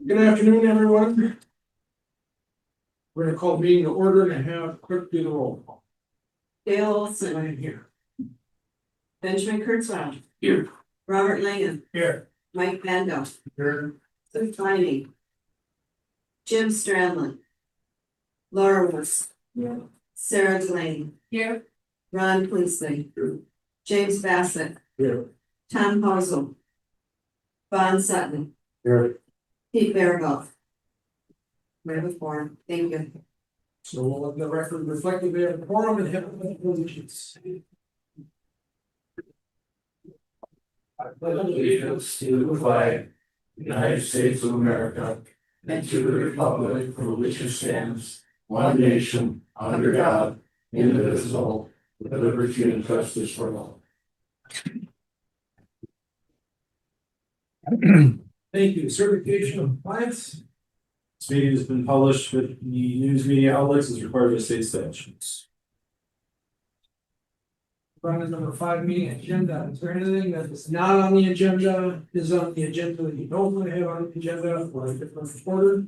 Good afternoon, everyone. We're gonna call meeting to order and have clerk do the roll call. Dale Olson, I'm here. Benjamin Kurtzwell, Here. Robert Langen, Here. Mike Bando, Here. Sue Twining, Jim Stradlin, Laura Wurst, Sarah Delaney, Here. Ron Quinsley, James Bassett, Here. Tom Hausel, Bon Sutton, Here. Pete Marigold. We have a forum. Thank you. So we'll let the record reflect that we have a quorum and have allegiance. I pledge allegiance to the flag, United States of America, and to the republic for which it stands, one nation, under God, indivisible, with liberty and justice for all. Thank you. Certification of compliance. This meeting has been published with the news media outlets as required by state statutes. Running number 5 meeting agenda. Is there anything that is not on the agenda, is on the agenda that you don't want to have on the agenda or a different order?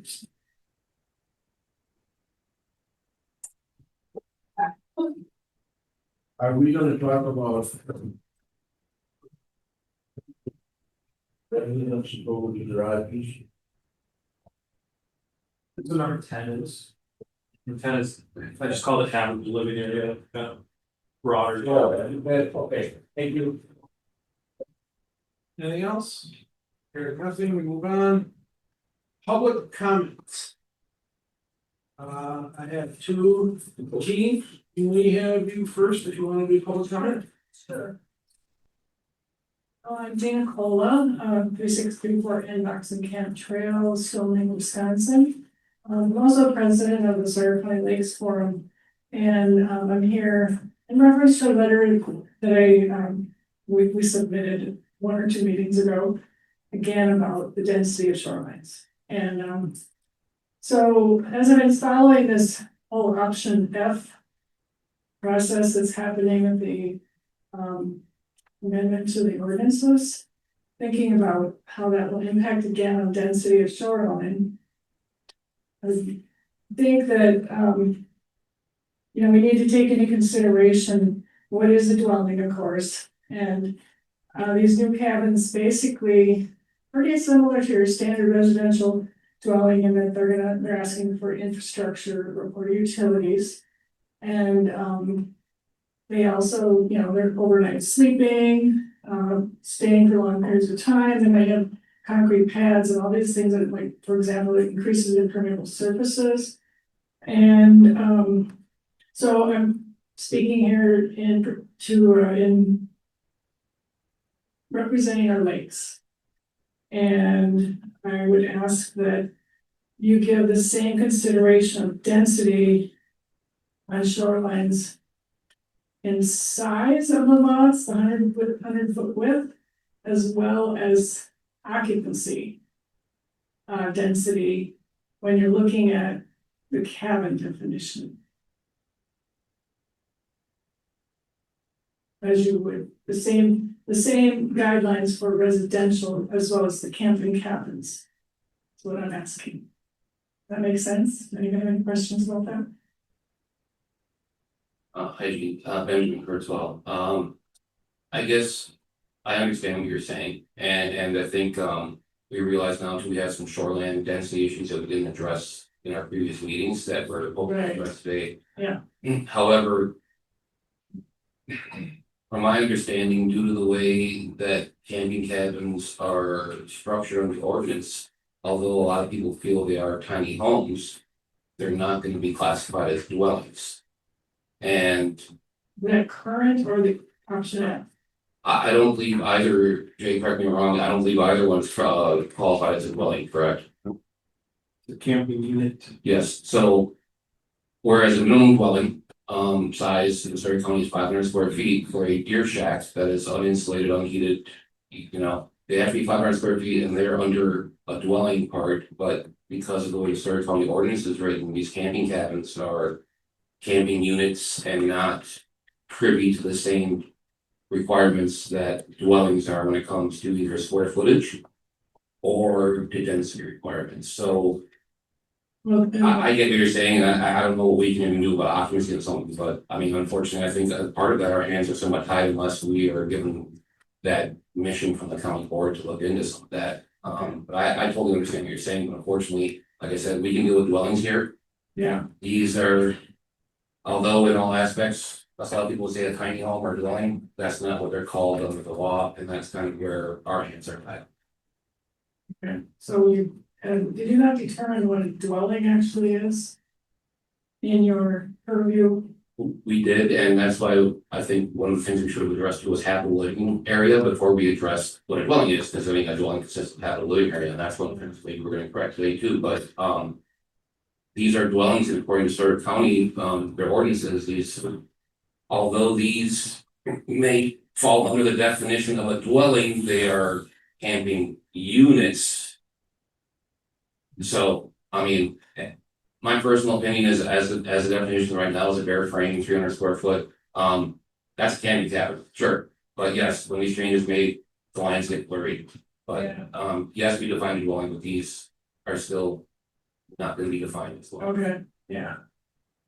Are we gonna talk about? Residential over the garages? So number 10 is. Number 10 is, I just call it having the living area, kind of broader. Okay, thank you. Anything else? Hearing nothing, we move on. Public comments. I have 2. Gene, can we have you first if you want to do public comment? Sure. I'm Dana Cola, 3634 Enboxen Camp Trail, Stillman, Wisconsin. I'm also president of the Sawyer County Lakes Forum, and I'm here in reference to a letter that we submitted 1 or 2 meetings ago, again about the density of shorelines. And so as I've been following this whole option F process that's happening with the amendment to the ordinances, thinking about how that will impact again on density of shoreline. I think that we need to take into consideration what is a dwelling, of course, and these new cabins basically pretty similar to your standard residential dwelling in that they're asking for infrastructure or utilities, and they also, they're overnight sleeping, staying for long periods of time. They might have concrete pads and all these things that, like, for example, it increases impermeable surfaces. And so I'm speaking here in representing our lakes. And I would ask that you give the same consideration of density on shorelines in size of the lots, the 100 foot width, as well as occupancy density when you're looking at the cabin definition. As you would, the same guidelines for residential as well as the camping cabins. That's what I'm asking. That makes sense? Anybody have any questions about that? Hi, Gene. Benjamin Kurtzwell. I guess I understand what you're saying, and I think we realize now too we have some shoreline density issues that we didn't address in our previous meetings that we're hoping to address today. Yeah. However, from my understanding, due to the way that camping cabins are structured under the ordinance, although a lot of people feel they are tiny homes, they're not going to be classified as dwellings. And The current or the option F? I don't believe either, Jay, correct me if I'm wrong, I don't believe either one's qualified as a dwelling, correct? The camping unit. Yes, so whereas a minimum dwelling size in Sawyer County is 500 square feet for a deer shack that is uninsulated, unheated, they have to be 500 square feet and they're under a dwelling part, but because of the way the Sawyer County ordinance is written, these camping cabins are camping units and not privy to the same requirements that dwellings are when it comes to either square footage or the density requirements, so. Well, I get what you're saying, and I don't know what we can even do about occupancy of something, but I mean, unfortunately, I think that part of that, our hands are somewhat tied unless we are given. That mission from the county board to look into some of that, but I totally understand what you're saying, but unfortunately, like I said, we can deal with dwellings here. yeah, These are. Although in all aspects, that's how people say a tiny home or dwelling, that's not what they're called under the law, and that's kind of where our hands are tied. so did you not determine what a dwelling actually is? In your purview? We did, and that's why I think one of the things we should have addressed was habitable living area before we addressed what a dwelling is, because I mean, a dwelling consists of habitable living area, and that's one of the things we were gonna correct today too, but, these are dwellings, and according to Stark County, their ordinances, these, although these may fall under the definition of a dwelling, they are camping units. So, I mean, my personal opinion is as the definition right now is a bare frame, 300 square foot, that's a camping cabin, sure. But yes, when these changes made, the lines get blurry. But, yes, we define a dwelling, but these are still not gonna be defined as well. Okay, yeah.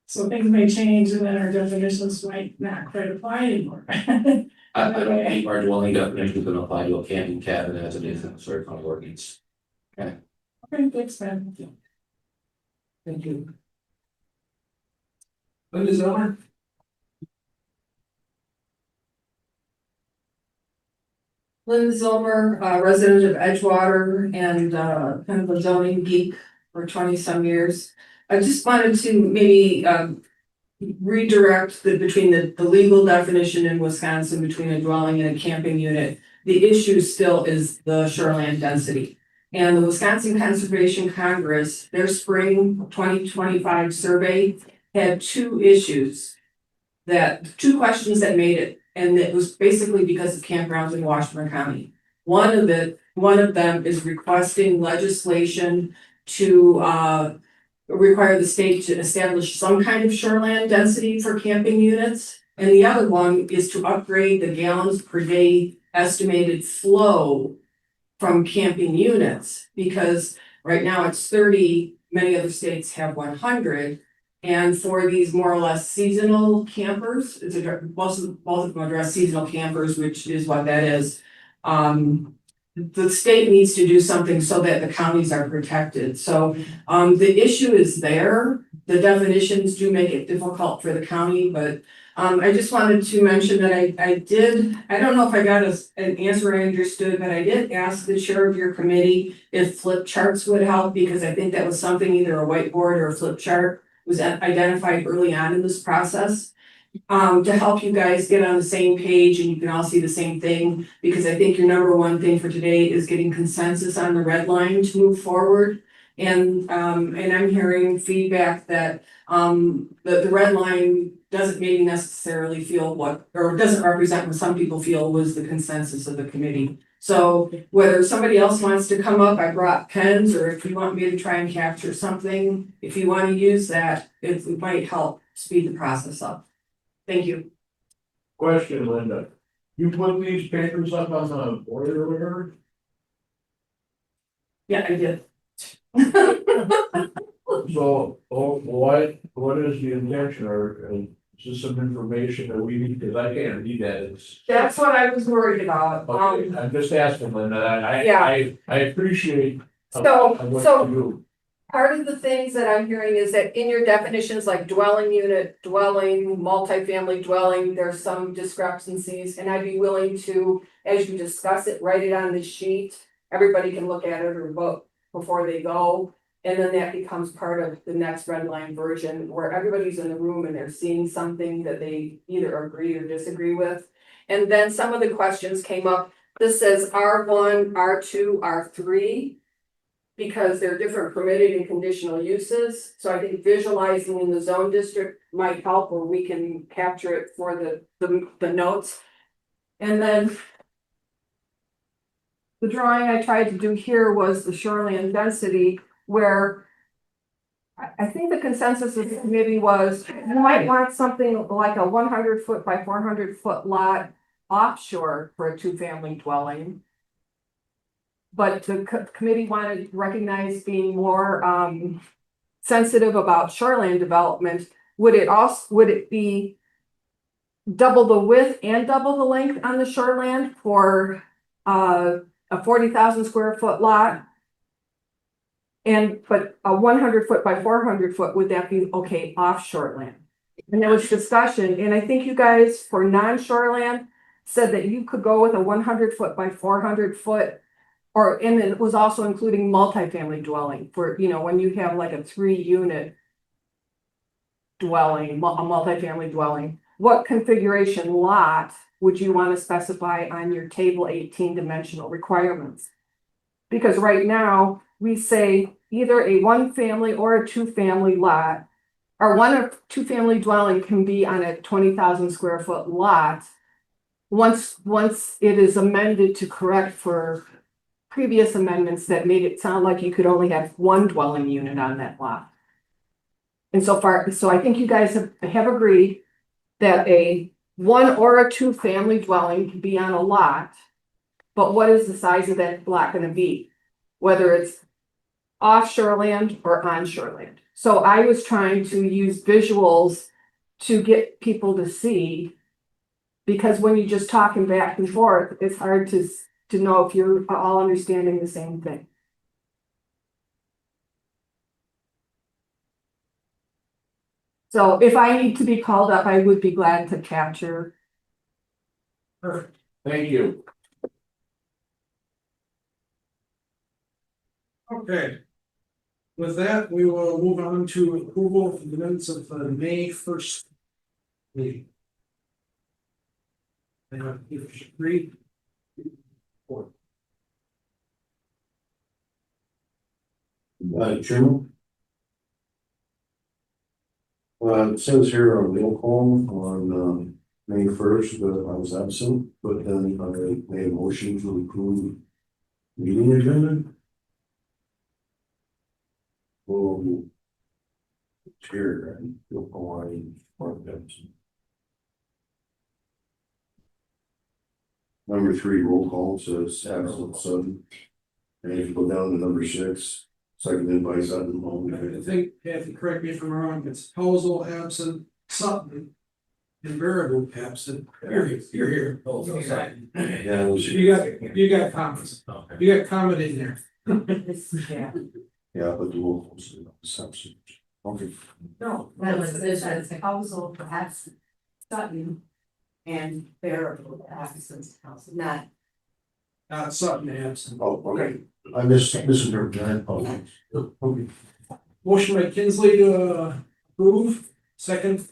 So things may change and then our definitions might not quite apply anymore. I don't think our dwelling definition is gonna apply to a camping cabin as it is in the Stark County ordinance. Okay, thanks, man. Thank you. Linda Zimmer? Lynn Zilmer, resident of Edgewater and kind of a zoning geek for 20-some years. I just wanted to maybe redirect between the legal definition in Wisconsin between a dwelling and a camping unit. The issue still is the shoreline density. And the Wisconsin Conservation Congress, their spring 2025 survey had two questions that made it. And it was basically because of campgrounds in Washburn County. One of them is requesting legislation to require the state to establish some kind of shoreline density for camping units. And the other one is to upgrade the gallons per day estimated flow from camping units, because right now it's 30, many other states have 100. And for these more or less seasonal campers, both of them address seasonal campers, which is what that is. The state needs to do something so that the counties are protected. So the issue is there. The definitions do make it difficult for the county, but I just wanted to mention that I don't know if I got an answer I understood, but I did ask the chair of your committee if flip charts would help, because I think that was something, either a whiteboard or a flip chart was identified early on in this process. To help you guys get on the same page and you can all see the same thing, because I think your number one thing for today is getting consensus on the red line to move forward. And I'm hearing feedback that the red line doesn't maybe necessarily feel or doesn't represent what some people feel was the consensus of the committee. So whether somebody else wants to come up, I brought pens, or if you want me to try and capture something, if you want to use that, it might help speed the process up. Thank you. Question, Linda. You put these papers up on the board earlier? Yeah, I did. So, what is the intention, or is this some information that we need, because I can't read that, it's. That's what I was worried about. Okay, I'm just asking, Linda, Yeah. I appreciate. So- what so- you do. Part of the things that I'm hearing is that in your definitions like dwelling unit, dwelling, multifamily dwelling, there's some discrepancies, and I'd be willing to, as you discuss it, write it on the sheet. Everybody can look at it or vote before they go, and then that becomes part of the next red line version, where everybody's in the room and they're seeing something that they either agree or disagree with. And then some of the questions came up. This says R1, R2, R3. Because they're different permitted and conditional uses, so I think visualizing in the zone district might help, or we can capture it for the notes. And then the drawing I tried to do here was the shoreline density, where I think the consensus of the committee was you might want something like a 100-foot by 400-foot lot offshore for a 2-family dwelling. but the committee wanted to recognize being more, sensitive about shoreline development. Would it be double the width and double the length on the shoreland for, a 40,000 square foot lot? But a 100 foot by 400 foot, would that be okay off shoreland? And there was discussion, and I think you guys for non-shoreland said that you could go with a 100 foot by 400 foot. And it was also including multifamily dwelling for, when you have like a 3-unit dwelling, a multifamily dwelling. What configuration lot would you want to specify on your table 18 dimensional requirements? Because right now, we say either a 1-family or a 2-family lot, or 1 or 2-family dwelling can be on a 20,000 square foot lot. Once it is amended to correct for previous amendments that made it sound like you could only have 1 dwelling unit on that lot. And so I think you guys have agreed that a 1 or a 2-family dwelling can be on a lot. But what is the size of that lot gonna be? Whether it's off shoreland or on shoreland. So I was trying to use visuals to get people to see. Because when you're just talking back and forth, it's hard to know if you're all understanding the same thing. So if I need to be called up, I would be glad to capture. Perfect. Thank you. Okay. With that, we will move on to approval of the minutes of the May 1st meeting. And if you should read. Chairman. It says here on roll call on May 1st that I was absent, but then I made a motion to approve meeting agenda. Well, chair and roll call I marked absent. Number 3 roll call says absent Sutton. And if you go down to number 6, seconded by Sutton. I think, Kathy, correct me if I'm wrong, it's Hosel absent, Sutton. And Variable absent. You're here. Yeah, it was, You got comments. You got comment in there. Yeah. yeah, but the roll call says absent. Okay. No, that was the council perhaps Sutton and Bearable absence council, not. Sutton absent. Oh, okay. I misinterpreted. I apologize. Okay. Motion by Kinsley to approve, second.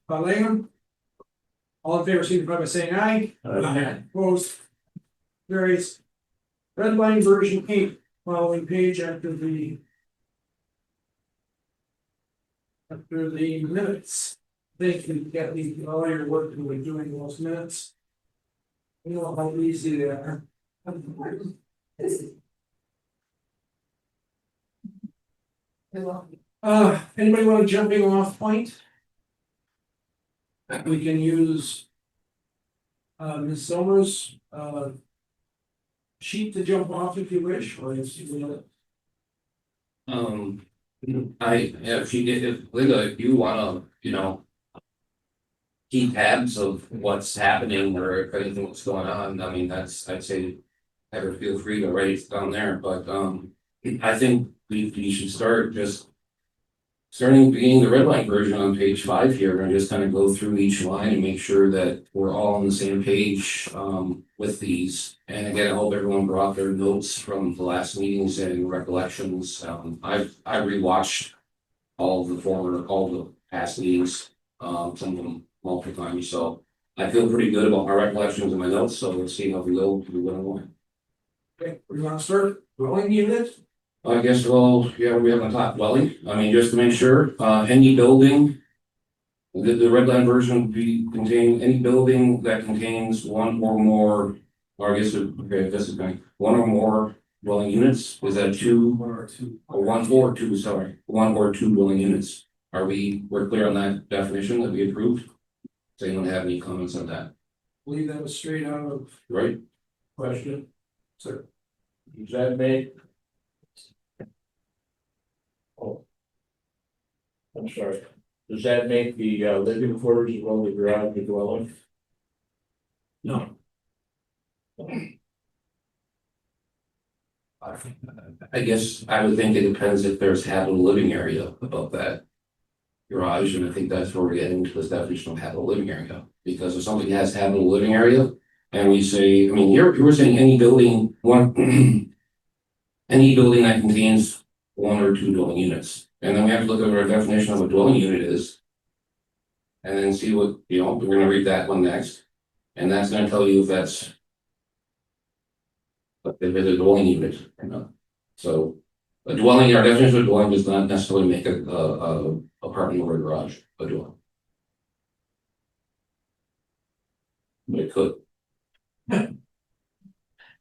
By Lamb. All in favor, signify by saying aye. Opposed. Various. Red line version 8, following page after the minutes. Thank you, Kathy, for all your work in doing those minutes. You know how easy they are. Anybody want a jumping off point? We can use Ms. Somers sheet to jump off if you wish, or if you If Linda, if you wanna, keep tabs of what's happening or if anything what's going on, I mean, I'd say. Have her feel free to write it down there, but I think we should start just. Starting beginning the red line version on page 5 here, and just kind of go through each line and make sure that we're all on the same page with these. And again, I hope everyone brought their notes from the last meetings and recollections. I rewatched all the past meetings, some of them multiple times, so I feel pretty good about my recollections and my notes, so let's see how we go through 101. Okay, we want to start dwelling unit? I guess, well, yeah, we haven't talked dwelling, I mean, just to make sure, any building. The red line version would be contain any building that contains 1 or more, or I guess, okay, this is going, 1 or more dwelling units, is that 2? 1 or 2. Or 1 or 2, sorry, 1 or 2 dwelling units, we're clear on that definition that we approved? Does anyone have any comments on that, I believe that was straight out of right? question. So, Does that make? Oh. I'm sorry, does that make the living quarters as well as the garage a dwelling? no, I guess I would think it depends if there's habitable living area above that garage, and I think that's where we're getting into this definition of habitable living area. Because if something has habitable living area, and we say, I mean, you were saying any building, any building that contains one or two dwelling units, and then we have to look at what our definition of a dwelling unit is. And then see what, we're gonna read that one next, and that's gonna tell you if that's. But if it's a dwelling unit or not. So a dwelling, our definition of dwelling does not necessarily make a apartment or a garage a dwelling. But it could.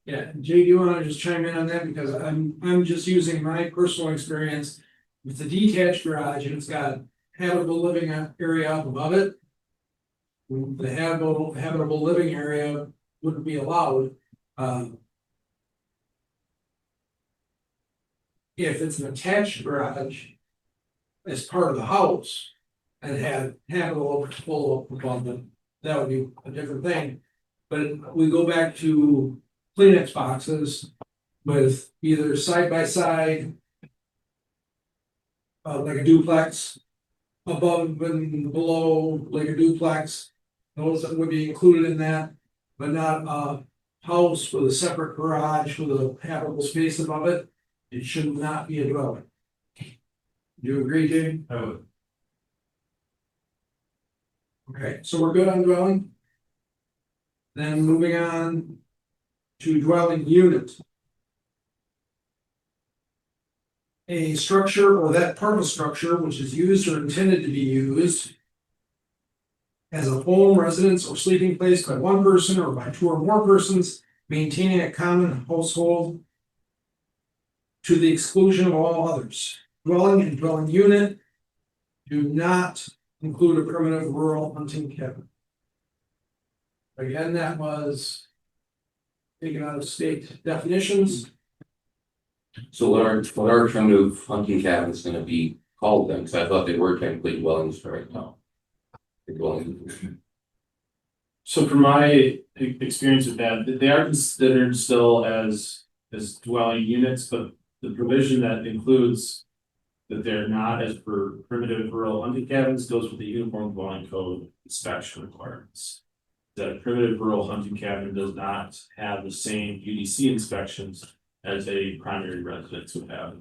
yeah, Jay, do you wanna just chime in on that, because I'm just using my personal experience. It's a detached garage and it's got habitable living area up above it. The habitable living area wouldn't be allowed, if it's an attached garage as part of the house and had habitable full above it, that would be a different thing. But we go back to Kleenex boxes with either side by side, like a duplex, above and below, like a duplex. Those that would be included in that, but not a house with a separate garage with a habitable space above it. It should not be a dwelling. Do you agree, Jamie? I would. Okay, so we're good on dwelling? Then moving on to dwelling unit. A structure or that part of a structure which is used or intended to be used as a home, residence, or sleeping place by one person or by two or more persons, maintaining a common household to the exclusion of all others. Dwelling and dwelling unit do not include a primitive rural hunting cabin. Again, that was taken out of state definitions. So what our primitive hunting cabin is gonna be called then, because I thought they were technically dwellings right now. The dwelling. So from my experience with that, they are considered still as dwelling units, but the provision that includes that they're not as per primitive rural hunting cabins goes with the Uniform Dwelling Code inspection requirements. That a primitive rural hunting cabin does not have the same UDC inspections as a primary residence would have.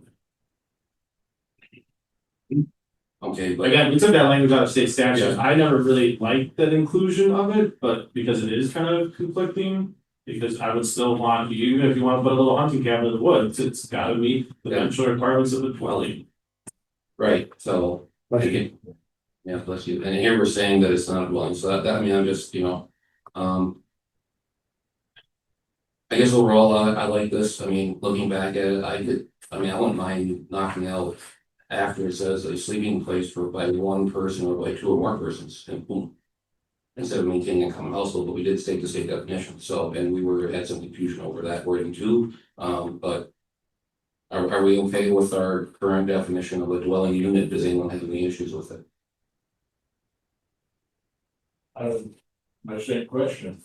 Okay, but Again, we took that language out of state statutes. I never really liked that inclusion of it, but because it is kind of conflicting. Because I would still want, even if you want to put a little hunting cabin in the woods, it's gotta meet the dimensional requirements of a dwelling. right, so, again, yeah, bless you, and here we're saying that it's not a dwelling, so that, I mean, I'm just, I guess overall, I like this, I mean, looking back at it, I wouldn't mind knocking out after it says a sleeping place for by one person or by two or more persons, and boom. Instead of maintaining a common household, but we did state the state definition, so, and we had some confusion over that wording too, but. Are we okay with our current definition of a dwelling unit? Does anyone have any issues with it? My same question.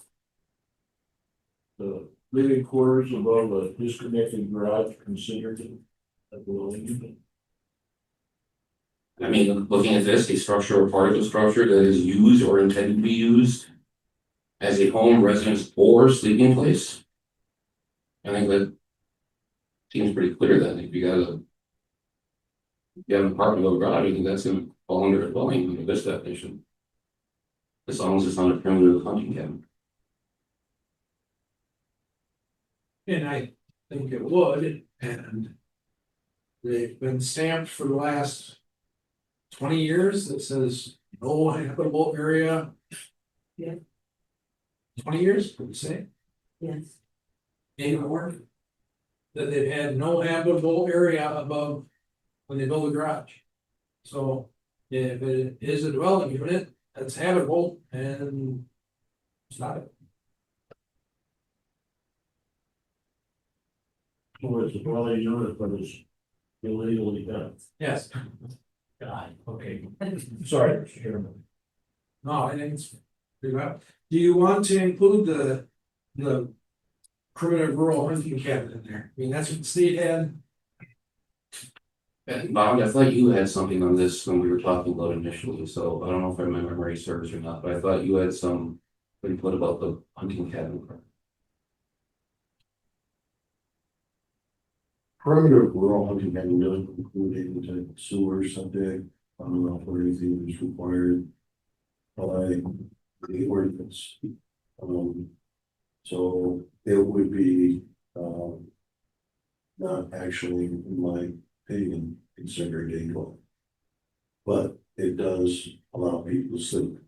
The living quarters above a disconnected garage considered a dwelling unit? I mean, looking at this, a structure or part of a structure that is used or intended to be used as a home, residence, or sleeping place. I think that seems pretty clear then, if you have an apartment or garage, I think that's gonna fall under a dwelling under this definition. As long as it's not a primitive hunting cabin. And I think it would, and they've been stamped for the last 20 years that says no habitable area. Yeah. 20 years, would you say? Yes. Anymore? That they've had no habitable area above when they build a garage. So if it is a dwelling unit, that's habitable and it's not. So it's a dwelling unit, but it's illegally done. Yes. God, okay. Sorry, Mr. Chairman. No, I think it's pretty well. Do you want to include the primitive rural hunting cabin in there? I mean, that's what the state had. And Bob, I thought you had something on this when we were talking about initially, so I don't know if my memory serves or not, but I thought you had some input about the hunting cabin. Primitive rural hunting can really include into sewer, septic, I don't know if anything is required by the ordinance. So it would be, not actually, in my opinion, considered a dwelling. But it does allow people to sleep.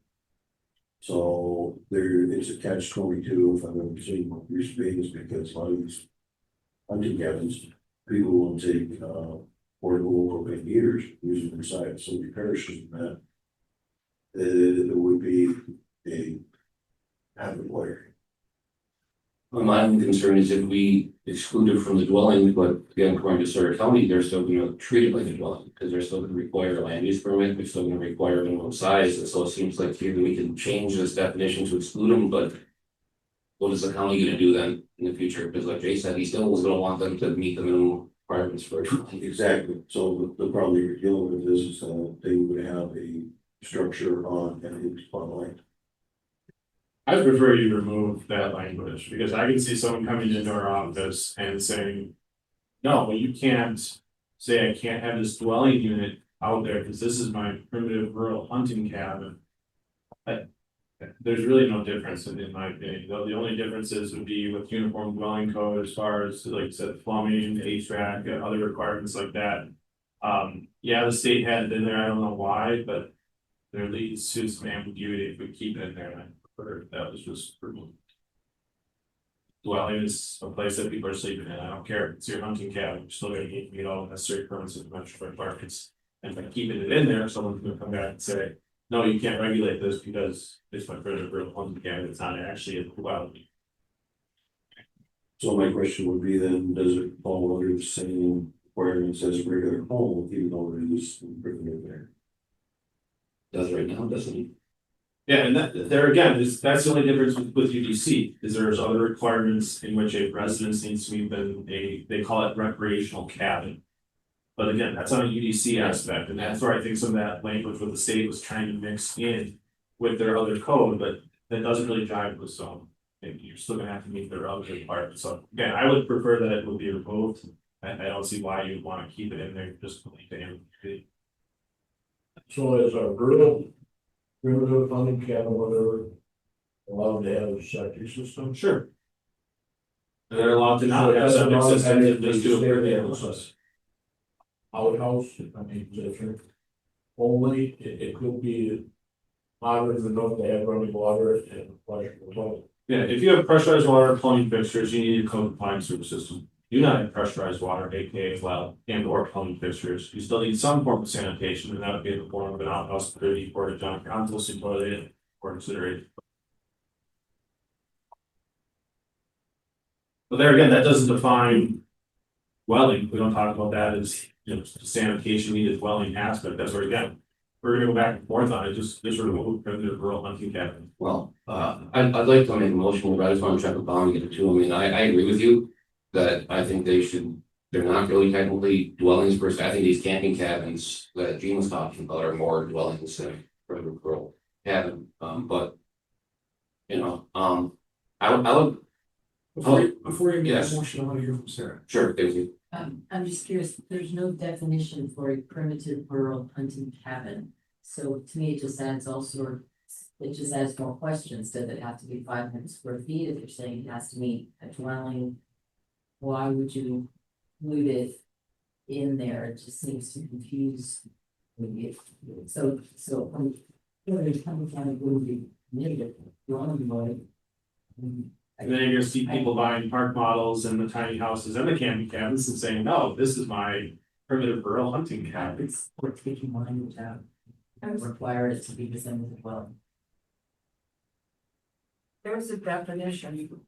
So there is a catch-22 if I've ever seen one, used to be, is because a lot of these hunting cabins, people will take, portable propane heaters, use them inside, so somebody perishes in that. It would be a habit wire. My only concern is if we exclude it from the dwelling, but again, according to Sawyer County, they're still gonna treat it like a dwelling, because they're still gonna require a land use permit, they're still gonna require minimum size, and so it seems like either we can change this definition to exclude them, but what is the county gonna do then in the future? Because like Jay said, he still was gonna want them to meet the minimum requirements for a dwelling. Exactly, so the problem you're dealing with is, they would have a structure on and it's on land. I prefer you remove that language, because I can see someone coming into our office and saying, no, well, you can't say I can't have this dwelling unit out there, because this is my primitive rural hunting cabin. There's really no difference in my opinion, though the only differences would be with uniform dwelling code as far as, like I said, plumbing, HVAC, and other requirements like that. Yeah, the state had it in there, I don't know why, but there leads to some ambiguity if we keep it in there, and I prefer that was just removed. Dwelling is a place that people are sleeping in, I don't care, if it's your hunting cabin, you're still gonna need to meet all the necessary permits and dimensional requirements. And by keeping it in there, someone's gonna come back and say, no, you can't regulate this because it's my primitive rural hunting cabin, it's not actually a dwelling. So my question would be then, does it fall under the same requirements as a regular home, even though it is primitive there? Does right now, doesn't he? Yeah, and that, there again, that's the only difference with UDC, is there's other requirements in which a residence needs to be in they call it recreational cabin. But again, that's on a UDC aspect, and that's where I think some of that language with the state was trying to mix in with their other code, but that doesn't really jive with some. You're still gonna have to meet their other requirements, so again, I would prefer that it would be removed. I don't see why you'd wanna keep it in there, just to leave the ambiguity. So as a rural, primitive hunting cabin, whatever, allowed to have a septic system? Sure. They're allowed to not have septic systems and just do a pretty analysis. Outhouse, I mean, different. Only, it could be modern enough to have running water and flush the toilet. Yeah, if you have pressurized water plumbing fixtures, you need a code compliant sewer system. You do not have pressurized water, aka well, and or plumbing fixtures, you still need some form of sanitation, and that would be in the form of an outhouse, pretty, or a junk, composting toilet, or considered. But there again, that doesn't define dwelling, we don't talk about that as, you know, sanitation needed dwelling aspect, that's where again, we're gonna go back and forth on it, just remove primitive rural hunting cabin. Well, I'd like to make a motion, but I just want to check with Bob and get it to him. I mean, I agree with you that I think they're not really technically dwellings per se. I think these camping cabins that Gene was talking about are more dwellings than primitive rural cabin. But you know, I would Before you get Yes. that motion, I want to hear from Sarah. sure, thank you. I'm just curious, there's no definition for a primitive rural hunting cabin. So to me, it just adds it just adds more questions. Does it have to be 500 square feet? If you're saying it has to meet a dwelling, why would you include it in there? It just seems to confuse me. So, there's hunting cabin wouldn't be negative, dwelling would. And then you're gonna see people buying park models and the tiny houses and the camping cabins and saying, no, this is my primitive rural hunting cabin. We're taking language out. And require it to be the same as well. There's a definition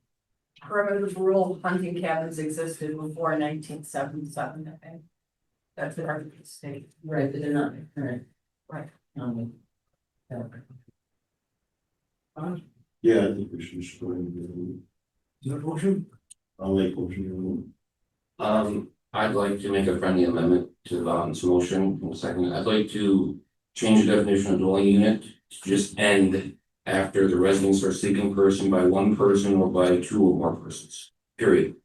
primitive rural hunting cabins existed before 1977, I think. That's what our state. Right, but they're not current. Right. Yeah. Yeah, I think we should just go ahead and, Is that a motion? I'll make motion. I'd like to make a friendly amendment to Vaughn's motion. In a second, I'd like to change the definition of dwelling unit to just end after the residence or sleeping person by one person or by two or more persons, period.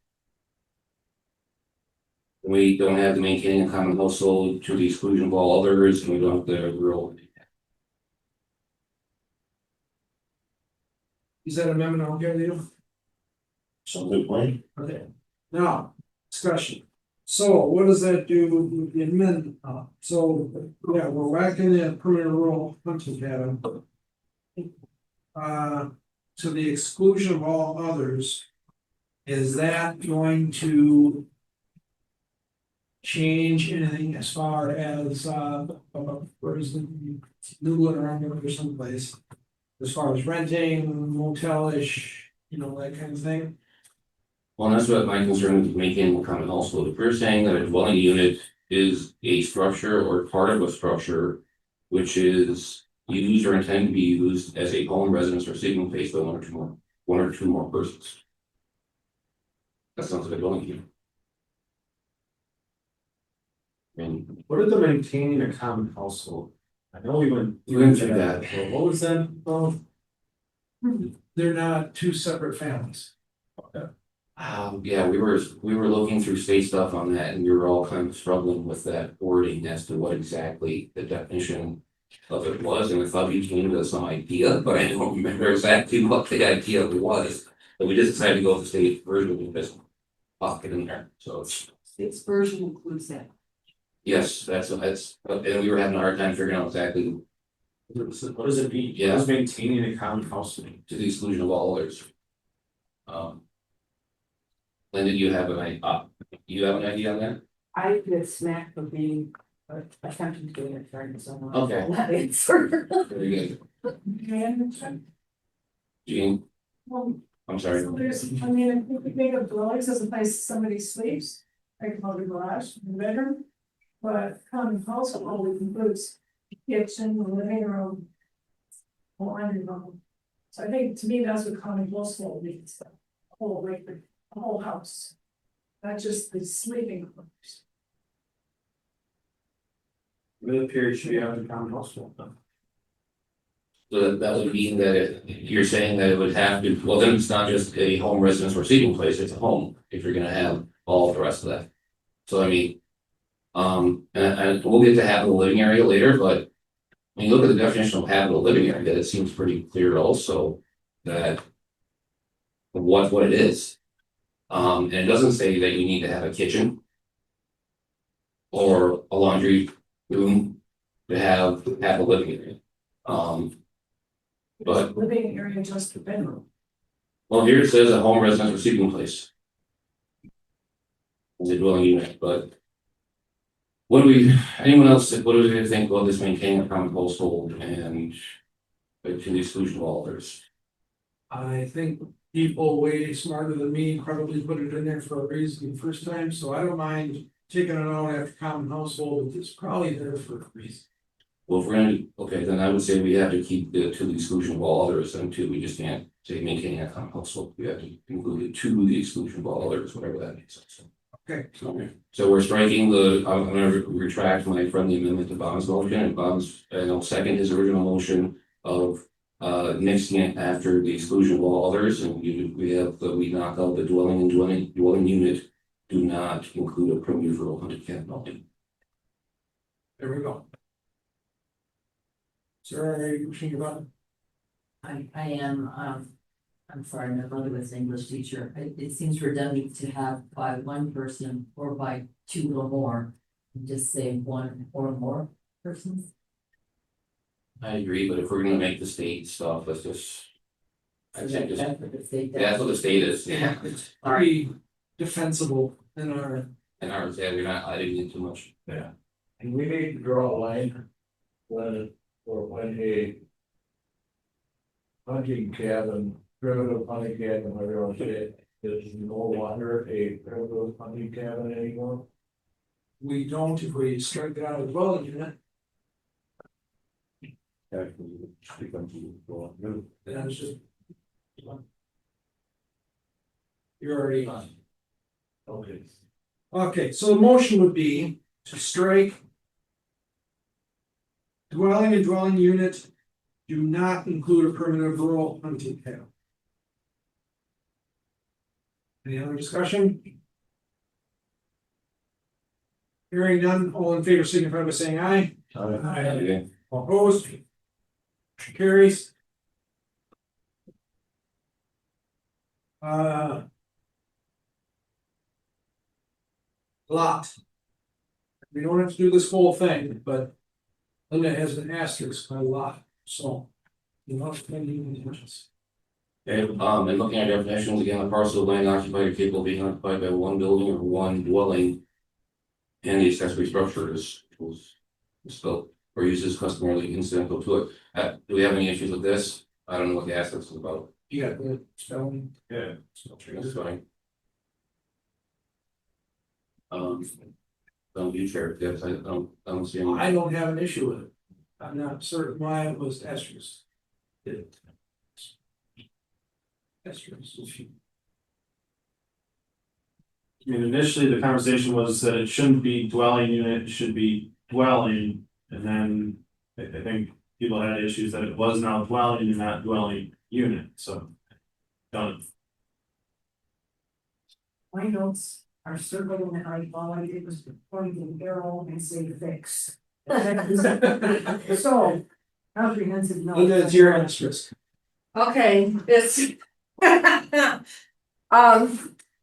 We don't have to maintain a common household to the exclusion of all others, and we don't have the rural. Is that amendment okay, Leo? Sounds like mine. Okay, now, discussion. So what does that do with the amendment? So, yeah, we're whacking the permanent rural hunting cabin. To the exclusion of all others. Is that going to change anything as far as, where is the Newland or someplace? As far as renting, motelish, you know, that kind of thing? Well, that's what my concern with maintaining a common household. If we're saying that a dwelling unit is a structure or part of a structure, which is used or intended to be used as a home, residence, or sleeping place by one or two more persons. That sounds like a dwelling unit. And What are the maintaining a common household? I know we went through that. Well, what was that? Oh, They're not two separate families. Yeah, we were looking through state stuff on that, and we were all kind of struggling with that wording as to what exactly the definition of it was, and we thought we came to some idea, but I don't remember exactly what the idea was. But we just decided to go with the state version and just pop it in there, so it's. State's version includes that. Yes, and we were having a hard time figuring out exactly what does it mean? Yeah. What does maintaining a common household mean? to the exclusion of all others. Linda, you have an idea on that? I get smacked for being attempting to do it, sorry, so. Okay. That answer. Very good. And, Jean, well, I'm sorry. so there's, I mean, if we think of dwellings as a place somebody sleeps, like call the garage, the bedroom. But common household includes kitchen, the living room. Laundry room. So I think to me, that's what common household means, the whole, like, the whole house. Not just the sleeping quarters. What period should be out of common household? So that would mean that you're saying that it would have to, well, then it's not just a home residence or sleeping place, it's a home, if you're gonna have all the rest of that. So I mean. And we'll get to habitable living area later, but when you look at the definition of habitable living area, it seems pretty clear also that what it is. And it doesn't say that you need to have a kitchen or a laundry room to have a living area. But Living area just the bedroom. well, here it says a home residence or sleeping place. It's a dwelling unit, but. Anyone else, what do they think about this maintaining a common household and to the exclusion of all others? I think people way smarter than me probably put it in there for a reason the first time, so I don't mind taking it out after common household, but it's probably there for a reason. Well, if we're gonna, okay, then I would say we have to keep the to the exclusion of all others, then too, we just can't say maintaining a common household, we have to include it to the exclusion of all others, whatever that means. Okay. So we're striking I'm gonna retract my friendly amendment to Bob's motion, and Bob's, I'll second his original motion of mixing it after the exclusion of all others, and we knock out the dwelling unit do not include a primitive rural hunting cabin only. There we go. Sarah, are you thinking about it? I am, I'm sorry, my mother was an English teacher. It seems redundant to have by one person or by two or more. And just say one or more persons. I agree, but if we're gonna make the state stuff, let's just. I'd say just, That's what the state does. that's what the state is, yeah. It's pretty defensible in our, And ours, yeah, we're not adding in too much. Yeah, and we need to draw a line when a hunting cabin, primitive hunting cabin, whatever you want to say, There's no longer a railroad hunting cabin anymore. We don't, if we strike it out of dwelling unit, Actually, it becomes a little new. then it's just. You're already on. Okay. Okay, so the motion would be to strike. Dwelling and dwelling unit do not include a permanent rural hunting cabin. Any other discussion? Hearing none, all in favor signify by saying aye. Okay. All opposed? Motion carries. Lot. We don't have to do this whole thing, but Linda has an asterisk by lot, so. You know, it's maybe even difference. Okay, and looking at definitions, again, a parcel of land occupied or capable of being occupied by one building or one dwelling. And the accessory structure is built or uses customarily incidental to it. Do we have any issues with this? I don't know what the aspects is about. You got the spelling. Yeah. That's fine. Don't you share, yes, I don't see any. I don't have an issue with it. I'm not certain why it was asterisk. Asterisk. I mean, initially, the conversation was that it shouldn't be dwelling unit, it should be dwelling, and then I think people had issues that it was now dwelling and not dwelling unit, so. Done. My notes are circled and all I did was point the arrow and say fix. So, comprehensive notes. Linda, it's your asterisk. Okay, it's.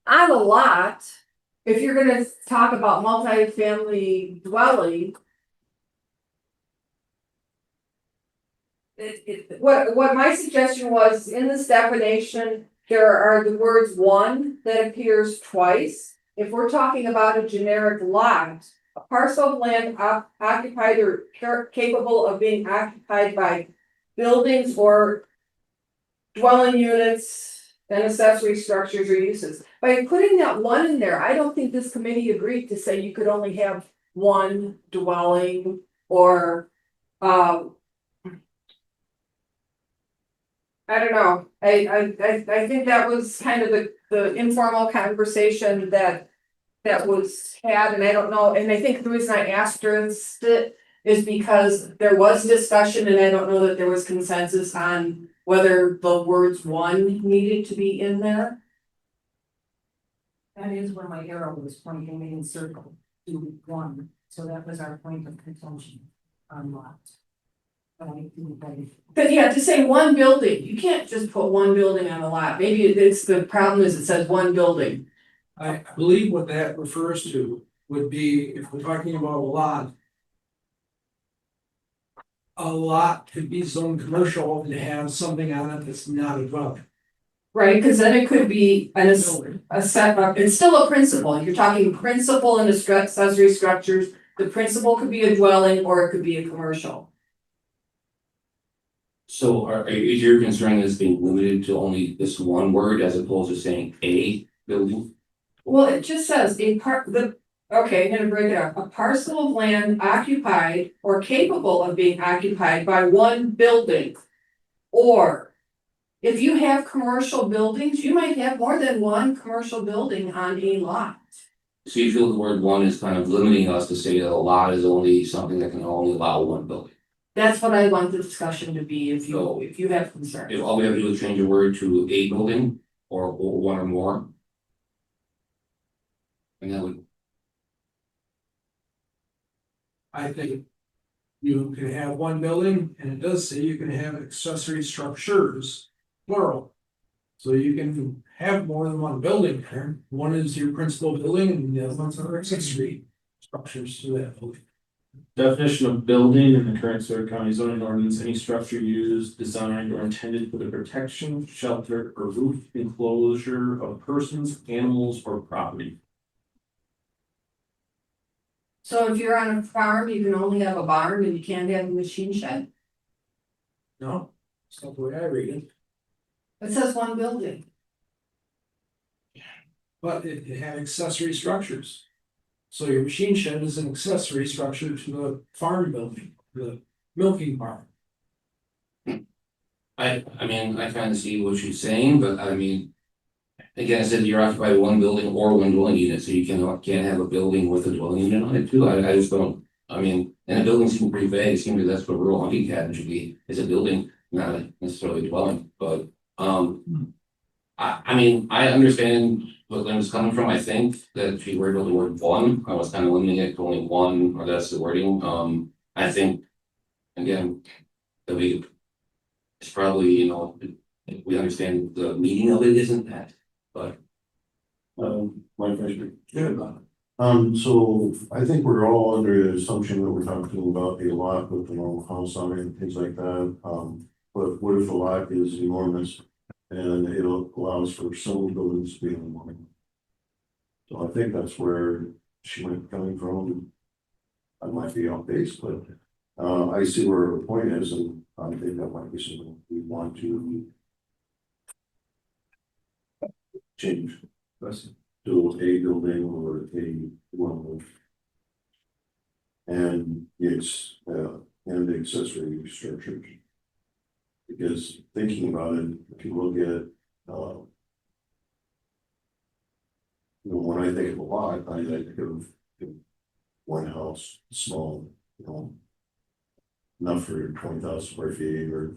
On a lot, if you're gonna talk about multi-family dwelling. What my suggestion was, in this definition, there are the words one that appears twice. If we're talking about a generic lot, a parcel of land occupied or capable of being occupied by buildings or dwelling units and accessory structures or uses. By putting that one in there, I don't think this committee agreed to say you could only have one dwelling or, I don't know, I think that was kind of the informal conversation that was had, and I don't know, and I think the reason I asterisked it is because there was discussion, and I don't know that there was consensus on whether the words one needed to be in there. That is where my arrow was pointing in circle to one, so that was our point of contention on lot. But yeah, to say one building, you can't just put one building on a lot, maybe it's the problem is it says one building. I believe what that refers to would be, if we're talking about a lot. A lot could be zoned commercial and have something on it that's not a dwelling. Right, cause then it could be a setback, it's still a principal, you're talking principal and accessory structures. The principal could be a dwelling or it could be a commercial. So is your concern is being limited to only this one word as opposed to saying a building? Well, it just says okay, I'm gonna break it up, a parcel of land occupied or capable of being occupied by one building. Or if you have commercial buildings, you might have more than one commercial building on a lot. So you feel the word one is kind of limiting us to say that a lot is only something that can only allow one building. That's what I want the discussion to be, if you have concerns. If all we have to do is change a word to a building or one or more. And that would, I think. You can have one building, and it does say you can have accessory structures, plural. So you can have more than one building there, one is your principal building and the other ones are accessory structures to that building. Definition of building in the current Sawyer County zoning ordinance, any structure used, designed, or intended for the protection, shelter, or roof enclosure of persons, animals, or property. So if you're on a farm, you can only have a barn and you can't have a machine shed? No, it's not the way I read it. It says one building. but it had accessory structures. So your machine shed is an accessory structure to the farm building, the milking barn. I mean, I kind of see what she's saying, but I mean. Again, I said you're occupied by one building or one dwelling unit, so you can't have a building with a dwelling unit on it too, I just don't. I mean, and a building seems pretty vague, it seems like that's what rural hunting cabin should be, is a building, not necessarily a dwelling, but, I mean, I understand what Lynn was coming from, I think that she worried about the word one, I was kind of limiting it to only one, or that's the wording, I think. Again, that we, it's probably, you know, we understand the meaning of it isn't that, but. My question. So I think we're all under the assumption that we're talking about a lot with the normal house on it and things like that. But what if the lot is enormous and it allows for several buildings to be in one? So I think that's where she might be coming from. I might be off base, but I see where her point is, and I think that might be something we want to change. To a building or a one. And it's and the accessory structures. Because thinking about it, if you look at you know, when I think of a lot, I think of one house, small, you know, not for 20,000 square feet or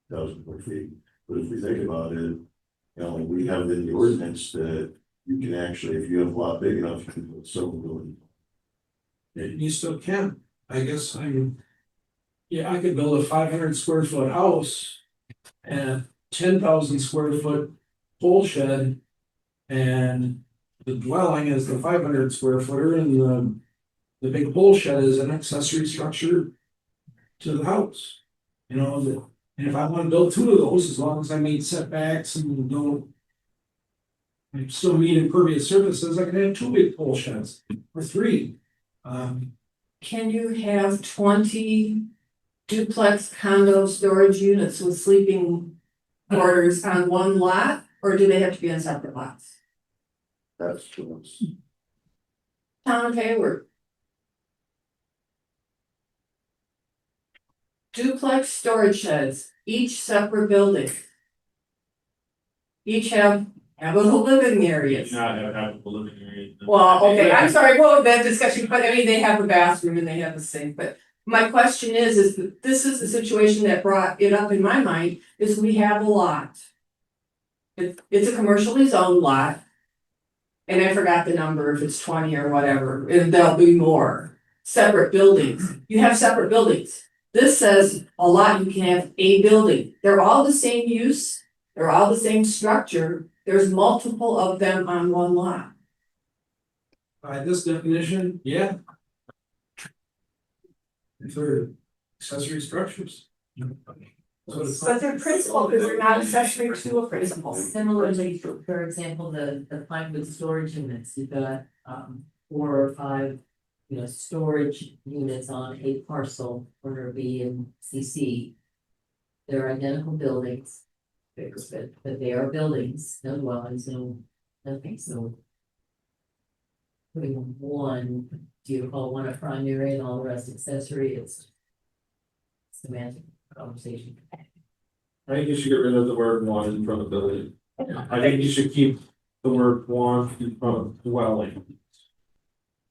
1,000 square feet. But if we think about it, you know, we have in the ordinance that you can actually, if you have a lot big enough, you can put several buildings. You still can, I guess, yeah, I could build a 500 square foot house. And a 10,000 square foot pole shed. And the dwelling is the 500 square footer and the big pole shed is an accessory structure to the house. You know, and if I want to build two of those, as long as I meet setbacks and don't. I still meet impervious surfaces, I can have two big pole sheds or three. Can you have 20 duplex condo storage units with sleeping quarters on one lot, or do they have to be on separate lots? That's too much. Town of Hayward. Duplex storage sheds, each separate building. Each have habitable living areas. Not have habitable living area. Well, okay, I'm sorry, well, that discussion, but I mean, they have a bathroom and they have a sink, but my question is that this is the situation that brought it up in my mind, is we have a lot. It's a commercially zoned lot. And I forgot the number, if it's 20 or whatever, and there'll be more, separate buildings, you have separate buildings. This says a lot, you can have a building, they're all the same use, they're all the same structure, there's multiple of them on one lot. By this definition, yeah. If they're accessory structures. But they're principal, because they're not accessory to a principal. Similarly, for example, the plywood storage units, you've got 4 or 5, you know, storage units on a parcel, whether it be in CC. They're identical buildings, but they are buildings, no dwellings, no nothing, so. Putting one, do you call one a primary and all the rest accessory, it's semantic conversation. I think you should get rid of the word one in front of building. I think you should keep the word one in front of dwelling.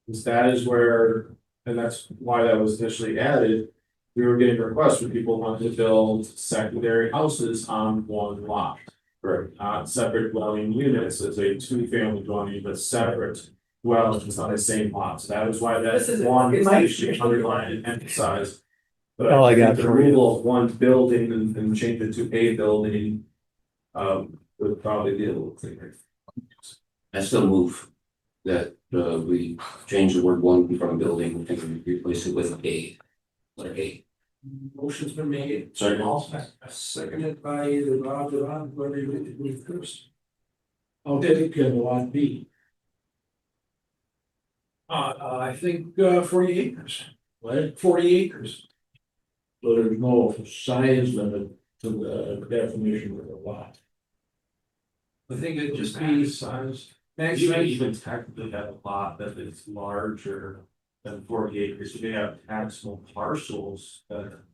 Because that is where, and that's why that was initially added. We were getting requests from people wanting to build secondary houses on one lot. Right. Not separate dwelling units as a 2-family dwelling, but separate dwellings on the same lot. So that is why This is that one it might- should be underlined and emphasized. But All I think got the for you. rule of one building and change it to a building. Would probably be a little cleaner. I still move that we change the word one in front of building and replace it with a. Letter A. Motion's been made. Second. Seconded by either Rob or Ron, whoever you want to do first. I'll take lot B. I think 40 acres. What? 40 acres. So there's no size limit to the definition of a lot. I think it'd just be size. Thanks, You may Frank. even technically have a lot that is larger than 40 acres, you may have taxable parcels that are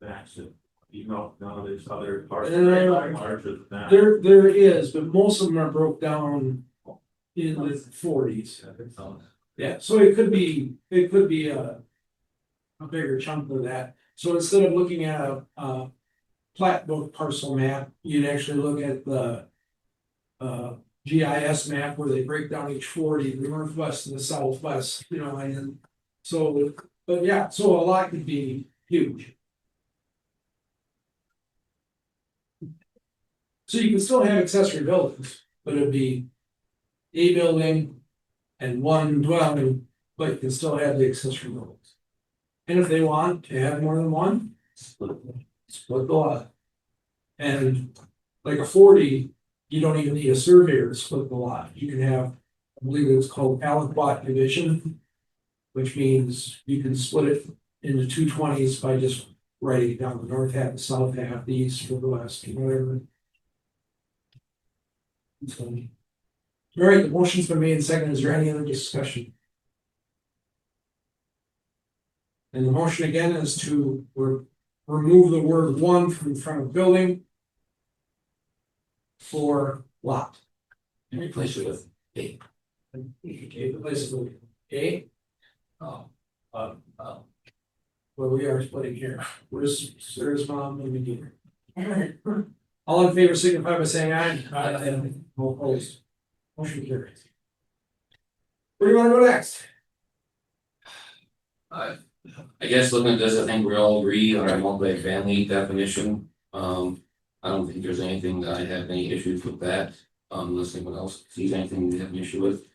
massive. You know, none of these other parcels are larger than that. There is, but most of them are broke down in the forties. Yeah, so it could be a bigger chunk of that. So instead of looking at a plat book parcel map, you'd actually look at the GIS map where they break down each 40, the northwest and the southwest, you know, and so, but yeah, so a lot could be huge. So you can still have accessory buildings, but it'd be a building and one dwelling, but you can still have the accessory buildings. And if they want to have more than one, split the lot. And like a 40, you don't even need a surveyor to split the lot. You can have, I believe it's called aliquot division, which means you can split it into 220s by just writing it down the north half, the south half, the east or the west, whatever. So, all right, the motion's been made and seconded. Is there any other discussion? And the motion again is to remove the word one from in front of building for lot. And replace it with a. Okay, replace it with A. Well, we are splitting here. Where's Sarah's mom and McGee? All in favor signify by saying aye. Aye. No opposed. Motion carries. Where do you want to go next? I guess looking at this, I think we all agree on our multi-family definition. I don't think there's anything that I have any issues with that, unless anyone else sees anything they have an issue with.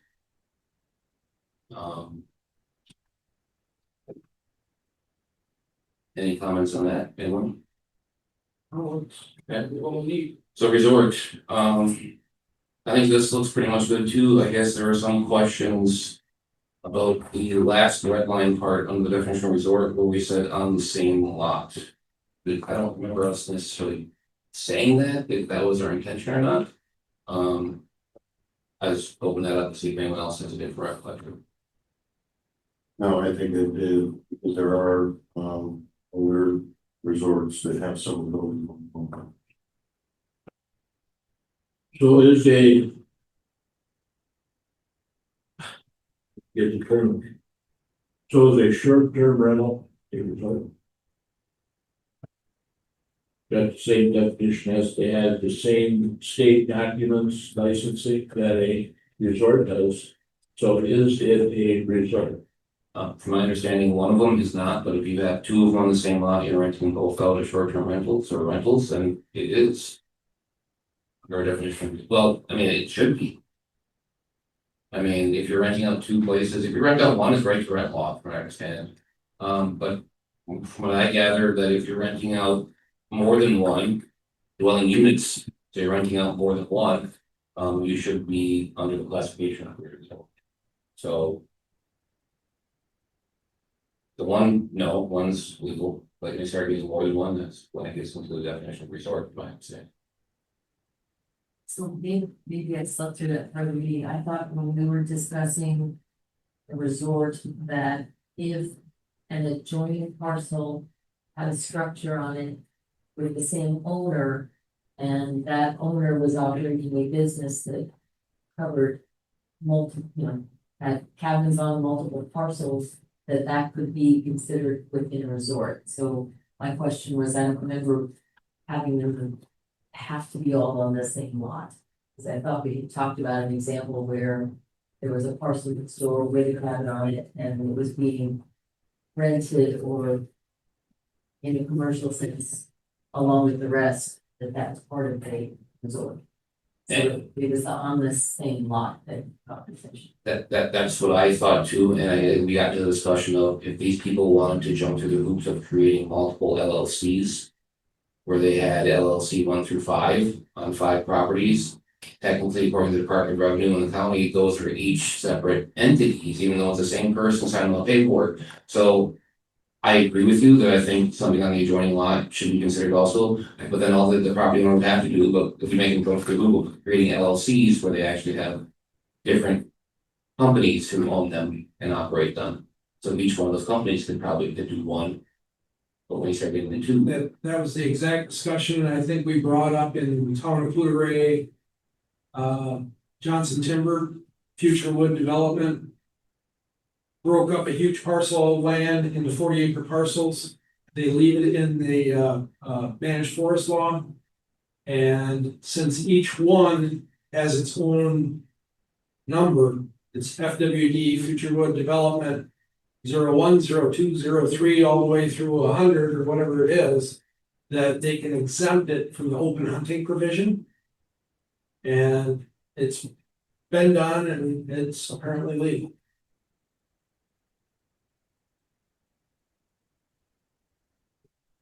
Any comments on that, anyone? Oh, okay, well, we need. So resort, I think this looks pretty much good too. I guess there are some questions about the last red line part on the definition of resort where we said on the same lot. I don't remember us necessarily saying that, if that was our intention or not. I just open that up to see if anyone else has a different recollection. No, I think that because there are other resorts that have some of those. So is a. Get the term. So is a short-term rental a resort? Got the same definition as they have the same state documents licensing that a resort does. So is it a resort? From my understanding, one of them is not, but if you have two of them on the same lot, you're renting both out as short-term rentals or rentals, then it is. Your definition, well, I mean, it should be. I mean, if you're renting out two places, if you rent out one, it's right to rent law, from what I understand. But from what I gather, that if you're renting out more than one dwelling units, so you're renting out more than one, you should be under the classification of resort. So. The one, no, one's legal, like they start using more than one, that's when it gets into the definition of resort, I might say. So maybe I slept through that part of the meeting. I thought when we were discussing a resort that if an adjoining parcel had a structure on it with the same owner, and that owner was operating a business that covered multiple, had cabins on multiple parcels, that could be considered within a resort. So my question was, I don't remember having them have to be all on the same lot. Because I thought we had talked about an example where there was a parcel next door with a cabin on it and it was being rented or in a commercial sense, along with the rest, that's part of a resort. So it was on the same lot that conversation. That's what I thought too, and we got to the discussion of if these people wanted to jump through the hoops of creating multiple LLCs. Where they had LLC 1 through 5 on 5 properties. Technically, according to the Department of Revenue and the county, those are each separate entities, even though it's the same person signing the paperwork. So I agree with you that I think something on the adjoining lot should be considered also, but then all the property owner would have to do, but if you make them go through Google, creating LLCs where they actually have different companies who own them and operate them. So each one of those companies could do one. But when you start getting into That was the exact discussion I think we brought up in town of Fluteray. Johnson Timber, Future Wood Development. Broke up a huge parcel of land into 40-acre parcels. They leave it in the managed forest law. And since each one has its own number, it's FWD, Future Wood Development, 01, 02, 03, all the way through 100 or whatever it is, that they can exempt it from the open hunting provision. And it's been done and it's apparently legal.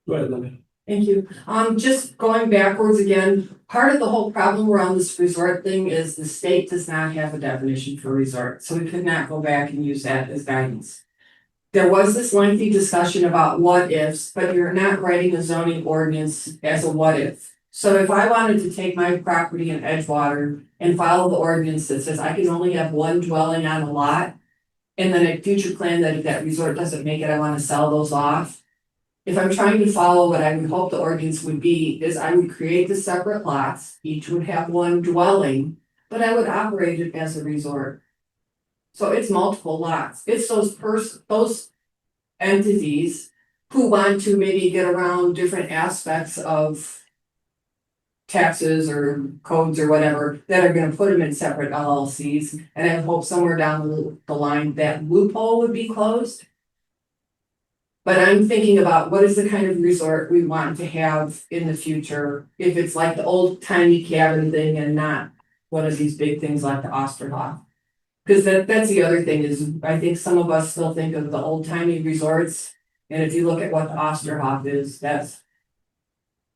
Go ahead, Linda. Thank you. Just going backwards again, part of the whole problem around this resort thing is the state does not have a definition for resort, so we could not go back and use that as guidance. There was this lengthy discussion about what ifs, but you're not writing a zoning ordinance as a what if. So if I wanted to take my property in Edgewater and follow the ordinance that says I can only have one dwelling on a lot, and then a future plan that if that resort doesn't make it, I wanna sell those off. If I'm trying to follow what I would hope the ordinance would be, is I would create the separate lots, each would have one dwelling, but I would operate it as a resort. So it's multiple lots, it's those entities who want to maybe get around different aspects of taxes or codes or whatever, that are gonna put them in separate LLCs, and I hope somewhere down the line that loophole would be closed. But I'm thinking about what is the kind of resort we want to have in the future, if it's like the old tiny cabin thing and not one of these big things like the Osterhof. Cause that's the other thing is, I think some of us still think of the old timey resorts, and if you look at what the Osterhof is, that's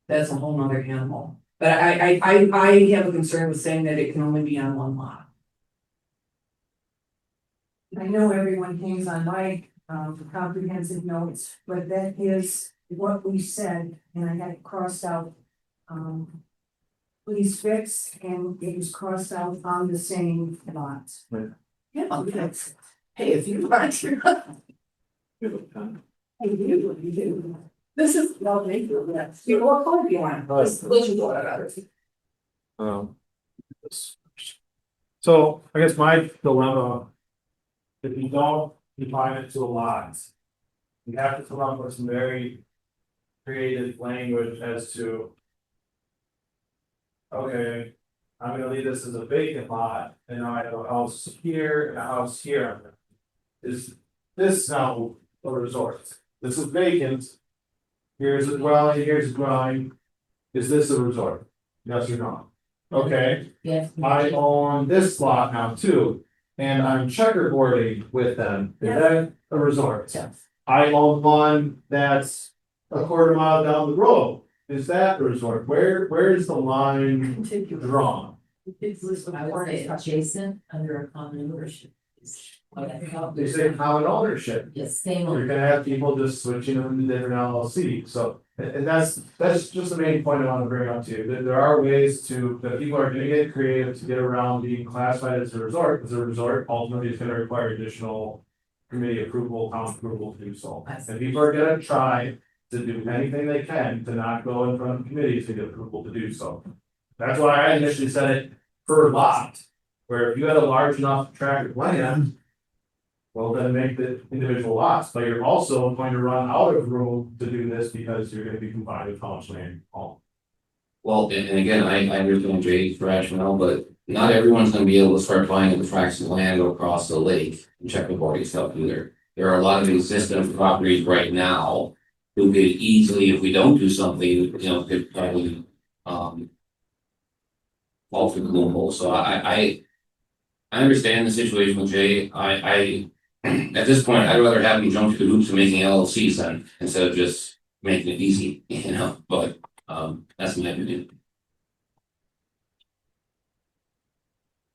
a whole nother animal. But I have a concern with saying that it can only be on one lot. I know everyone hangs on my comprehensive notes, but that is what we said, and I had it crossed out. Please fix, and it was crossed out on the same lots. Yeah, that's, hey, if you want to. This is, well, thank you, yes. You what color do you want? So I guess my dilemma, if you don't define it to a lot, you have to come up with some very creative language as to, okay, I'm gonna leave this as a vacant lot, and now I have a house here and a house here. Is this now a resort? This is vacant. Here's a dwelling, here's a dwelling. Is this a resort? Yes or no? Okay, Yes. I own this lot now too, and I'm checkerboarding with them. Is that a resort? Yes. I own one that's a quarter mile down the road. Is that a resort? Where is the line drawn? I would say adjacent under a common ownership. They say common ownership. Yes, same You're ownership. gonna have people just switching them to different LLC, so, and that's just the main point I wanna bring up to you, that there are ways to, that people are gonna get creative to get around being classified as a resort, because a resort ultimately is gonna require additional committee approval, town approval to do so. And people are gonna try to do anything they can to not go in front of committees to get approval to do so. That's why I initially said it per lot, where if you had a large enough tract of land, well, then make the individual lots, but you're also going to run out of room to do this because you're gonna be combined with how much land you own. Well, and again, I understand Jay's rationale, but not everyone's gonna be able to start buying the tracts of land across the lake and checkerboarding stuff either. There are a lot of existing properties right now who could easily, if we don't do something, could probably, fall through the loophole, so I understand the situation with Jay, at this point, I'd rather have him jump through the hoops of making LLCs then, instead of just making it easy, but, that's my opinion.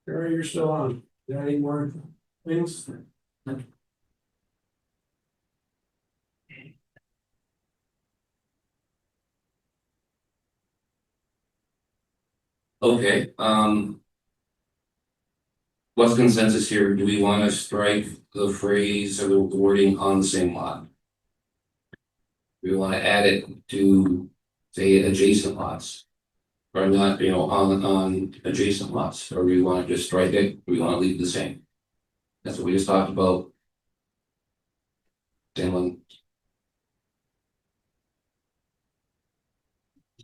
Gary, you're still on. Got any more things? Okay, what's consensus here? Do we want to strike the phrase or the wording on the same lot? Do we want to add it to, say, adjacent lots? Or not, on adjacent lots, or we want to just strike it, we want to leave it the same. That's what we just talked about. Same one.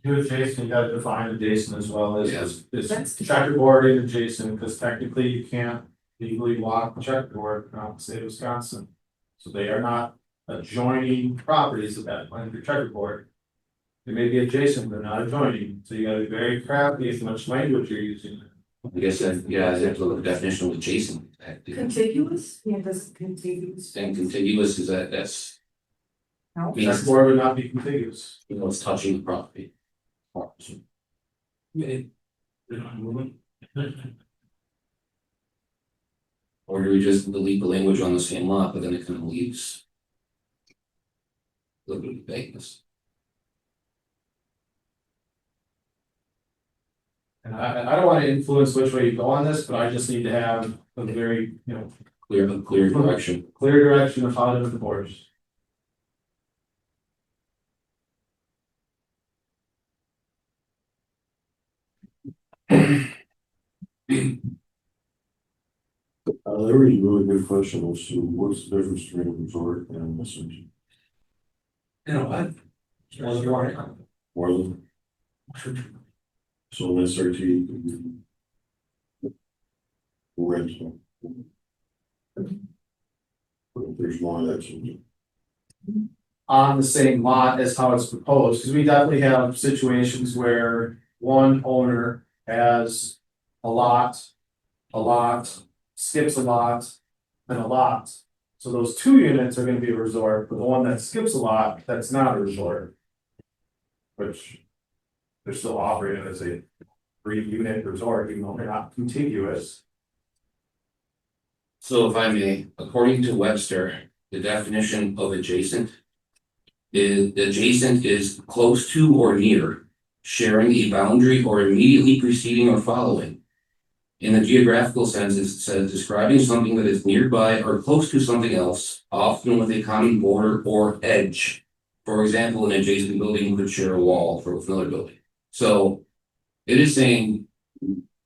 Do adjacent, you gotta define adjacent as well as, Yes. is checkerboard and adjacent, because technically you can't legally walk the checkerboard around the state of Wisconsin. So they are not adjoining properties of that point, your checkerboard. They may be adjacent, but not adjoining, so you gotta be very crafty as much language you're using. I guess that, yeah, I have to look at the definition of adjacent. Contiguous? Yeah, that's contiguous. And contiguous is that's No. means, Checkerboard would not be contiguous. it's touching the property. Or do we just delete the language on the same lot, but then it kind of leaves a little bit of vagueness? And I don't wanna influence which way you go on this, but I just need to have a very, Clear direction. clear direction of how to enforce. There was a really good question as to what's the difference between a resort and a SRT? You know what? More than, so an SRT could be rental. But if there's more, that's. On the same lot as how it's proposed, because we definitely have situations where one owner has a lot, skips a lot, and a lot. So those 2 units are gonna be a resort, but the one that skips a lot, that's not a resort. Which they're still operating as a 3-unit resort, even though they're not contiguous. So if I may, according to Webster, the definition of adjacent is close to or near, sharing a boundary or immediately preceding or following. In the geographical sense, it says describing something that is nearby or close to something else, often with a common border or edge. For example, an adjacent building could share a wall with another building. So it is saying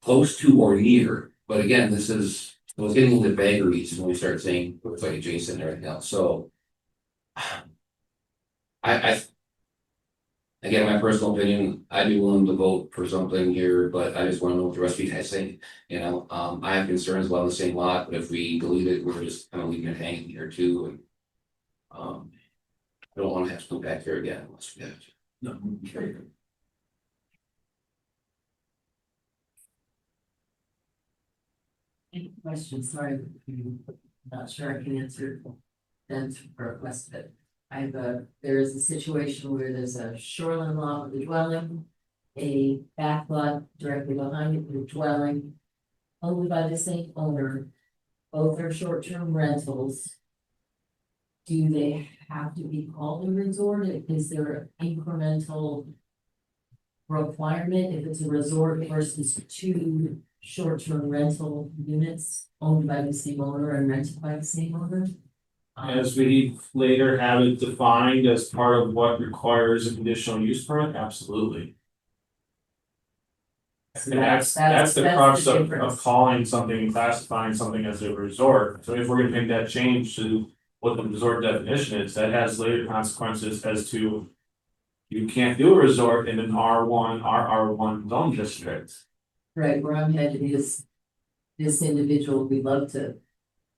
close to or near, but again, this is, it was getting into vagaries when we start saying it's like adjacent and everything else, so. Again, my personal opinion, I'd be willing to vote for something here, but I just wanna know what the rest of you guys think. I have concerns about the same lot, but if we delete it, we're just kind of leaving it hanging here too, and. I don't wanna have to come back here again unless we have to. No. Any questions? Sorry, I'm not sure I can answer them for the rest of it. There is a situation where there's a shoreline lot with a dwelling, a back lot directly behind it with a dwelling, owned by the same owner. Both are short-term rentals. Do they have to be called a resort? Is there an incremental requirement if it's a resort versus 2 short-term rental units owned by the same owner and rented by the same owner? As we later have it defined as part of what requires a conditional use permit, absolutely. And that's the crux of difference. calling something, classifying something as a resort. So if we're gonna make that change to what the resort definition is, that has later consequences as to. You can't do a resort in an R1 zone district. Right, where I'm headed is this individual, we'd love to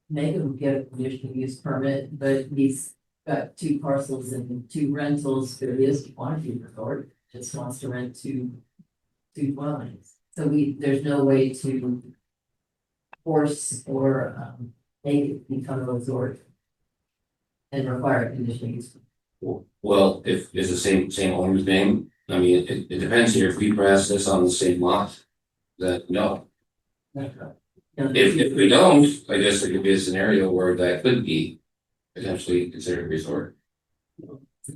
make him get a conditional use permit, but he's got 2 parcels and 2 rentals. There is one resort, just wants to rent two dwellings. So there's no way to force or make it become a resort and require a conditional use. Well, if it's the same owner's name, I mean, it depends here, if we pass this on the same lot, that no. If we don't, I guess there could be a scenario where that could be potentially considered a resort.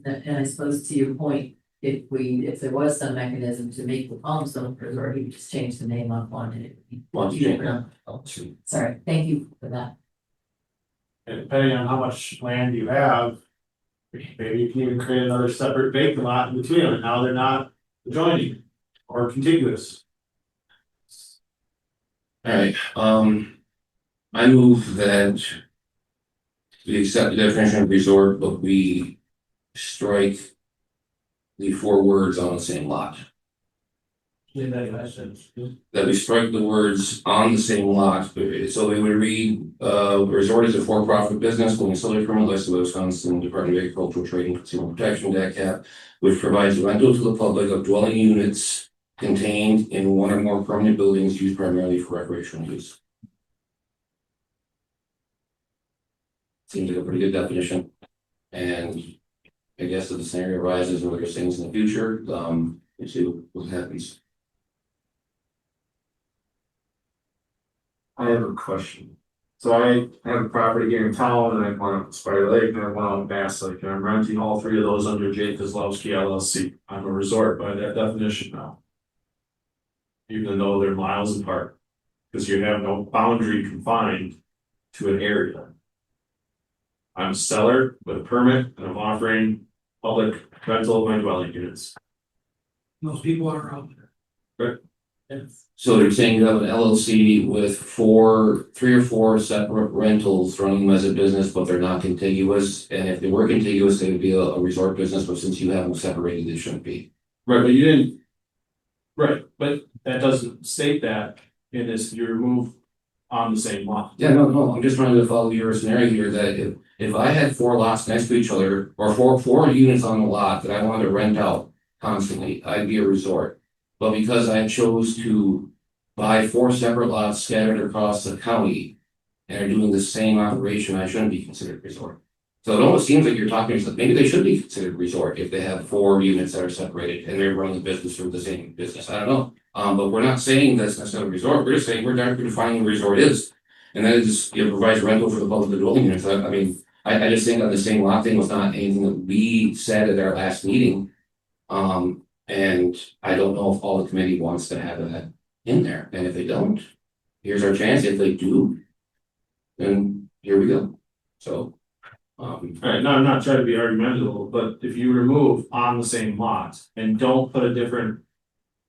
And I suppose to your point, if there was some mechanism to make the Palm Zone resort, we could just change the name of one and it would be. Why don't you change that? Oh, sweet. Sorry, thank you for that. And depending on how much land you have, maybe you can even create another separate vacant lot in between them, and now they're not adjoining or contiguous. Alright, I move that we accept the definition of resort, but we strike the 4 words on the same lot. That we strike the words on the same lot, so it would read, resort is a for-profit business holding solely permit listed with Wisconsin Department of Agricultural Trade and Consumer Protection, DACAP, which provides rental to the public of dwelling units contained in one or more permanent buildings used primarily for recreational use. Seems like a pretty good definition, and I guess if the scenario arises where there's things in the future, we'll see what happens. I have a question. So I have a property here in town and I have one up in Spider Lake and I have one out in Bass Lake, and I'm renting all 3 of those under J. Kozlowski LLC. I'm a resort by that definition now. Even though they're miles apart, because you have no boundary confined to an area. I'm a seller with a permit and I'm offering public rental of my dwelling units. Those people are out there. So you're saying you have an LLC with 3 or 4 separate rentals running them as a business, but they're not contiguous, and if they were contiguous, they would be a resort business, but since you have them separated, they shouldn't be. Right, but you didn't. Right, but that doesn't state that in this, you remove on the same lot. Yeah, no, I'm just trying to follow your scenario here, that if I had 4 lots next to each other, or four units on the lot that I wanted to rent out constantly, I'd be a resort. But because I chose to buy 4 separate lots scattered across the county and are doing the same operation, I shouldn't be considered resort. So it almost seems like you're talking, maybe they should be considered resort if they have 4 units that are separated and they're running the business through the same business. I don't know. But we're not saying that's necessarily a resort. We're just saying we're defining what a resort is. And then it just, provides rental for the public dwelling units. I mean, I just think on the same lot thing was not anything that we said at our last meeting. And I don't know if all the committee wants to have that in there, and if they don't, here's our chance. If they do, then here we go. So, Alright, no, I'm not trying to be argumentative, but if you remove on the same lot and don't put a different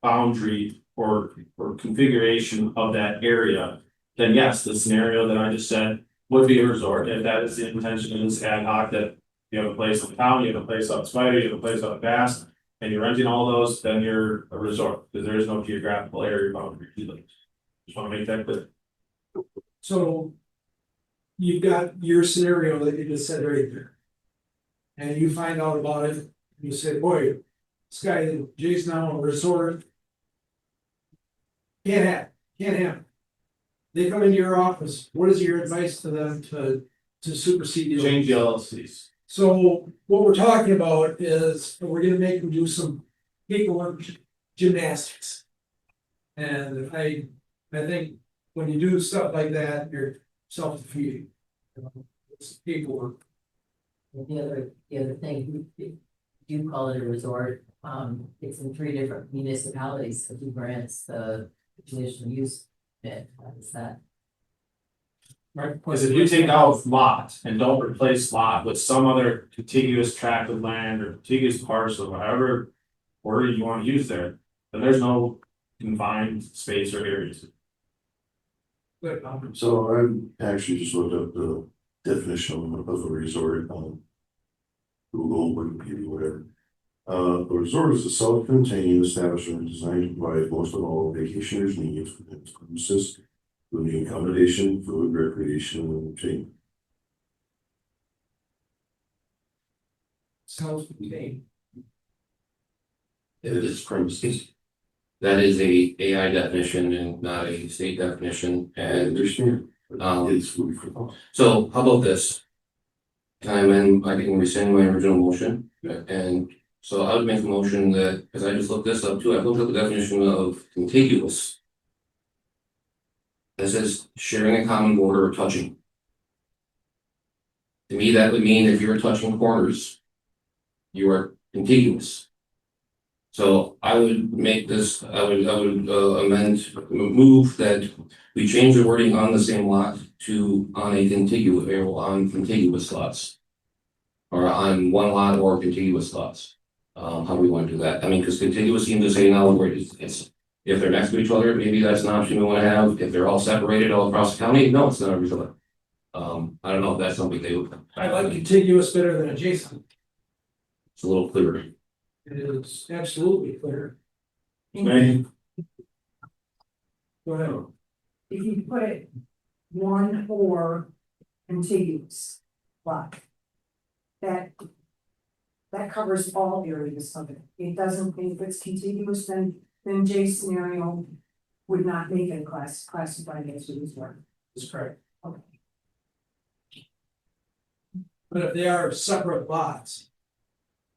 boundary or configuration of that area, then yes, the scenario that I just said would be a resort, if that is the intention of this ad hoc, that you have a place in town, you have a place up Spider, you have a place up Bass, and you're renting all those, then you're a resort, because there is no geographical area boundary. Just wanna make that clear. So. You've got your scenario that you just said right there. And you find out about it, and you say, boy, this guy, Jay's now a resort. Can't have. They come into your office, what is your advice to them to supersede the? Change the LLCs. So what we're talking about is we're gonna make them do some paperwork gymnastics. And I think when you do stuff like that, you're self-defeating. It's paperwork. The other thing, if you call it a resort, it's in 3 different municipalities, so who grants the conditional use bit, how is that? Right, because if you take out lot and don't replace lot with some other contiguous tract of land or contiguous parcel, whatever order you want to use there, then there's no confined space or areas. But, So I actually just looked up the definition of a resort on Google, Wikipedia, whatever. A resort is a self-contained establishment designed to provide most of all vacationers' needs within its premises, including accommodation, food, recreation, and entertainment. self-contained. if it's premises. That is a AI definition and not a state definition, I and understand. um, It's food for thought. so how about this? I can rescind my original motion, and so I would make a motion that, because I just looked this up too, I looked up the definition of contiguous. That says sharing a common border or touching. To me, that would mean if you're touching corners, you are contiguous. So I would make this, I would move that we change the wording on the same lot to on a contiguous, or on contiguous lots. Or on one lot or contiguous lots. How do we want to do that? I mean, because contiguous seems to say now where it's, if they're next to each other, maybe that's an option we want to have. If they're all separated all across the county, no, it's not every other. I don't know if that's something they would. I like contiguous better than adjacent. It's a little clearer. It is absolutely clear. Right. Go ahead. If you put it one or contiguous lot. That covers all areas of it. It doesn't, if it's contiguous, then Jay's scenario would not make it classified as his work. That's correct. Okay. But if they are separate lots.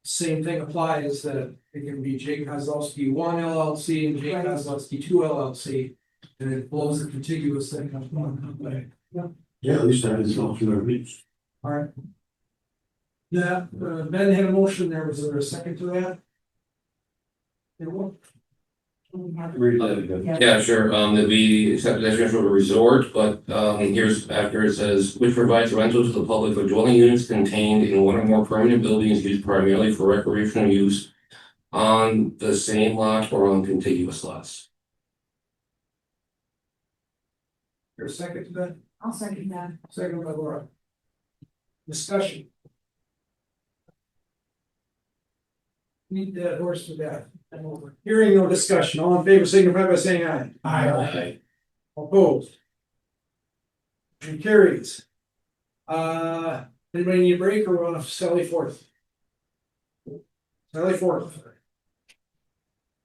Same thing applies that it can be Jake Kozlowski 1 LLC and Jake Kozlowski 2 LLC. And it blows the contiguous thing up one way. Yeah, at least that is not for reach. All right. Yeah, Ben had a motion there. Was there a second to that? There was. Read that again. Yeah, sure, that we accept the definition of a resort, but here's after it says, which provides rental to the public for dwelling units contained in one or more permanent buildings used primarily for recreational use. On the same lot or on contiguous lots. There a second to that? I'll second that. Second by Laura. Discussion. Need that horse to death. Hearing no discussion, all in favor signify by saying aye. Aye. Opposed. Motion carries. Anybody need a break or want to sally forth? Sally forth.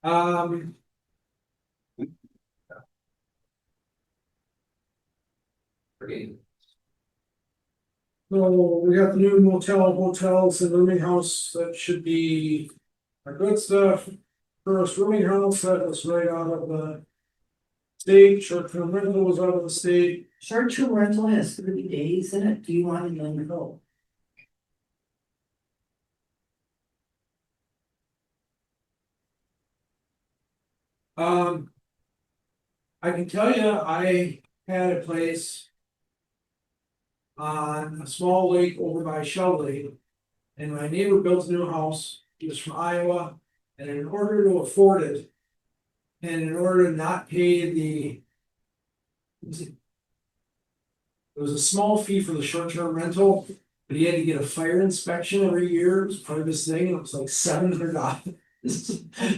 So we got the new motel, hotels and rooming house, that should be our good stuff. First rooming house, that was right out of the state, short-term rental was out of the state. Short-term rental has 30 days in it. Do you want to know? I can tell you, I had a place on a small lake over by Shell Lake. And my neighbor built a new house. He was from Iowa. And in order to afford it, and in order to not pay the, it was a small fee for the short-term rental, but he had to get a fire inspection every year. It was part of his thing. It was like $700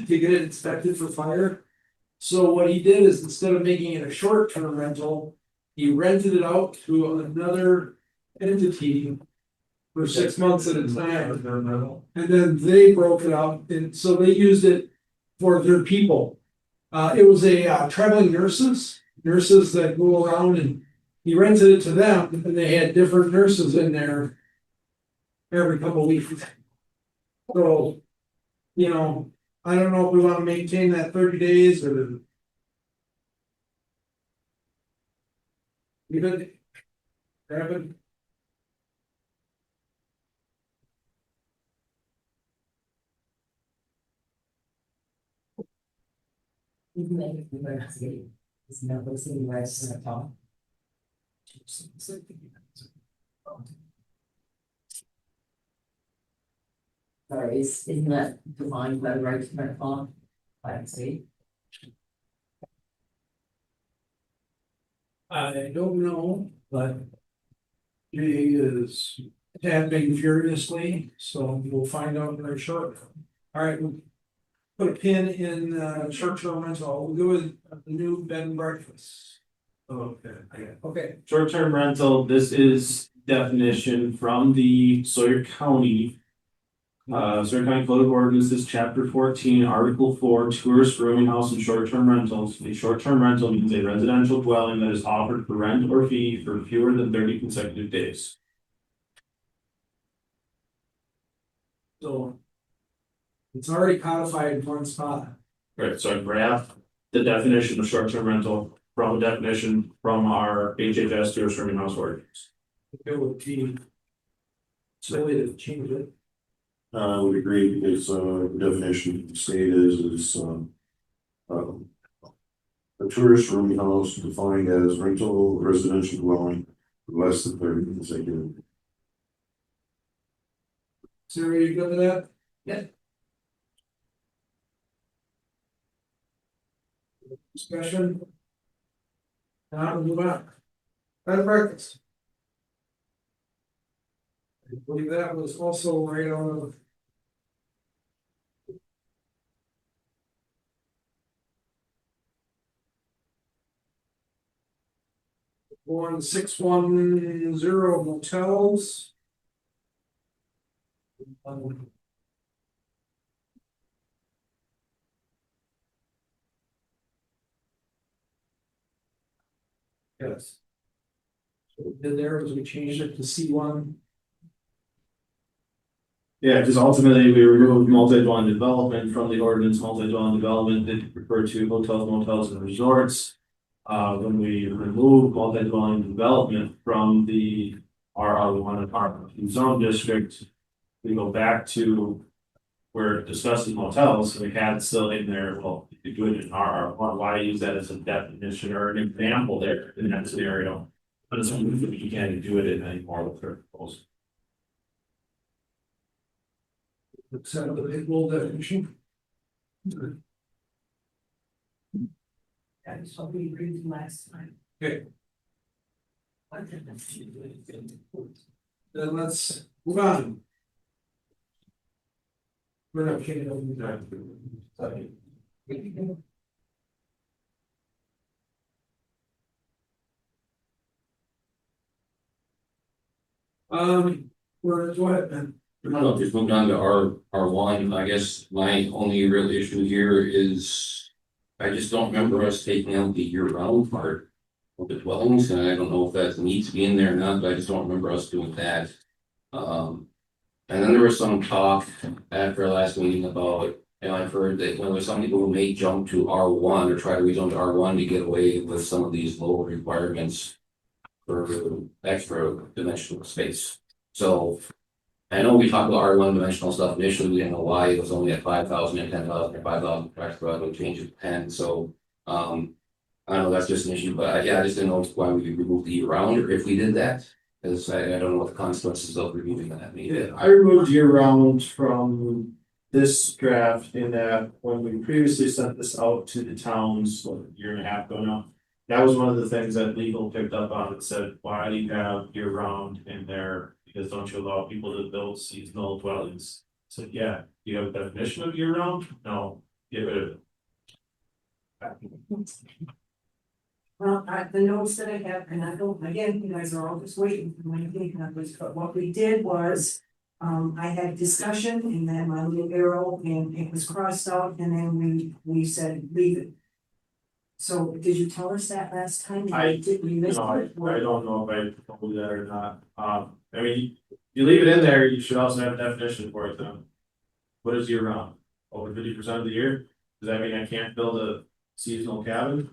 to get it inspected for fire. So what he did is, instead of making it a short-term rental, he rented it out to another entity for 6 months at a time. And then they broke it up, and so they used it for their people. It was a traveling nurses that go around, and he rented it to them, and they had different nurses in there every couple of weeks. So, you know, I don't know if we want to maintain that 30 days or. Even. Kevin? You can make it the emergency. It's not what's in the rights at all. Sorry, isn't that defined by the right to rent law? By the state? I don't know, but. Jay is tapping furiously, so we'll find out very shortly. All right, we'll put a pin in short-term rental. We'll go with the new bed and breakfast. Okay. Short-term rental, this is definition from the Sawyer County. Sawyer County Code of Ordinances, Chapter 14, Article 4, tourist rooming house and short-term rentals. A short-term rental means a residential dwelling that is offered for rent or fee for fewer than 30 consecutive days. So. It's already codified in one spot. Right, so I grabbed the definition of short-term rental from a definition from our HHS tourist rooming house ordinance. It would be. Silly to change it. I would agree because, the definition of the state is a tourist room house defined as rental residential dwelling for less than 30 consecutive. Sarah, you good with that? Yeah. Discussion? Now we'll move on. Better practice. I believe that was also right out of. 1610 motels. Yes. So then there was we changed it to C1. Yeah, just ultimately we removed multi-dwelling development from the ordinance. Multi-dwelling development did refer to hotels, motels and resorts. When we remove multi-dwelling development from the RR1 and R2 zone district, we go back to where it discusses motels, so we had it still in there, well, you could do it in RR1, why use that as a definition or an example there in that scenario? But it's, you can't do it in anymore with their proposal. Set up the big bold definition. That is what we agreed last time. Okay. Then let's move on. We're not kidding over that. Go ahead, Ben. I don't know, just moving on to R1, I guess my only real issue here is. I just don't remember us taking out the year-round part of the dwellings, and I don't know if that needs to be in there or not, but I just don't remember us doing that. And then there was some talk after our last meeting about, and I've heard that, there's some people who may jump to R1 or try to rezone to R1 to get away with some of these lower requirements for extra dimensional space. So I know we talked about R1 dimensional stuff initially, we didn't know why it was only at 5,000 and 10,000 or 5,000 extra, we change it to 10, so. I don't know, that's just an issue, but yeah, I just didn't know why we removed the year round or if we did that. Cause I don't know what the consequences of removing that mean. Yeah, I removed year round from this draft in that when we previously sent this out to the towns, what, a year and a half ago now. That was one of the things that legal picked up on and said, why do you have year round in there? Because don't you allow people to build seasonal dwellings? So yeah, you have a definition of year round? No, get rid of it. Well, the notes that I have, and I don't, again, you guys are all just waiting for my big numbers, but what we did was. I had discussion and then my little arrow and it was crossed out and then we said leave it. So did you tell us that last time? I Did we miss No, it? I don't know if I told you that or not. I mean, you leave it in there, you should also have a definition for it then. What is year round? Over 50% of the year? Does that mean I can't build a seasonal cabin?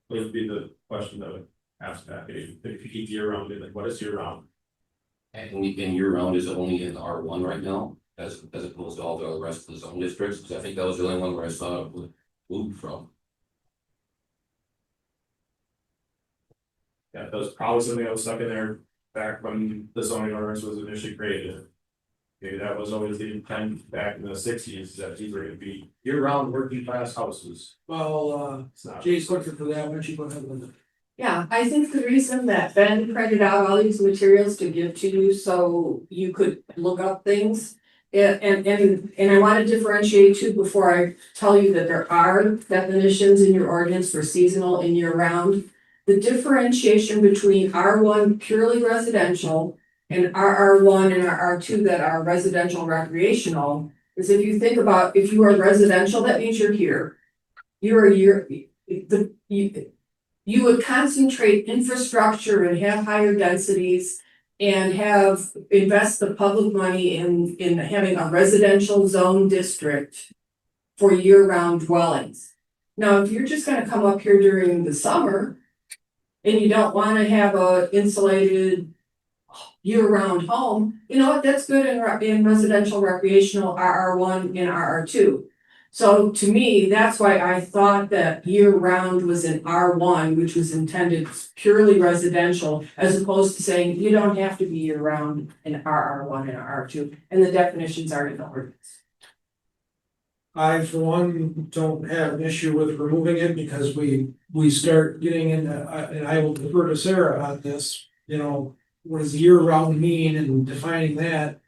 What would be the question that would ask that, if you keep year round, like, what is year round? And year round is only in R1 right now, as opposed to all the rest of the zone districts, because I think that was the only one where I saw it was moved from. Yeah, that was probably something that was stuck in there back when the zoning ordinance was initially created. Maybe that was always the intent back in the 60s, that these were gonna be year-round working class houses. Well, It's not. Jay's looking for that, why don't you go ahead with it? Yeah, I think the reason that Ben printed out all these materials to give to you, so you could look up things. And I want to differentiate too before I tell you that there are definitions in your ordinance for seasonal and year round. The differentiation between R1 purely residential and RR1 and RR2 that are residential recreational is if you think about, if you are residential, that means you're here. You would concentrate infrastructure and have higher densities and invest the public money in having a residential zone district for year-round dwellings. Now, if you're just gonna come up here during the summer and you don't wanna have a insulated year-round home, you know what, that's good in residential recreational RR1 and RR2. So to me, that's why I thought that year-round was in R1, which was intended purely residential, as opposed to saying you don't have to be year-round in RR1 and RR2, and the definitions are in the ordinance. I, for one, don't have an issue with removing it because we start getting into, and I will defer to Sarah on this, you know, what does year round mean and defining that?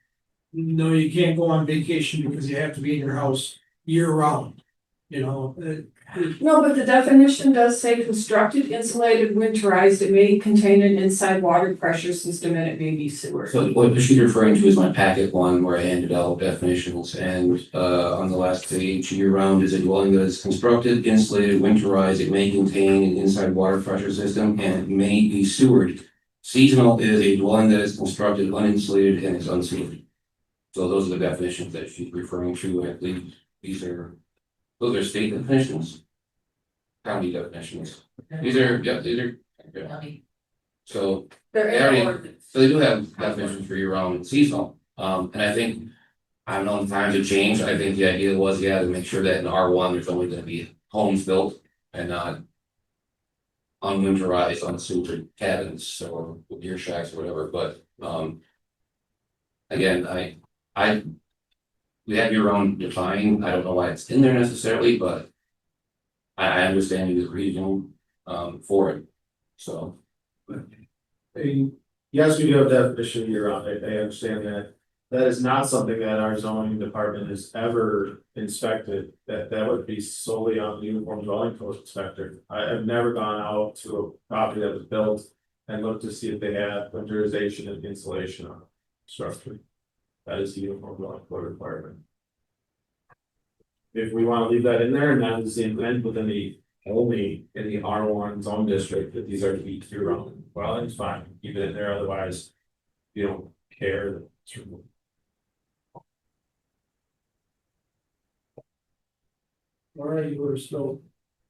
No, you can't go on vacation because you have to be in your house year round, you know, No, but the definition does say constructed, insulated, winterized, it may contain an inside water pressure system and it may be sewer. So what she's referring to is my packet one where I handed out definitions and on the last page, year round is a dwelling that is constructed, insulated, winterized, it may contain an inside water pressure system and it may be sewered. Seasonal is a dwelling that is constructed, uninsulated and is unsewered. So those are the definitions that she's referring to. I believe those are state definitions. County definitions. These are, yeah. So They're They in already- the ordinance. So they do have definitions for year-round and seasonal, and I think, I don't know, times have changed, I think the idea was, yeah, to make sure that in R1, there's only gonna be homes built and not unwinterized, unsupered cabins or beer shacks or whatever, but, again, we have year-round defined, I don't know why it's in there necessarily, but I understand the reason, for it, so. Yes, we do have definition year round, I understand that. That is not something that our zoning department has ever inspected, that would be solely on the uniform dwelling code inspector. I've never gone out to a property that was built and looked to see if they had winterization and insulation on structure. That is the uniform dwelling code requirement. If we wanna leave that in there, and that is the intent within the only in the R1 zone district, that these are to be year round, well, it's fine, keep it in there, otherwise. You don't care that it's removed. all right, you were still.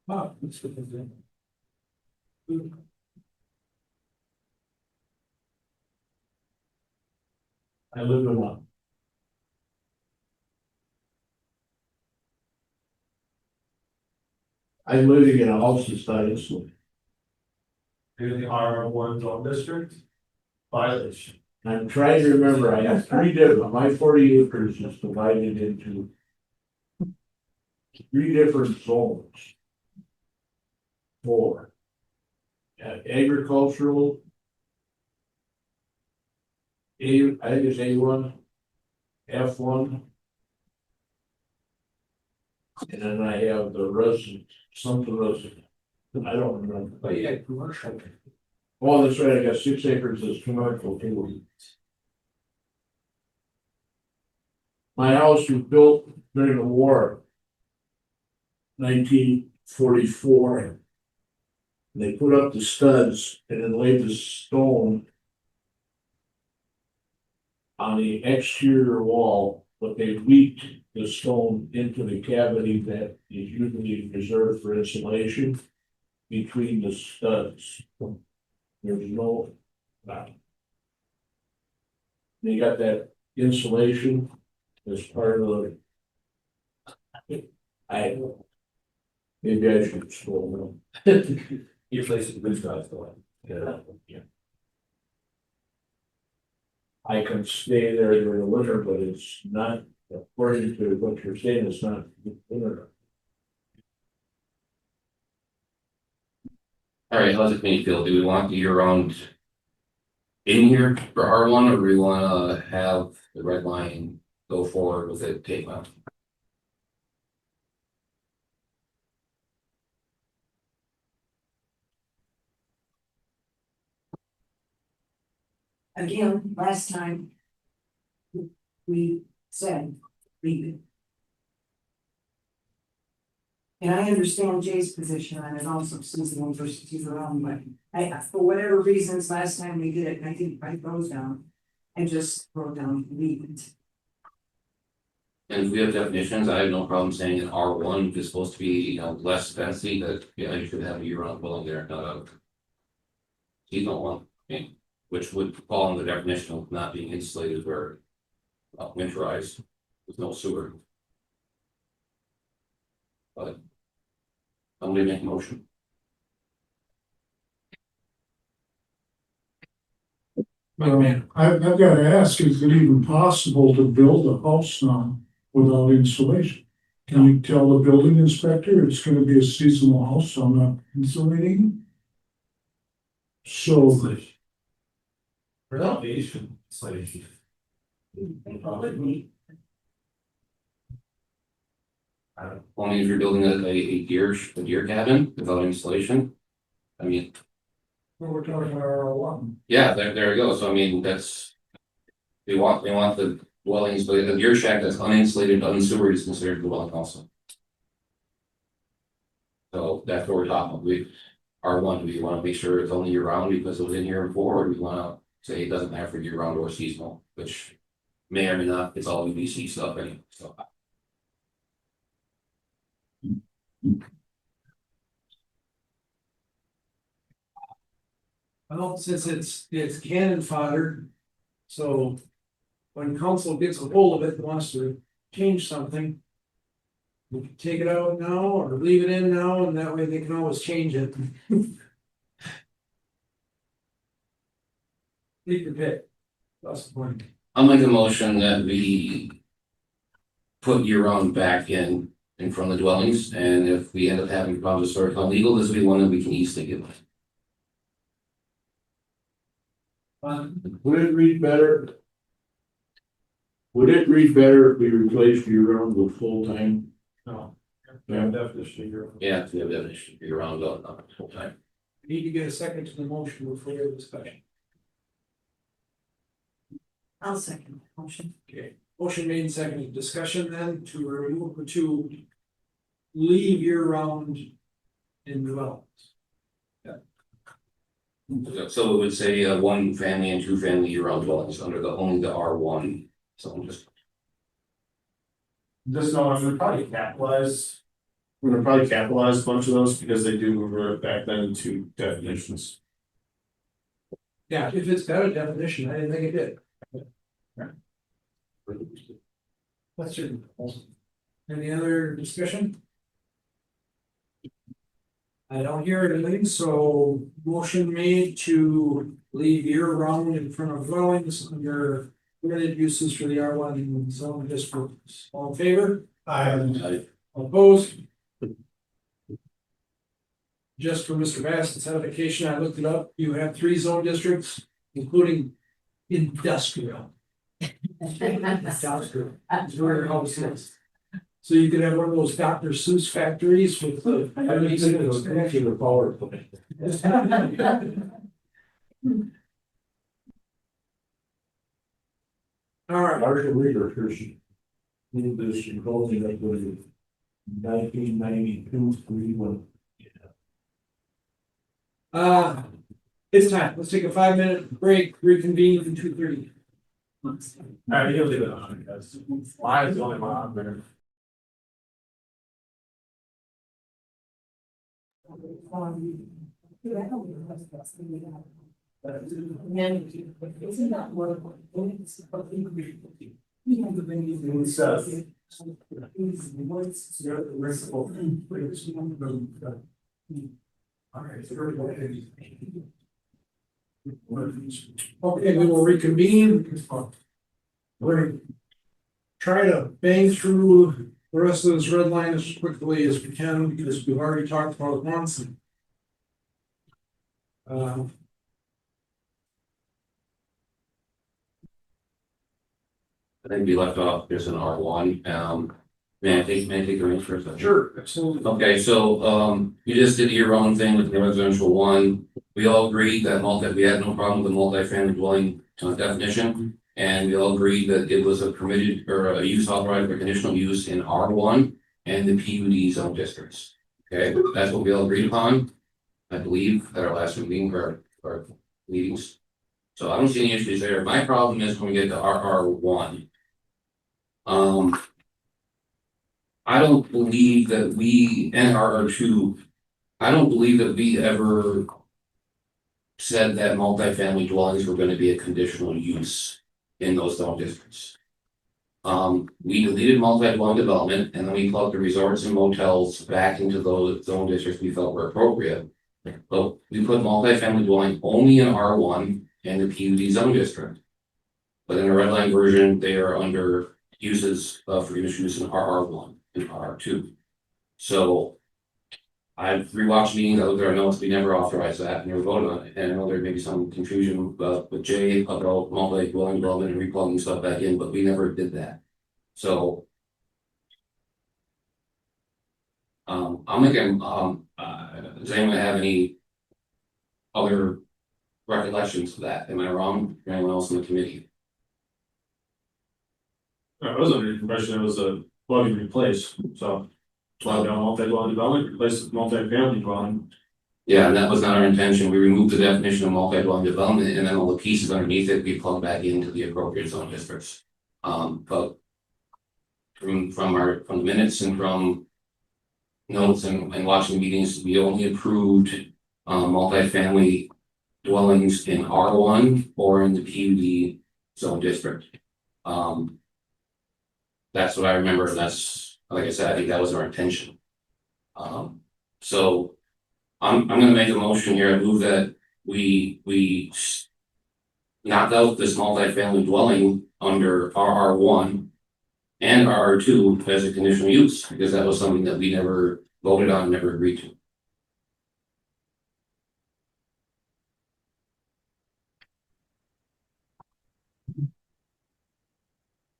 I live in one. I'm living in a house that's not insulated. In the R1 zone district. Violation. I'm trying to remember, I have three different, my 40 acres is divided into three different zones. Four. Agricultural. I think it's A1, F1. And then I have the resident, something resident, I don't remember. But yeah, commercial. Oh, that's right, I got 6 acres as commercial too. My house was built during the war. 1944. They put up the studs and then laid the stone on the exterior wall, but they leaked the stone into the cavity that is usually reserved for insulation between the studs. There's no. They got that insulation as part of the. Maybe I should scroll down. Your place is good guys, though. Yeah. I can stay there during the winter, but it's not, according to what you're saying, it's not winter. All right, how's the committee feel? Do we want the year round in here for R1 or do we wanna have the red line go forward with it take out? Again, last time. We said, leave it. And I understand Jay's position on it also, seasonal versus year-round, but for whatever reasons, last time we did it, I didn't write those down. And just wrote down, leave it. And if we have definitions, I have no problem saying in R1 if it's supposed to be, you know, less density, that, yeah, you should have a year round dwelling there, not a seasonal one. Okay. which would fall in the definition of not being insulated or winterized with no sewer. But I'm gonna make a motion. I've got to ask, is it even possible to build a house now without insulation? Can you tell the building inspector it's gonna be a seasonal house, I'm not insulating? So, Foundation, insulation. Only if you're building a deer cabin without insulation. I mean, we're talking about one. yeah, there we go. So I mean, that's. We want the dwellings, but the deer shack that's uninsulated, unsewered is considered a dwelling also. So that's what we're talking about. R1, do we want to make sure it's only year round because it was in here before, or do we want to say it doesn't have for year round or seasonal, which may or may not, it's all UBC stuff anyway, so. Well, since it's cannon fodder, so when council gets a hold of it and wants to change something, we can take it out now or leave it in now, and that way they can always change it. Leave your pick. That's the point. I'll make a motion that we put year round back in front of the dwellings, and if we end up having problems with sort of legal, this will be one that we can easily get. Would it read better? Would it read better if we replaced year round with full time? No. Yeah. Definition here. Yeah, we have definition year round on full time. We need to get a second to the motion before your discussion. I'll second the motion. Okay, motion made second, discussion then to remove, to leave year round in development. So it would say 1 family and 2 family year round dwellings under only the R1, so I'm just. Just know I'm gonna probably capitalize. We're gonna probably capitalize a bunch of those because they do revert back then to definitions. Yeah, if it's got a definition, I didn't think it did. That's your. Any other discussion? I don't hear anything, so motion made to leave year round in front of dwellings under permitted uses for the R1 zone districts. All in favor? Opposed? Just for Mr. Bassett's edification, I looked it up. You have 3 zone districts, including industrial. Industrial. It's where your house is. So you could have one of those Dr. Seuss factories with the. The power plant. All right, Marshall Reader Hershey. Did this in closing up with 1992 3-1. it's time. Let's take a 5-minute break, reconvene in 2:30. Alright, you'll leave it on, guys. Why is the only one on there? Okay, we will reconvene. We're gonna try to bang through the rest of this red line as quickly as we can, because we've already talked about it once. I think we left off, there's an R1, may I take the reins for a second? Sure, absolutely. Okay, so, you just did your own thing with the residential 1, we all agreed that we had no problem with the multifamily dwelling definition. And we all agreed that it was a permitted or a use authorized or conditional use in R1 and the PUD zone districts. Okay, that's what we all agreed upon, I believe, at our last meeting or meetings. So I don't see any issues there. My problem is when we get to RR1. I don't believe that we and RR2, I don't believe that we ever said that multifamily dwellings were gonna be a conditional use in those zone districts. We deleted multi-dwelling development and then we plugged the resorts and motels back into those zone districts we felt were appropriate. But we put multifamily dwelling only in R1 and the PUD zone district. But in the red line version, they are under uses for conditional use in RR1 and RR2. So I've rewatched meetings, I looked at our notes, we never authorized that and never voted on it. And I know there may be some confusion with Jay about multi-dwelling development and replugging stuff back in, but we never did that. So I'll make does anyone have any other recollections of that? Am I wrong? Anyone else in the committee? I was under the impression it was a plug and replace, so. Plug down multi-dwelling development, replace with multi-family dwelling. Yeah, and that was not our intention. We removed the definition of multi-dwelling development and then all the pieces underneath it, we plugged back into the appropriate zone districts. But from the minutes and from notes and watching meetings, we only approved multifamily dwellings in R1 or in the PUD zone district. That's what I remember. That's, like I said, I think that was our intention. So I'm gonna make a motion here. I move that we knock out this multifamily dwelling under RR1 and RR2 as a conditional use, because that was something that we never voted on, never agreed to.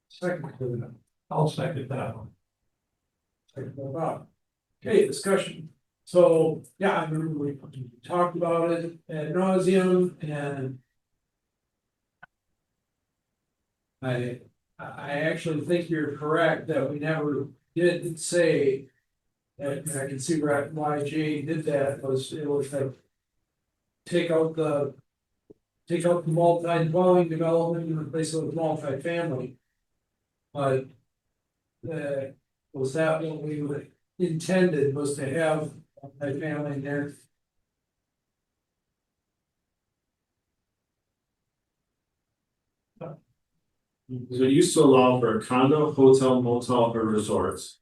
Second. I'll second that one. Second by Bob. Okay, discussion. So, yeah, I remember we talked about it ad nauseum and I actually think you're correct that we never did say that, and I can see why Jay did that, was it was like take out the multi-dwelling development and replace it with multi-family. But was that what we intended, was to have multi-family in there? So it used to allow for a condo, hotel, motel, or resorts.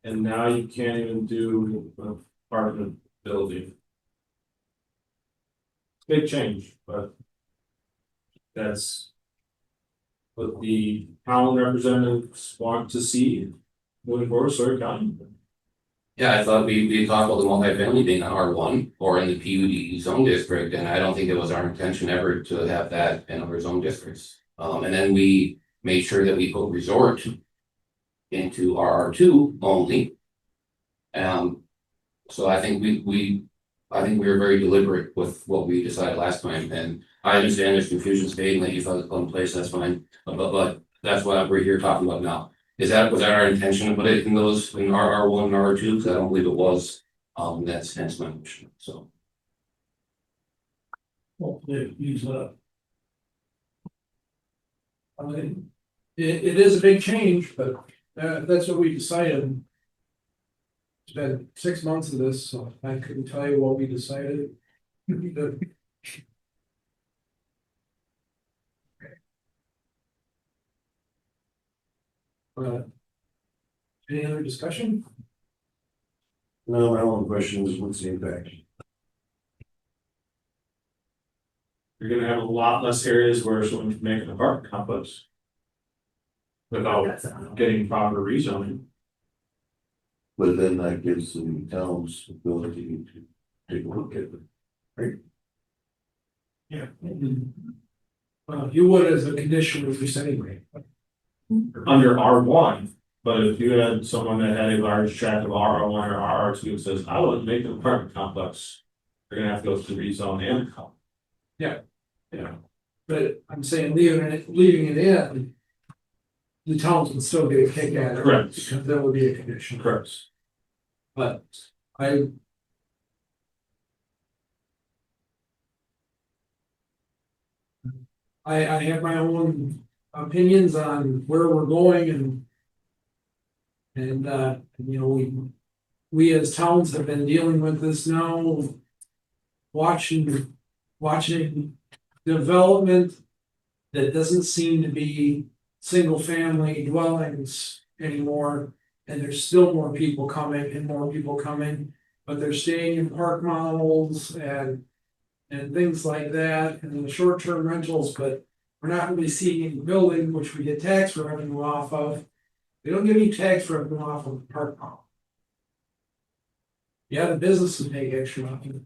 And now you can't even do an apartment building. Big change, but that's what the town representatives want to see moving forward, Sawyer County. Yeah, I thought we talked about the multifamily being on R1 or in the PUD zone district, and I don't think it was our intention ever to have that in other zone districts. And then we made sure that we put resort into RR2 only. So I think we were very deliberate with what we decided last time, and I understand there's confusion stating that you thought it was in place, that's fine, but that's what we're here talking about now. Was that our intention to put it in those in RR1 and RR2? Because I don't believe it was. That's hence my motion. So Hopefully use that. I mean, it is a big change, but that's what we decided. It's been 6 months of this, so I couldn't tell you what we decided. Any other discussion? No, my only question is what's the impact? You're gonna have a lot less areas where someone can make an apartment complex. Without getting proper rezoning. But then that gives the towns ability to take a look at it, right? Yeah. You would as a condition of use anyway. Under R1, but if you had someone that had a large tract of RR1 or RR2 that says, I want to make an apartment complex. They're gonna have to go through rezone and come. Yeah. But I'm saying leaving it in. The towns would still get a kick at it. Correct. Because that would be a condition. Correct. But I have my own opinions on where we're going and you know, we as towns have been dealing with this now. Watching watching development that doesn't seem to be single family dwellings anymore. And there's still more people coming and more people coming, but they're staying in park models and things like that, and the short-term rentals, but we're not really seeing any building, which we get tax revenue off of. They don't give you tax revenue off of the park model. Yeah, the businesses make extra money.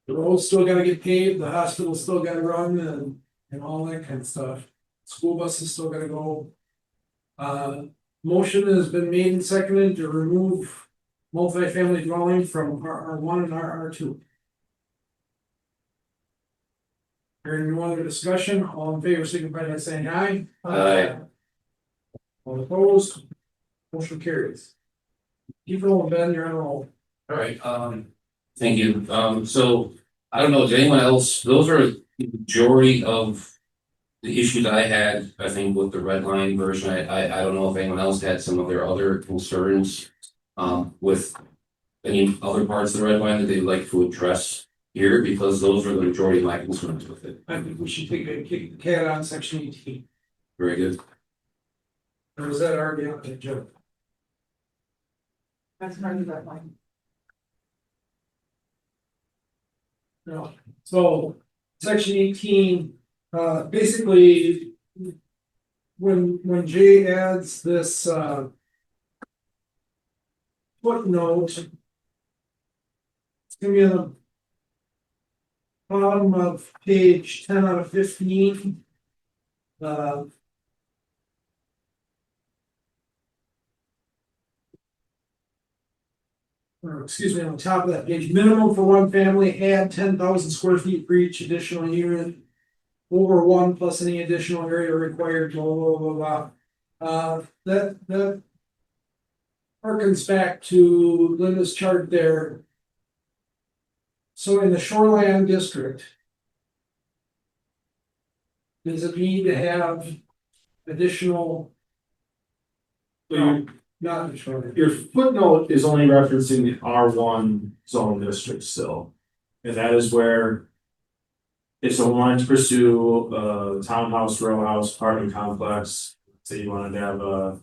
The roads still gotta get paved, the hospital's still gotta run and all that kind of stuff. School buses still gotta go. Motion has been made and seconded to remove multifamily dwelling from R1 and RR2. Hearing no other discussion, all in favor, signify by saying aye. Aye. All opposed, motion carries. Keep rolling, Ben, you're on a roll. All right, thank you. So I don't know, does anyone else, those are the majority of the issues I had, I think, with the red line version. I don't know if anyone else had some of their other concerns with any other parts of the red line that they'd like to address here, because those are the majority of my concerns with it. I think we should take a kick the cat on section 18. Very good. Or is that already on the agenda? That's part of that line. No. So section 18, basically, when Jay adds this footnote, it's gonna be on the bottom of page 10 out of 15. Or excuse me, on the top of that page, minimum for one family, add 10,000 square feet for each additional unit. Over one plus any additional area required, blah, blah, blah, blah. That harkens back to Linda's chart there. So in the shoreline district, does it need to have additional? So Not the shoreline. your footnote is only referencing the R1 zone district still. And that is where if someone wanted to pursue a townhouse, row house, apartment complex, say you wanted to have a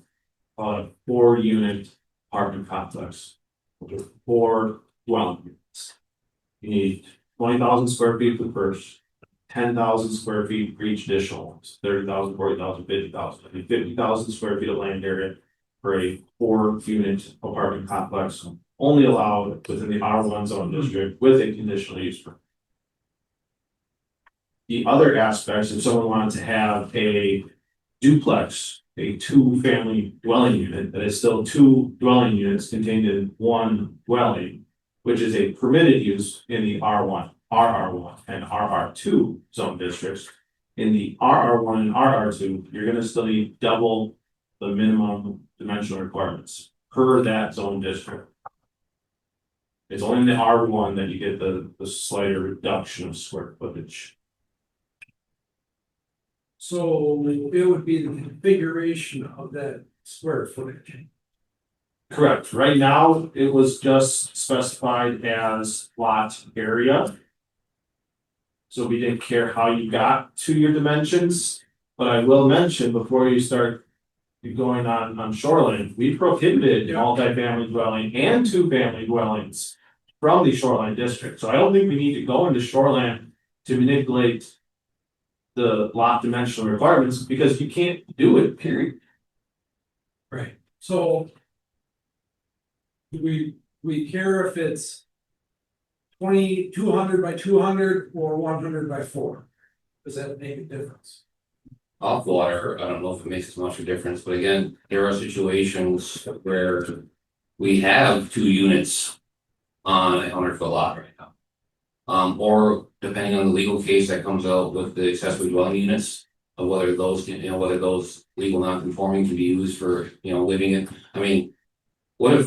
4-unit apartment complex with 4 dwelling units. You need 20,000 square feet for the first, 10,000 square feet for each additional ones, 30,000, 40,000, 50,000. I mean, 50,000 square feet of land area for a 4-unit apartment complex, only allowed within the R1 zone district with a conditional use permit. The other aspects, if someone wanted to have a duplex, a 2-family dwelling unit, that is still 2 dwelling units contained in 1 dwelling, which is a permitted use in the R1, RR1, and RR2 zone districts. In the RR1 and RR2, you're gonna still need double the minimum dimensional requirements per that zone district. It's only in the R1 that you get the slighter reduction of square footage. So it would be the configuration of that square footage. Correct. Right now, it was just specified as lot area. So we didn't care how you got to your dimensions, but I will mention before you start going on shoreline, we prohibited multifamily dwelling and 2-family dwellings from the shoreline district. So I don't think we need to go into shoreline to manipulate the lot dimensional requirements, because you can't do it, period. Right. So do we care if it's 200 by 200 or 100 by 4? Does that make a difference? Off water, I don't know if it makes as much of a difference, but again, there are situations where we have 2 units on a 100-foot lot right now. Or depending on the legal case that comes out with the accessory dwelling units, of whether those can, whether those legal non-conforming can be used for, living in. I mean, what if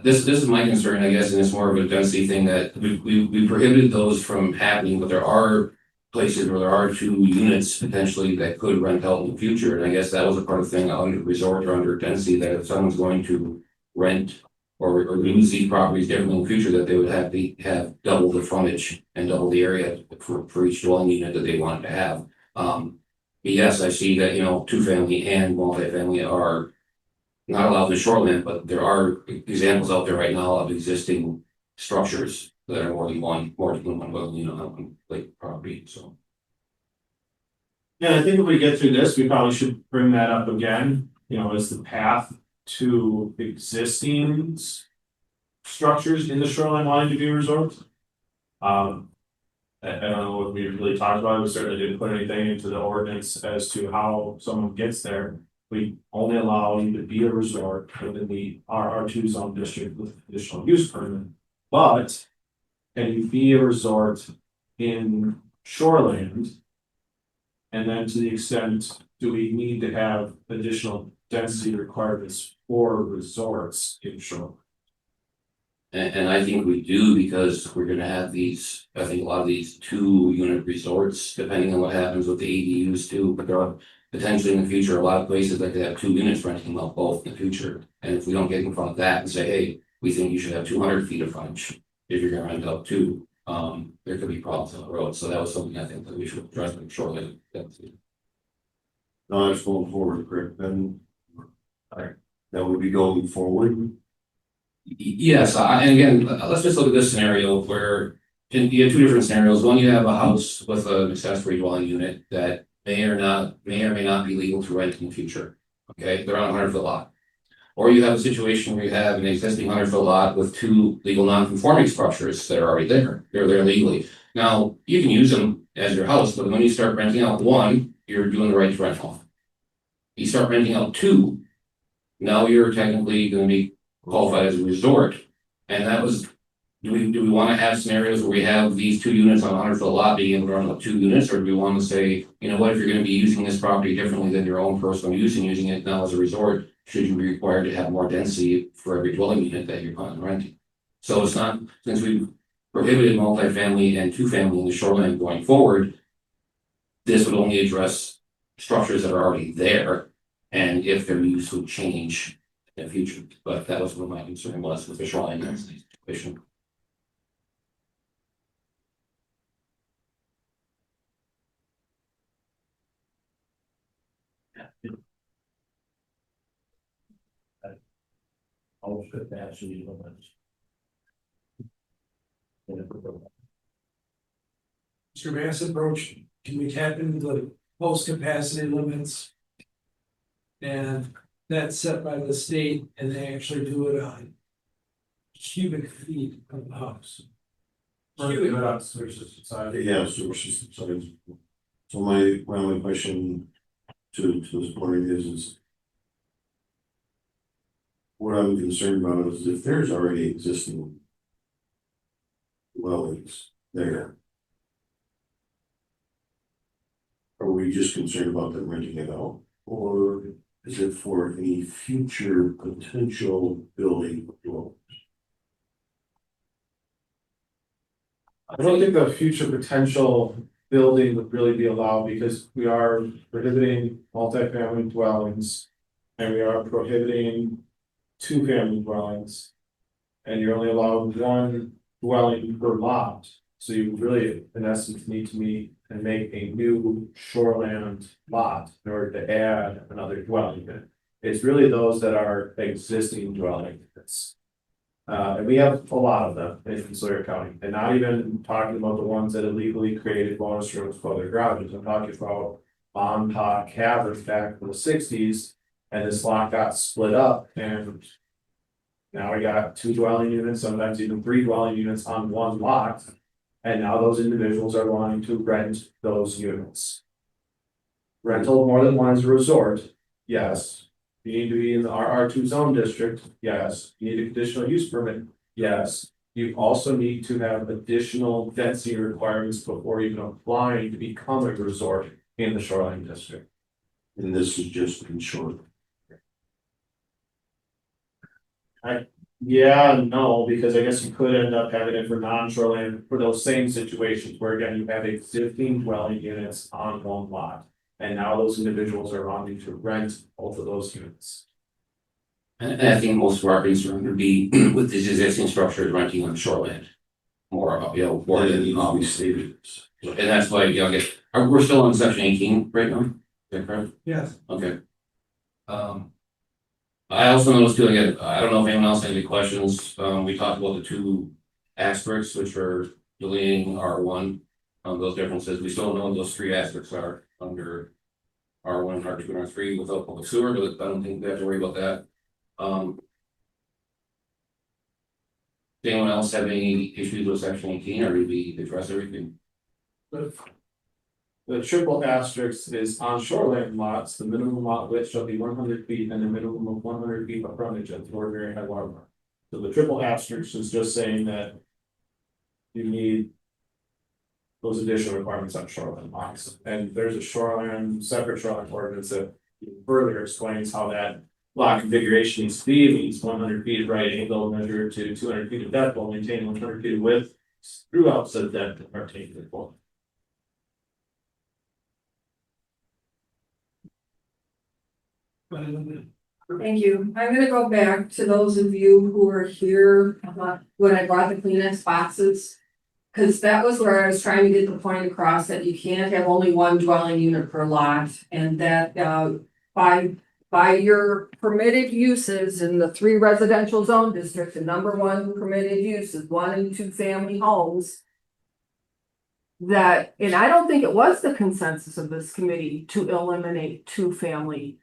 this is my concern, I guess, and it's more of a density thing, that we prohibited those from happening, but there are places where there are 2 units potentially that could rent out in the future, and I guess that was a part of the thing under resort or under density, that if someone's going to rent or use these properties differently in the future, that they would have to have double the frontage and double the area for each dwelling unit that they wanted to have. But yes, I see that, you know, two-family and multifamily are not allowed in the shoreline, but there are examples out there right now of existing structures that are more than one dwelling unit on one lake property, so. Yeah, I think if we get through this, we probably should bring that up again, you know, as the path to existing structures in the shoreline wanting to be resorts. I don't know what we really talked about, we certainly didn't put anything into the ordinance as to how someone gets there. We only allow you to be a resort within the RR2 zone district with additional use permit. But can you be a resort in shoreland? And then to the extent, do we need to have additional density requirements for resorts in shoreline? And I think we do, because we're gonna have these, I think a lot of these 2-unit resorts, depending on what happens with the ADUs too, but there are potentially in the future, a lot of places that could have 2 units renting them out both in the future. And if we don't get in front of that and say, hey, we think you should have 200 feet of frontage, if you're gonna rent out 2, there could be problems on the road. So that was something I think that we should address shortly. No, that's going forward, correct, then. That would be going forward. Yes, and again, let's just look at this scenario where you have 2 different scenarios. One, you have a house with an accessory dwelling unit that may or may not be legal to rent in the future. Okay, they're on a 100-foot lot. Or you have a situation where you have an existing 100-foot lot with 2 legal non-conforming structures that are already there. They're there legally. Now, you can use them as your house, but when you start renting out 1, you're doing the right to rent off. You start renting out 2, now you're technically gonna be qualified as a resort. And that was, do we want to have scenarios where we have these 2 units on a 100-foot lot being able to run up 2 units, or do we want to say, you know what, if you're going to be using this property differently than your own personal use and using it now as a resort, should you be required to have more density for every dwelling unit that you're planning on renting? So it's not, since we've prohibited multifamily and 2-family in the shoreline going forward, this would only address structures that are already there, and if their use would change in the future. But that was what my concern was with the shoreline density situation. All capacity limits. Mr. Bass approach, can we tap into the post capacity limits? And that's set by the state, and they actually do it on cubic feet of the house. Versus society. Yeah, sources, sorry. So my only question to this point is. What I'm concerned about is if there's already existing dwellings there. Are we just concerned about them renting it out, or is it for any future potential building dwellings? I don't think the future potential building would really be allowed, because we are prohibiting multifamily dwellings. And we are prohibiting 2-family dwellings. And you're only allowed 1 dwelling per lot. So you really, in essence, need to meet and make a new shoreland lot in order to add another dwelling unit. It's really those that are existing dwelling units. And we have a lot of them in Sawyer County, and not even talking about the ones that illegally created bonus rooms for their garages. I'm talking about mom pop caverns back in the 60s, and this lot got split up, and now we got 2 dwelling units, sometimes even 3 dwelling units on 1 lot. And now those individuals are wanting to rent those units. Rental of more than 1 is a resort, yes. You need to be in the RR2 zone district, yes. You need a conditional use permit, yes. You also need to have additional density requirements before even applying to become a resort in the shoreline district. And this is just in short. Yeah, no, because I guess you could end up having it for non-shoreline for those same situations where again, you have existing dwelling units on 1 lot. And now those individuals are wanting to rent both of those units. And I think most of our concern would be with this existing structure renting on shoreline. More, more Or it than, needs to be stated. and that's why, we're still on section 18 right now, is that correct? Yes. Okay. I also noticed too, again, I don't know if anyone else has any questions, we talked about the two asterisks, which are deleting R1. Those differences, we still know what those three asterisks are under R1, R2, and R3 without public sewer, but I don't think we have to worry about that. Does anyone else have any issues with section 18, or did we address everything? The triple asterisk is on shoreline lots, the minimum lot width shall be 100 feet and a minimum of 100 feet of frontage at the ordinary high water mark. So the triple asterisk is just saying that you need those additional requirements on shoreline lots, and there's a separate shoreline ordinance that further explains how that lot configuration needs to be. It needs 100 feet of right angle measure to 200 feet of depth while maintaining 100 feet of width throughout said depth are taken for. Thank you. I'm gonna go back to those of you who were here when I brought the Kleenex boxes. Cause that was where I was trying to get the point across that you can't have only one dwelling unit per lot, and that by your permitted uses in the 3 residential zone districts, the number 1 permitted use is 1 and 2 family homes. That, and I don't think it was the consensus of this committee to eliminate 2 family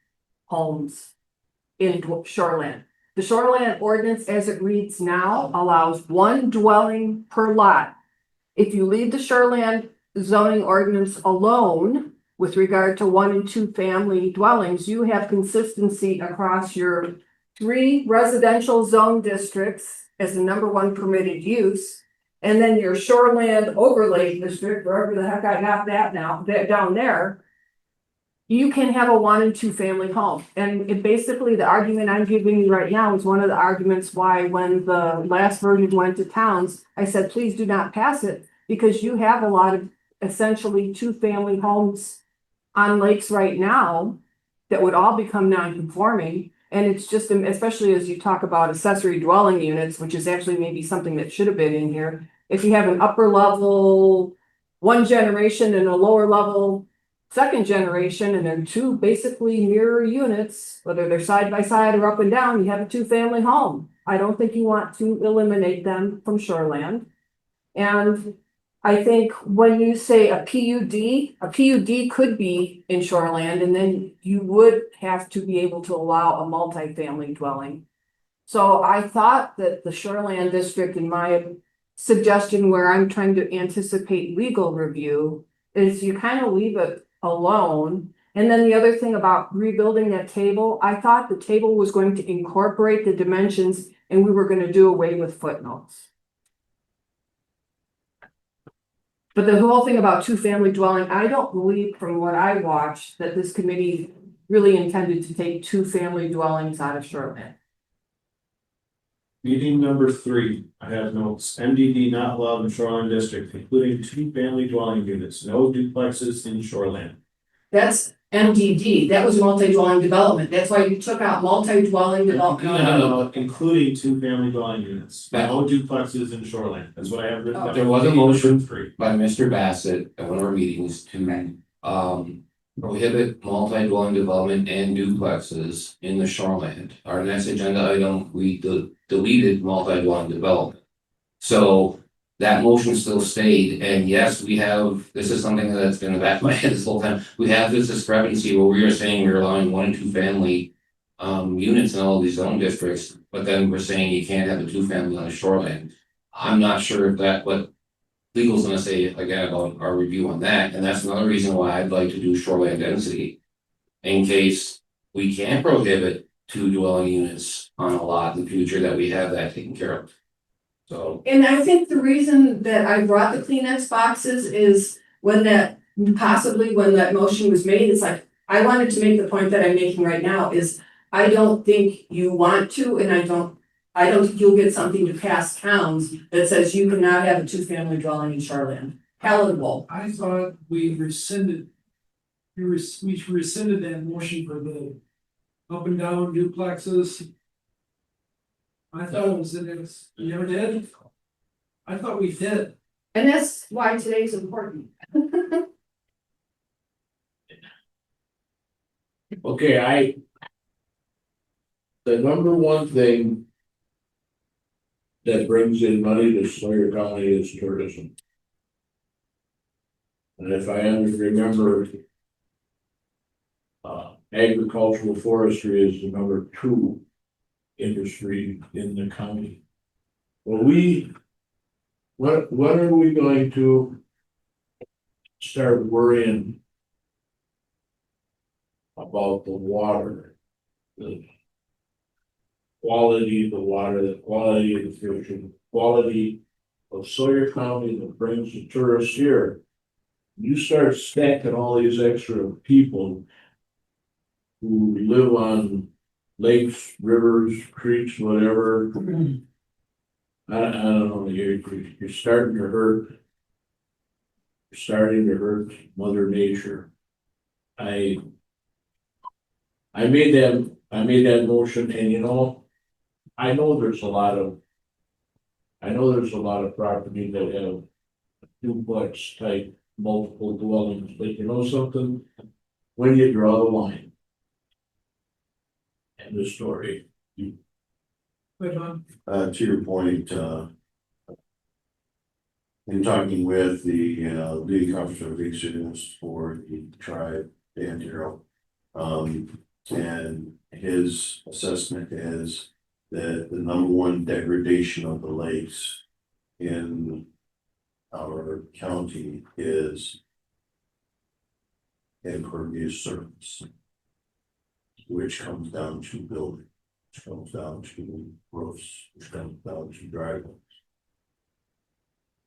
homes in shoreland. The shoreland ordinance as it reads now allows 1 dwelling per lot. If you leave the shoreland zoning ordinance alone with regard to 1 and 2 family dwellings, you have consistency across your 3 residential zone districts as the number 1 permitted use. And then your shoreland overlay district, wherever the heck I got that now, down there, you can have a 1 and 2 family home. And it basically, the argument I'm giving you right now is one of the arguments why when the last version went to towns, I said, please do not pass it, because you have a lot of essentially 2 family homes on lakes right now that would all become non-conforming. And it's just, especially as you talk about accessory dwelling units, which is actually maybe something that should have been in here. If you have an upper level 1 generation and a lower level 2nd generation, and then 2 basically mirror units, whether they're side by side or up and down, you have a 2 family home. I don't think you want to eliminate them from shoreland. And I think when you say a PUD could be in shoreland, and then you would have to be able to allow a multifamily dwelling. So I thought that the shoreland district, in my suggestion where I'm trying to anticipate legal review, is you kind of leave it alone. And then the other thing about rebuilding that table, I thought the table was going to incorporate the dimensions and we were going to do away with footnotes. But the whole thing about 2 family dwelling, I don't believe from what I watched that this committee really intended to take 2 family dwellings out of shoreline. Meeting number 3, I have notes, MDD not allowed in shoreline district, including 2 family dwelling units, no duplexes in shoreline. That's MDD, that was multi-dwelling development, that's why you took out multi-dwelling development. No, including 2 family dwelling units, no duplexes in shoreline, that's what I have written down. There was a motion 3. by Mr. Bassett at one of our meetings to prohibit multi-dwelling development and duplexes in the shoreline. Our next agenda item, we deleted multi-dwelling development. So that motion still stayed, and yes, we have, this is something that's been in the back of my head this whole time. We have this discrepancy where we are saying we're allowing 1 and 2 family units in all of these zone districts, but then we're saying you can't have a 2 family on the shoreline. I'm not sure if that what legal's gonna say again about our review on that, and that's another reason why I'd like to do shoreline density. In case we can prohibit 2 dwelling units on a lot in the future, that we have that taken care of. So. And I think the reason that I brought the Kleenex boxes is when that motion was made, it's like, I wanted to make the point that I'm making right now is I don't think you want to, and I don't think you'll get something to pass towns that says you cannot have a 2 family dwelling in shoreline. Palatable. I thought we rescinded that motion for the up and down duplexes I thought it was, you never did? I thought we did. And that's why today's important. Okay, the number one thing that brings in money to Sawyer County is tourism. And if I remember, agricultural forestry is the number 2 industry in the county. Well, when are we going to start worrying about the water? The quality of the water, the quality of the fish, and the quality of Sawyer County that brings the tourists here. You start stacking all these extra people who live on lakes, rivers, creeks, whatever. I don't know, you're starting to hurt. You're starting to hurt Mother Nature. I made that motion, and you know, I know there's a lot of property that have duplex type multiple dwellings, but you know something? When you draw the line. End of story. Wait, Bob. To your point, in talking with the, leading officer of exodus for the tribe, Dan Darrell, and his assessment is that the number one degradation of the lakes in our county is impervious surface, which comes down to building, which comes down to roofs, which comes down to driveways.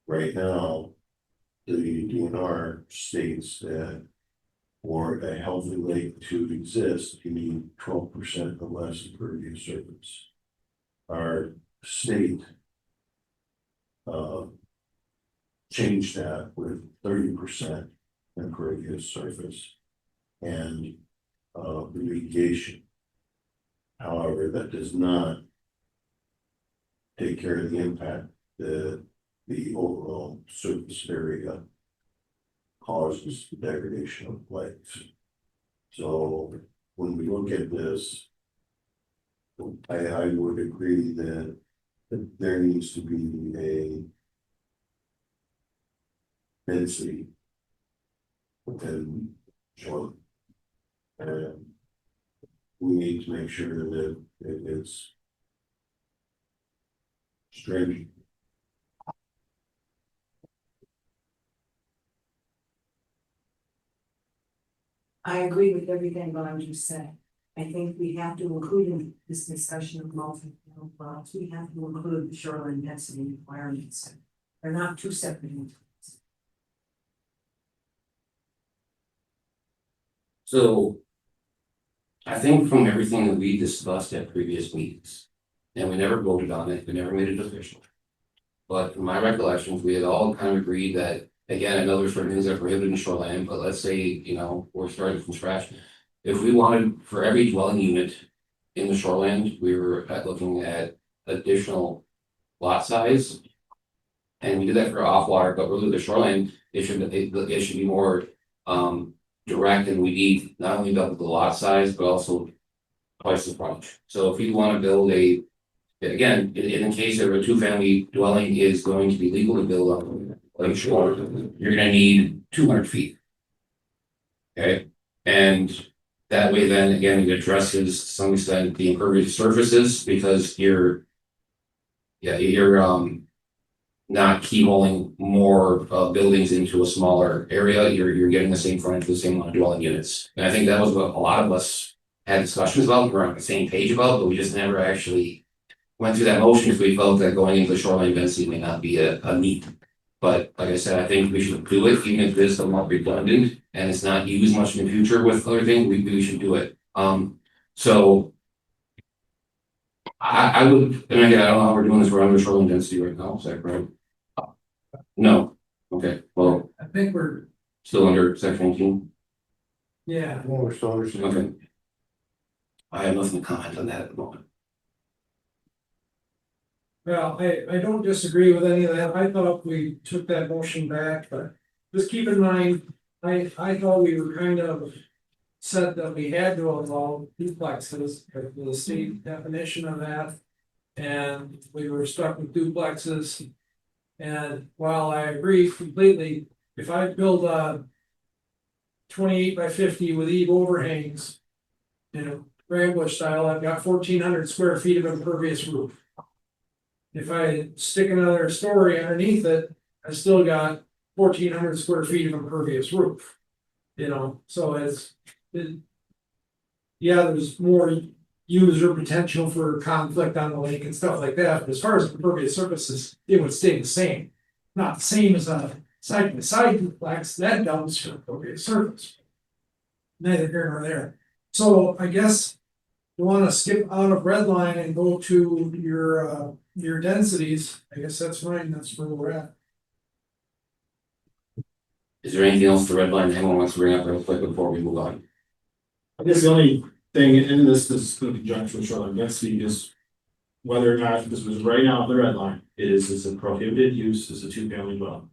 Right now, the DNR states that for a healthy lake to exist, you need 12% or less impervious surface. Our state changed that with 30% impervious surface and remediation. However, that does not take care of the impact that the overall surface area causes the degradation of lakes. So when we look at this, I would agree that there needs to be a density within shore. And we need to make sure that it is stringent. I agree with everything Bob just said. I think we have to include in this discussion of multi-family lots, we have to include the shoreline density requirements. They're not two separate entities. So I think from everything that we discussed at previous meetings, and we never voted on it, we never made it official. But from my recollections, we had all kind of agreed that, again, I know there's certain things that are prohibited in shoreline, but let's say, you know, we're starting from scratch. If we wanted for every dwelling unit in the shoreland, we were looking at additional lot size. And we did that for off water, but really the shoreline, it should be more direct, and we need not only double the lot size, but also twice the frontage. So if you want to build again, in case of a 2-family dwelling is going to be legal to build on like shore, you're gonna need 200 feet. Okay, and that way then again it addresses to some extent the impervious surfaces, because you're not keyholing more buildings into a smaller area. You're getting the same frontage with the same amount of dwelling units. And I think that was what a lot of us had discussions about, we're on the same page about, but we just never actually went through that motion because we felt that going into the shoreline density may not be a need. But like I said, I think we should do it, even if it is somewhat redundant and it's not used much in the future with other things, we should do it. So I would, and again, I don't know how we're doing this, we're under shoreline density right now, is that correct? No, okay, well, I think we're, still under section 18, yeah, okay. I have nothing to comment on that at the moment. Well, I don't disagree with any of that. I thought we took that motion back, but just keep in mind, I thought we were kind of said that we had to allow duplexes, the state definition of that. And we were stuck with duplexes. And while I agree completely, if I build a 28 by 50 with eve overhangs, you know, Rambler style, I've got 1,400 square feet of impervious roof. If I stick another story underneath it, I still got 1,400 square feet of impervious roof. You know, so yeah, there's more user potential for conflict on the lake and stuff like that, but as far as impervious surfaces, it would stay the same. Not the same as a side by side duplex, that dumps for impervious surface. Neither here nor there. So I guess you wanna skip out of red line and go to your densities, I guess that's fine, that's where we're at. Is there anything else the red line anyone wants to bring up real quick before we move on? I guess the only thing in this is in conjunction with shoreline density is whether or not this was right now the red line is a prohibited use as a two-family dwelling.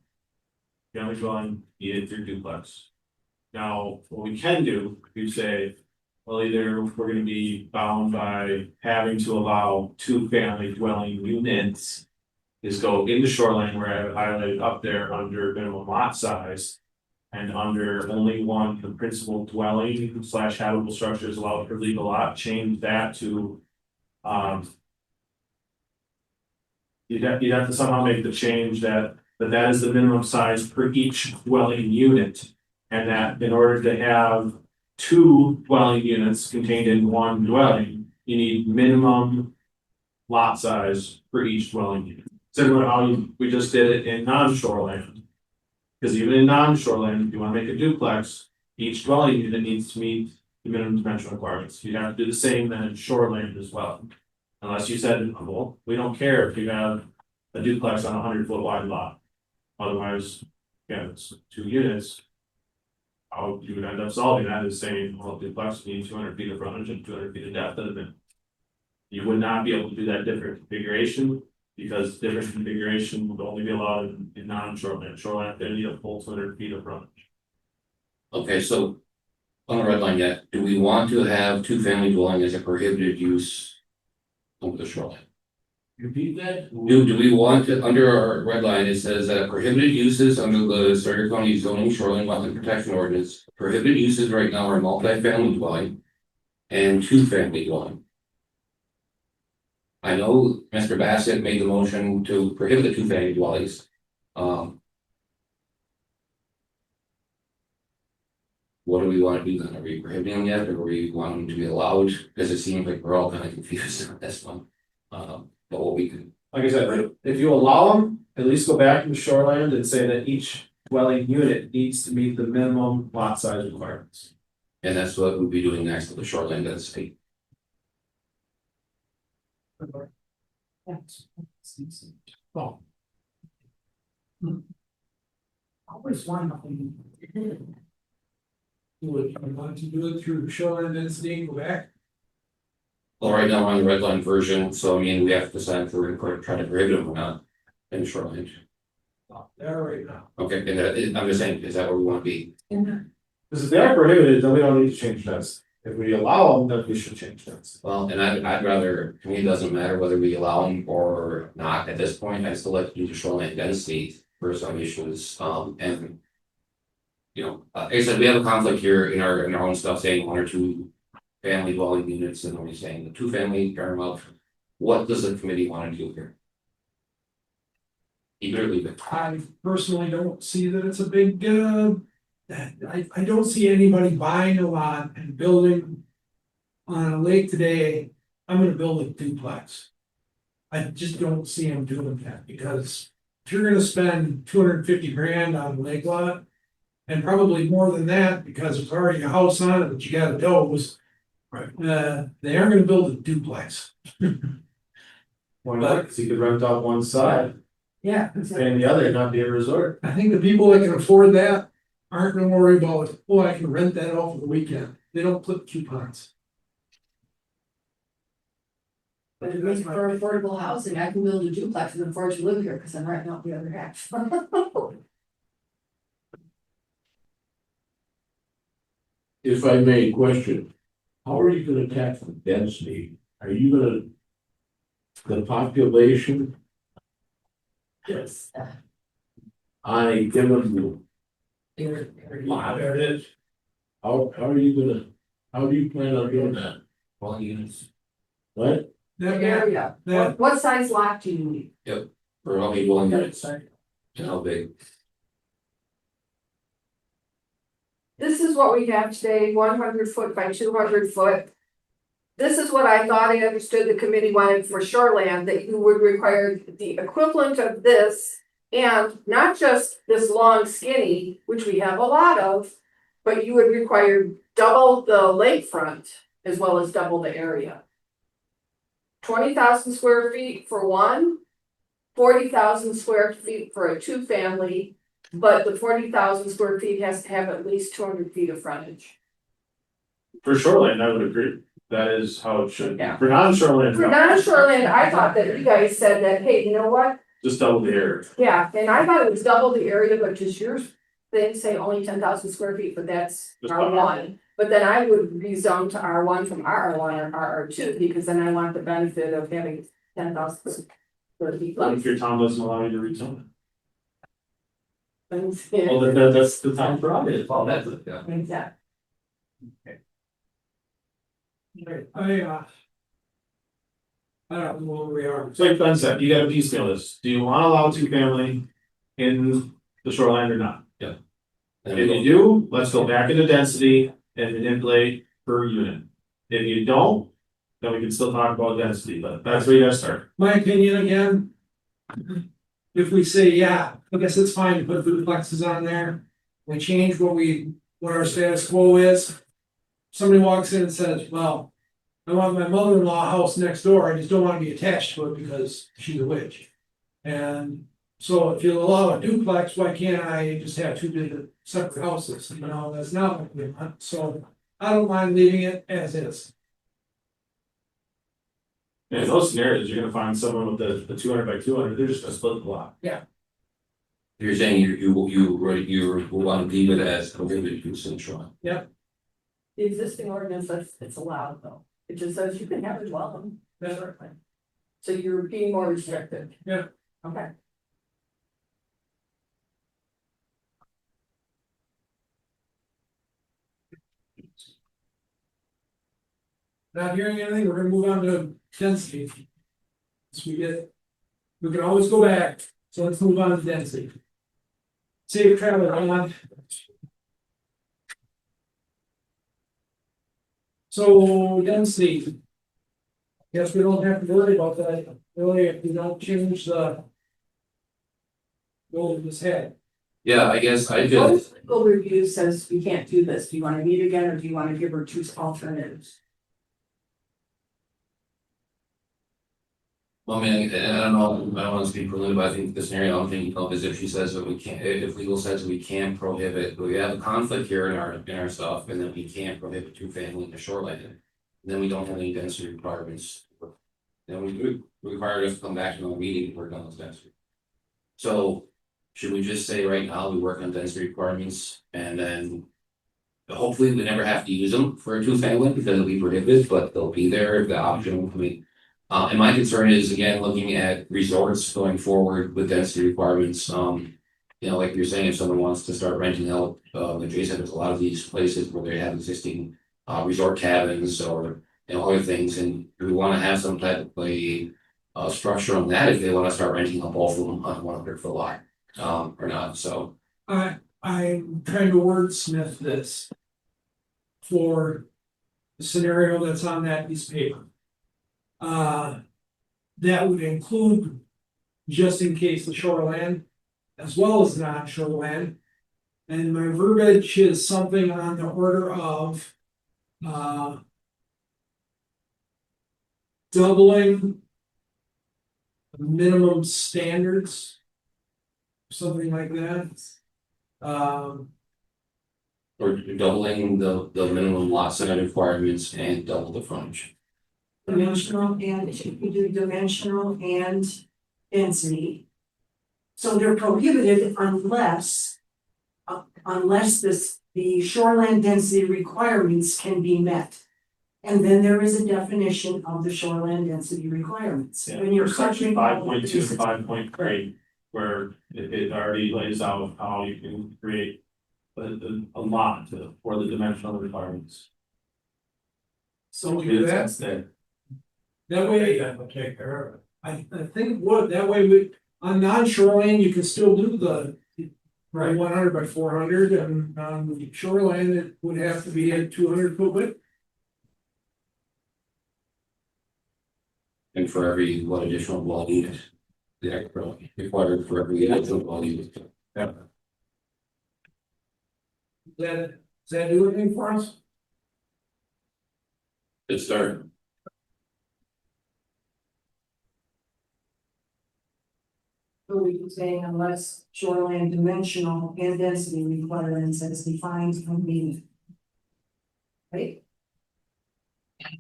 Family dwelling, either through duplex. Now, what we can do, we say, well, either we're gonna be bound by having to allow two-family dwelling units. Is go into shoreline where I have it highlighted up there under minimum lot size. And under only one, the principal dwelling / habitable structures allowed per legal lot, change that to. You'd have to somehow make the change that is the minimum size per each dwelling unit. And that in order to have two dwelling units contained in one dwelling, you need minimum lot size for each dwelling unit. Similar to how we just did it in non-shoreline. Because even in non-shoreline, if you wanna make a duplex, each dwelling unit needs to meet the minimum dimensional requirements. You have to do the same then in shoreline as well. Unless you said, well, we don't care if you have a duplex on a 100-foot wide lot. Otherwise, yeah, it's 2 units. How you would end up solving that is saying, well, duplex needs 200 feet of frontage and 200 feet of depth of it. You would not be able to do that different configuration. Because different configuration would only be allowed in non-shoreline. Shoreline, they need a full 200 feet of frontage. Okay, so on the red line yet, do we want to have two-family dwelling as a prohibited use over the shoreline? Repeat that? Do we want to, under our red line, it says that prohibited uses under the Starter County zoning shoreline wetland protection ordinance. Prohibited uses right now are multi-family dwelling and two-family dwelling. I know Mr. Bassett made the motion to prohibit the two-family dwellings. What do we want to do then? Are we prohibiting them yet, or do we want them to be allowed? Because it seems like we're all kind of confused on this one. But what we can, Like I said, if you allow them, at least go back to the shoreline and say that each dwelling unit needs to meet the minimum lot size requirements. and that's what we'll be doing next with the shoreline density. Oh, Always one of them. would you want to do it through shoreline density and go back? Well, right now we're on the red line version, so I mean, we have to decide if we're going to try to prohibit them or not in the shoreline. Not there right now. Okay, and I'm just saying, is that where we want to be? Because if they are prohibited, then we don't need to change that. If we allow them, then we should change that. Well, and I'd rather, to me, it doesn't matter whether we allow them or not at this point. I still like to do the shoreline density for some issues, and. You know, like I said, we have a conflict here in our own stuff saying 1 or 2 family dwelling units, and we're saying the 2-family paramount. What does the committee want to do here? Keep it or leave it? I personally don't see that it's a big, I don't see anybody buying a lot and building on a lake today. I'm gonna build a duplex. I just don't see them doing that, because if you're gonna spend 250 grand on a lake lot. And probably more than that, because there's already a house on it that you gotta doze. Right. They aren't gonna build a duplex. Why not? Because you could rent out one side Yeah. and the other, and not be a resort. I think the people that can afford that aren't gonna worry about, oh, I can rent that out for the weekend. They don't flip coupons. But it makes for affordable housing, I can build a duplex and afford to live here, cause I'm renting out the other half. If I may question, how are you gonna tackle density? Are you gonna? The population, Yes. I given you, there it is. How are you gonna, how do you plan on doing that? Well, units, What? That, Area, that, what size lot do you need? for how many dwelling units, and how big? This is what we have today, 100 foot by 200 foot. This is what I thought I understood the committee wanted for shoreland, that you would require the equivalent of this. And not just this long skinny, which we have a lot of, but you would require double the lakefront as well as double the area. 20,000 square feet for one, 40,000 square feet for a two-family, but the 40,000 square feet has to have at least 200 feet of frontage. For shoreline, I would agree, that is how it should be, Yeah. for non-shoreline, For non-shoreline, I thought that you guys said that, hey, you know what? just double the area. Yeah, and I thought it was double the area, but just yours, they say only 10,000 square feet, but that's Just R1. But then I would rezone to R1 from RR1 or RR2, because then I want the benefit of having 10,000 square feet. What if your town doesn't allow you to rezone it? Yeah, Well, that's the time for it. Well, that's it, yeah. exactly. I don't know where we are. It's like Ben said, you gotta piecemeal this, do you wanna allow two family in the shoreline or not? And If you do, let's go back into density and manipulate per unit. If you don't, then we can still talk about density, but that's where you gotta start. My opinion again. If we say, yeah, I guess it's fine to put duplexes on there, we change what our status quo is. Somebody walks in and says, well, I want my mother-in-law house next door, I just don't wanna be attached to it because she's a witch. And so if you allow a duplex, why can't I just have two different separate houses, you know, that's not what we want, so I don't mind leaving it as is. And in those scenarios, you're gonna find someone with the 200 by 200, they're just gonna split the block. You're saying you want to leave it as prohibited use in shoreline. The existing ordinance says it's allowed though, it just says you can have a dwelling. Certainly. So you're being more restrictive. Yeah. Okay. Not hearing anything, we're gonna move on to density. So we can always go back, so let's move on to density. Safe travel on. So density. Guess we don't have to worry about that, really, if we don't change the. Goal of this head. Yeah, I guess I just, Most legal review says you can't do this, do you wanna meet again, or do you wanna give her two alternatives? well, I mean, I don't know, I don't want to speak for Linda, but I think the scenario I'm thinking of is if she says that we can't, if legal says we can't prohibit, we have a conflict here in our stuff, and then we can't prohibit two family in the shoreline. Then we don't have any density requirements. Then we would require us to come back to a meeting to work on those density. So, should we just say right now we work on density requirements and then. Hopefully, we never have to use them for a two family because it'll be prohibited, but they'll be there if the option, I mean. And my concern is, again, looking at resorts going forward with density requirements, you know, like you're saying, if someone wants to start renting out, adjacent, there's a lot of these places where they have existing. Resort cabins or, you know, other things, and we wanna have some type of a. Structure on that if they wanna start renting out both of them on 100 foot lot, or not, so. I'm trying to wordsmith this. For the scenario that's on that piece of paper. That would include. Just in case the shoreland, as well as non-shoreland. And my verbiage is something on the order of. Doubling. the minimum standards. Something like that. Or doubling the minimum lot size requirements and double the frontage. dimensional and it should do dimensional and density. So they're prohibited unless the shoreline density requirements can be met. And then there is a definition of the shoreline density requirements. Yeah, When you're section covering all of 5.2 these- and 5.3, where it already lays out how you can create a lot for the dimensional requirements. So we do That's that, there. that way, That will take care of it. I think what, that way we, on non-shoreline, you can still do the. Right. 100 by 400 and on shoreline, it would have to be a 200 foot width. And for every one additional dwelling unit. The extra required for every additional dwelling unit. Does that do anything for us? Good start. So we can say unless shoreline dimensional and density requirements as defined and meet. Right?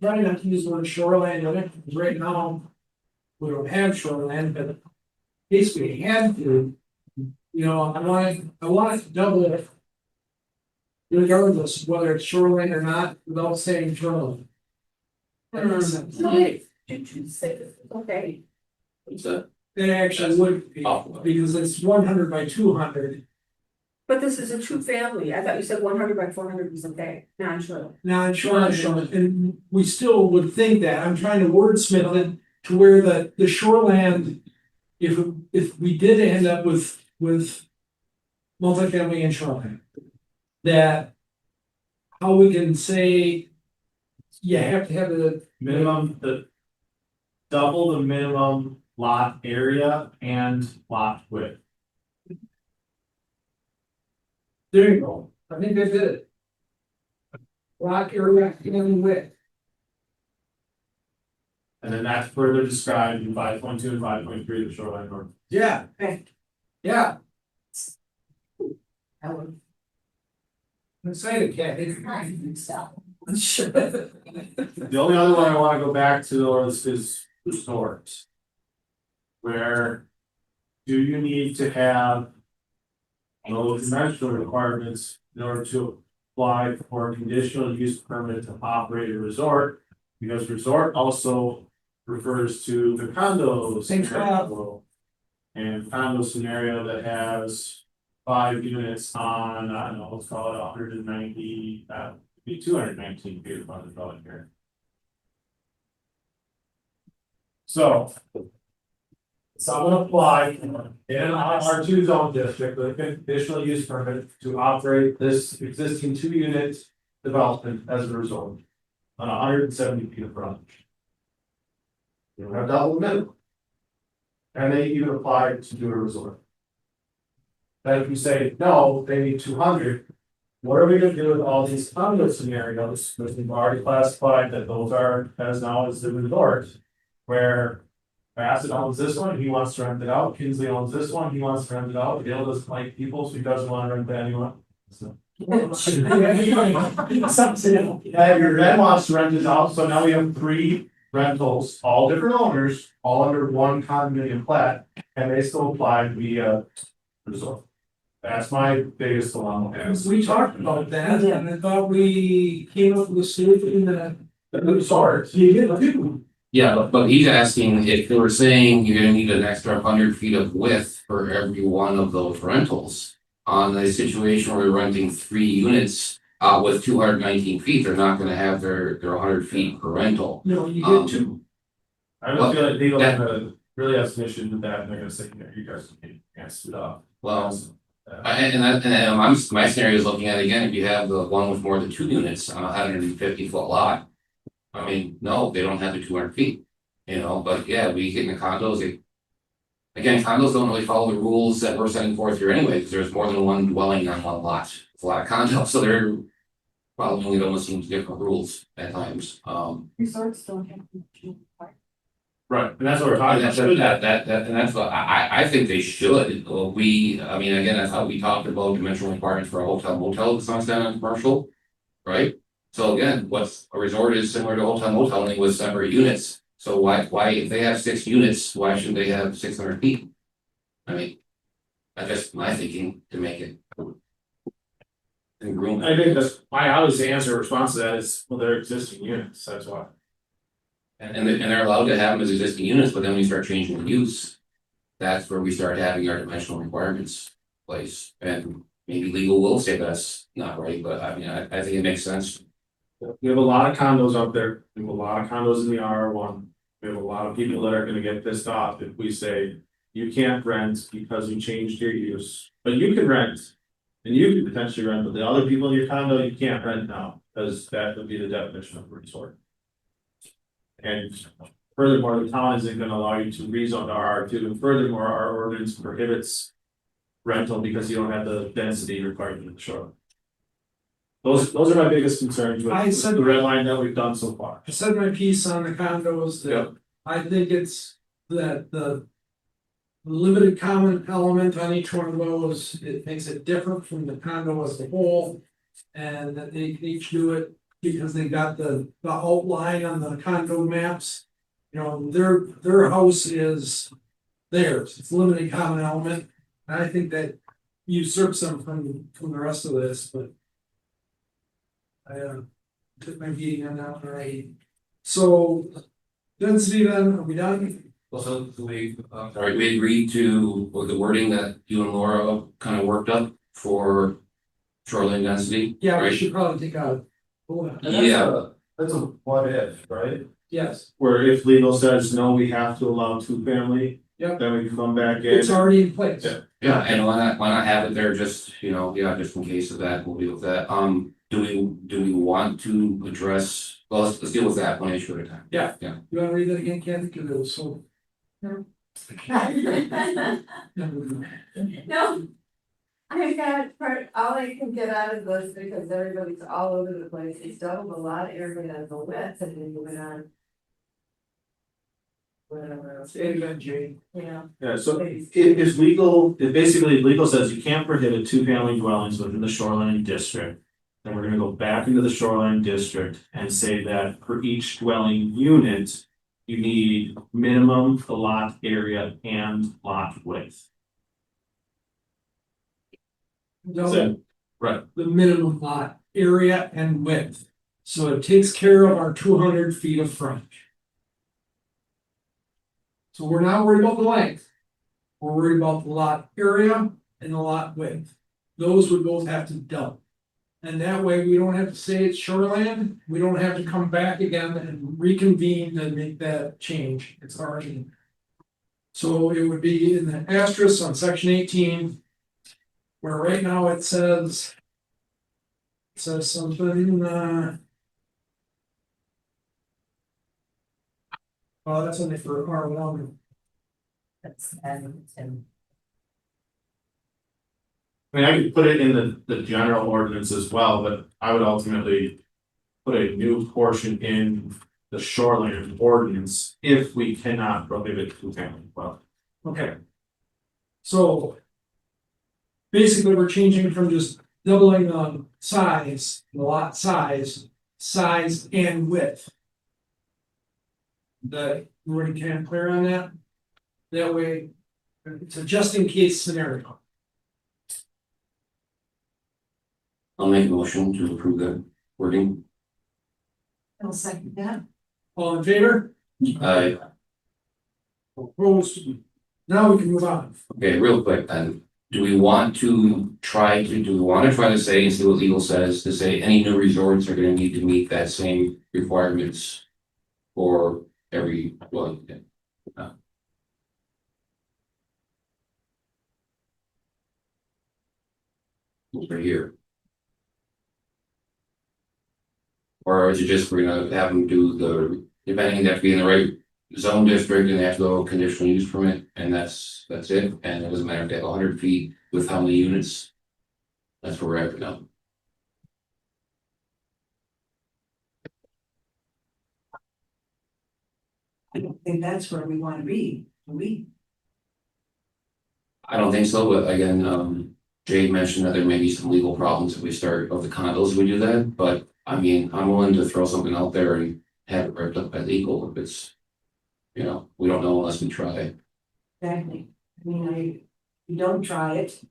Trying not to use the word shoreline in it, because right now. We don't have shoreline, but in case we had to. You know, I want it to double it. Regardless of whether it's shoreline or not, without saying shoreline. That makes sense. Okay. What's that? It actually would be, Oh. because it's 100 by 200, But this is a two family. I thought you said 100 by 400 was okay, non-shoreline. non-shoreline, and we still would think that, I'm trying to wordsmith it to where the shoreland. If we did end up with multifamily and shoreline. That. How we can say. You have to have the, Minimum, double the minimum lot area and lot width. there you go, I think they did it. Lot area and width, And then that's further described in 5.2 and 5.3 of the shoreline ordinance. yeah. Okay. Yeah, I would. I'm excited, Kathy. Sure. The only other one I wanna go back to is resort. Where do you need to have those dimensional requirements in order to apply for a conditional use permit to operate a resort? Because resort also refers to the condos. Same spot. And condo scenario that has 5 units on, I don't know, let's call it 190, be 219 feet of frontage probably here. So. Someone applied in an R2 zone district with a conditional use permit to operate this existing 2-unit development as a resort. On 170 feet of frontage. You don't have double the minimum. And they even applied to do a resort. Then if you say, no, they need 200. What are we gonna do with all these condo scenarios, which we've already classified that those are as now as the resort? Where Bassett owns this one, he wants to rent it out, Kinsley owns this one, he wants to rent it out, Dale doesn't like people, so he doesn't want to rent to anyone. So. Yeah, your vet wants to rent it out, so now we have 3 rentals, all different owners, all under one condominium plat, and they still apply to be a resort. That's my biggest dilemma. We talked about that, and I thought we came up with a solution that. Resort. You get two. Yeah, but he's asking if they were saying you're gonna need an extra 100 feet of width for every one of those rentals. On a situation where we're renting 3 units with 219 feet, they're not gonna have their 100 feet per rental. No, you Um, get two. I don't feel like they don't really have some issue with that, and they're gonna say, you guys can't suit up. Well, my scenario is looking at it again, if you have the one with more than 2 units on a 150-foot lot. I mean, no, they don't have the 200 feet, you know, but yeah, we get in the condos, again, condos don't really follow the rules that we're setting forth here anyway, because there's more than one dwelling on one lot. It's a lot of condos, so they're probably almost seems different rules at times, Resorts don't have. Right, and that's what we're talking about. and that's what I think they should, I mean, again, that's how we talked about dimensional requirements for a hotel motel to some extent on commercial. Right, So again, what's a resort is similar to hotel moteling with separate units. So why, if they have 6 units, why shouldn't they have 600 feet? I mean, that's just my thinking to make it. Congruent. I think that's, my obvious answer response to that is, well, they're existing units, that's why. And they're allowed to have them as existing units, but then when you start changing the use. That's where we start having our dimensional requirements place, and maybe legal will say that's not right, but I mean, I think it makes sense. We have a lot of condos up there, we have a lot of condos in the R1. We have a lot of people that are gonna get pissed off if we say, you can't rent because you changed your use, but you can rent. And you can potentially rent, but the other people in your condo, you can't rent now, because that would be the definition of a resort. And furthermore, the town isn't gonna allow you to rezone to R2, and furthermore, our ordinance prohibits. Rental because you don't have the density required in the shore. Those are my biggest concerns I with said- the red line that we've done so far. I said my piece on the condos that I think it's that the. Limited common element on each one of those, it makes it different from the condo as a whole. And that they can each do it because they got the outline on the condo maps. You know, their house is theirs, it's limited common element, and I think that usurps them from the rest of this, but. I took my beating on that already. So, density then, are we done? Also, we agreed to with the wording that you and Laura kind of worked up for shoreline density. Yeah, we right? should probably take out. Yeah, That's a what if, right? Yes, Where if legal says, no, we have to allow 2-family. Yep. Then we can come back in. it's already in place. Yeah. yeah, and why not have it there just, just in case of that, we'll deal with that. Do we want to address, well, let's deal with that one issue at a time. You wanna read that again, Kathy? Cause it was so. No, I got part, all I can get out of this, because everybody's all over the place, it's doubled a lot of area of the width, and then you went on. Whatever else, Say it again, Jay. yeah. Yeah, so if legal, if basically legal says you can't prohibit 2-family dwellings within the shoreline district. Then we're gonna go back into the shoreline district and say that for each dwelling unit. You need minimum the lot area and lot width. No, Right. the minimum lot area and width. So it takes care of our 200 feet of frontage. So we're not worried about the length. We're worried about the lot area and the lot width. Those would both have to double. And that way we don't have to say it's shoreland, we don't have to come back again and reconvene and make that change, it's already. So it would be in the asterisk on section 18. Where right now it says. It says something, oh, that's only for R1. That's and I mean, I could put it in the general ordinance as well, but I would ultimately. Put a new portion in the shoreline ordinance if we cannot prohibit 2-family dwelling. Okay. So. Basically, we're changing from just doubling the size, the lot size and width. The, we're kind of clear on that? That way, it's a just in case scenario. I'll make a motion to approve the wording. I'll second that. All in favor? Opposed? Now we can move on. Okay, real quick then, do we want to try to say, and see what legal says, to say any new resorts are gonna need to meet that same requirements for every dwelling unit? Over here. Or is it just we're gonna have them do depending, they have to be in the right zone district and they have to go conditional use permit, and that's it, and it doesn't matter if they have 100 feet with how many units. That's where we're at now. I don't think that's where we wanna be, do we? I don't think so, but again, Jade mentioned that there may be some legal problems if we start of the condos, we do that, but I mean, I'm willing to throw something out there and have it ripped up by legal if it's. You know, we don't know unless we try. Exactly. I mean, you don't try it.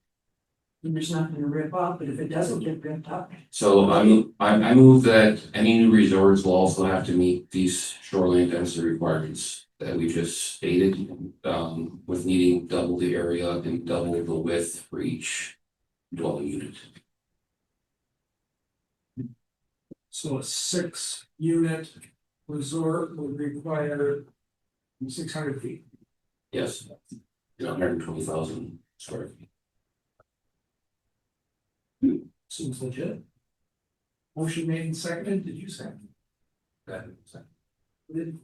And there's nothing to rip up, but if it doesn't get ripped up. So I move that any new resorts will also have to meet these shoreline density requirements that we just stated. With needing double the area and double the width for each dwelling unit. So a 6-unit resort would require 600 feet. Yes. 120,000 square feet. Seems legit. Motion made and seconded, did you second? Did,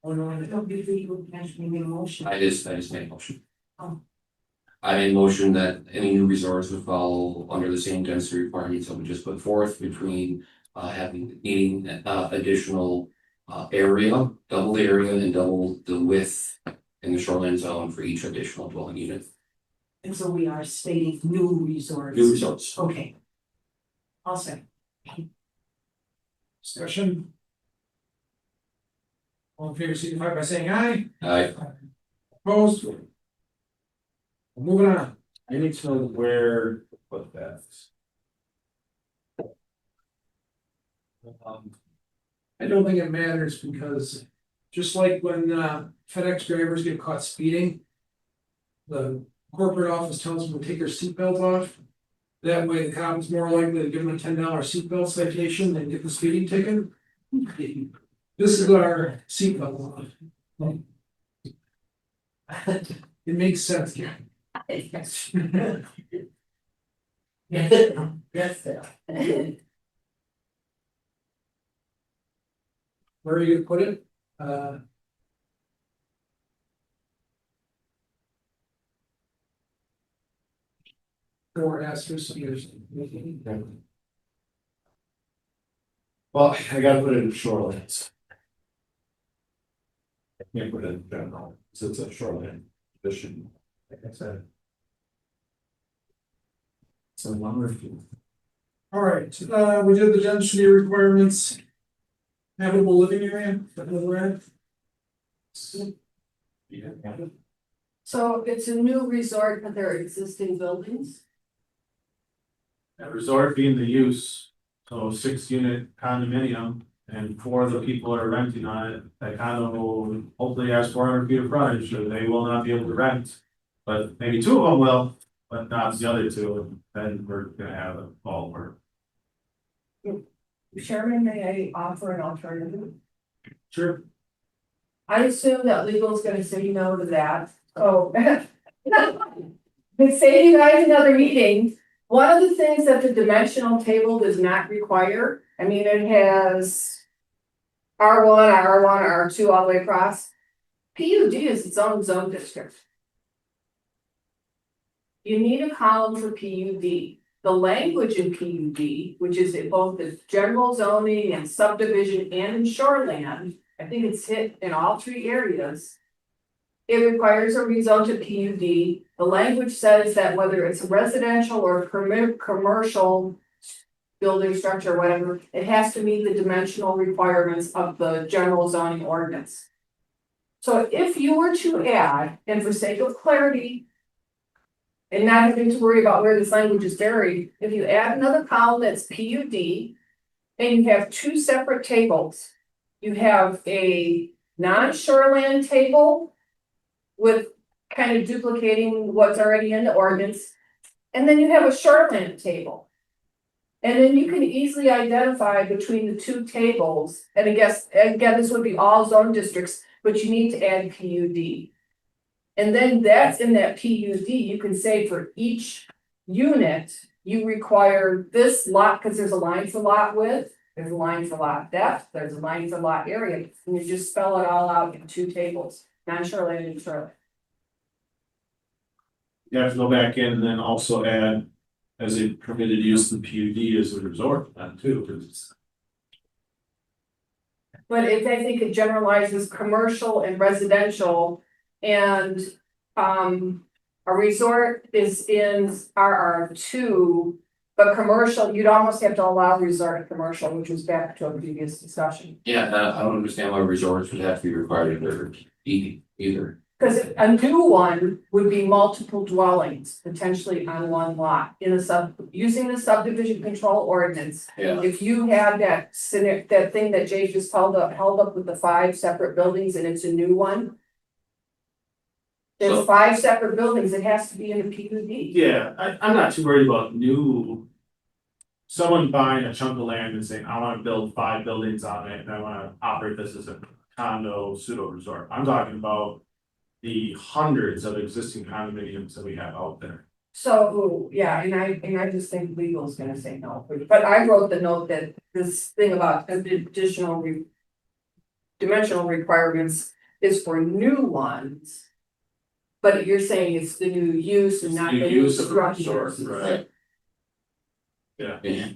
oh, no, I don't give legal actually make a motion. I just made a motion. Oh. I made a motion that any new resorts would follow under the same density requirements that we just put forth between needing additional area, double the area and double the width in the shoreline zone for each additional dwelling unit. And so we are stating new resorts. New resorts. Okay. I'll say. discussion? All in favor, signify by saying aye. Aye. Opposed? Moving on. I need to know where to put that. I don't think it matters because just like when FedEx drivers get caught speeding. The corporate office tells them to take their seatbelts off. That way the cop is more likely to give them a $10 seatbelt citation than get the speeding ticket. This is our seatbelt law. It makes sense, Karen. Yes. Where are you gonna put it? Or asterisk years. Well, I gotta put it in shorelines. I can't put it in general, so it's a shoreline division, like I said. So one review. All right, we did the density requirements. Habitable living area, that was red. Yeah. So it's a new resort, but there are existing buildings. A resort being the use, so 6-unit condominium, and 4 of the people that are renting on it, that condo will hopefully has 400 feet of frontage, so they will not be able to rent. But maybe 2 of them will, but not the other 2, then we're gonna have a ballpark. Chairman, may I offer an alternative? Sure. I assume that legal is gonna say no to that, so. They save you guys another meeting. One of the things that the dimensional table does not require, I mean, it has. R1, R2 all the way across. PUD is its own zone district. You need a column for PUD. The language in PUD, which is in both the general zoning and subdivision and in shoreland, I think it's hit in all 3 areas. It requires a rezone to PUD. The language says that whether it's residential or commercial building structure, or whatever, it has to meet the dimensional requirements of the general zoning ordinance. So if you were to add, and for sake of clarity, and not having to worry about where this language is buried, if you add another column that's PUD, and you have 2 separate tables, you have a non-shoreland table with kind of duplicating what's already in the ordinance, and then you have a shoreland table. And then you can easily identify between the 2 tables, and I guess, again, this would be all zone districts, but you need to add PUD. And then that's in that PUD, you can say for each unit, you require this lot, because there's a line for lot width, there's a line for lot depth, there's a line for lot area, and you just spell it all out in 2 tables, non-shoreline and shoreline. You have to go back in and then also add as a permitted use of the PUD as a resort then too, because But I think it generalizes commercial and residential, and a resort is in RR2. But commercial, you'd almost have to allow resort commercial, which was back to a previous discussion. Yeah, I don't understand why resorts would have to be required under either. Cause a new one would be multiple dwellings, potentially on one lot, in a using the subdivision control ordinance. Yeah. If you had that that thing that Jay just held up with the 5 separate buildings and it's a new one. There's So- 5 separate buildings, it has to be in a PUD. Yeah, I'm not too worried about new. Someone buying a chunk of land and saying, I wanna build 5 buildings on it and I wanna operate this as a condo pseudo resort. I'm talking about the hundreds of existing condominiums that we have out there. So, yeah, and I just think legal's gonna say no, but I wrote the note that this thing about additional dimensional requirements is for new ones. But you're saying it's the new use and not the New new use of a structure. resort, right? Yeah.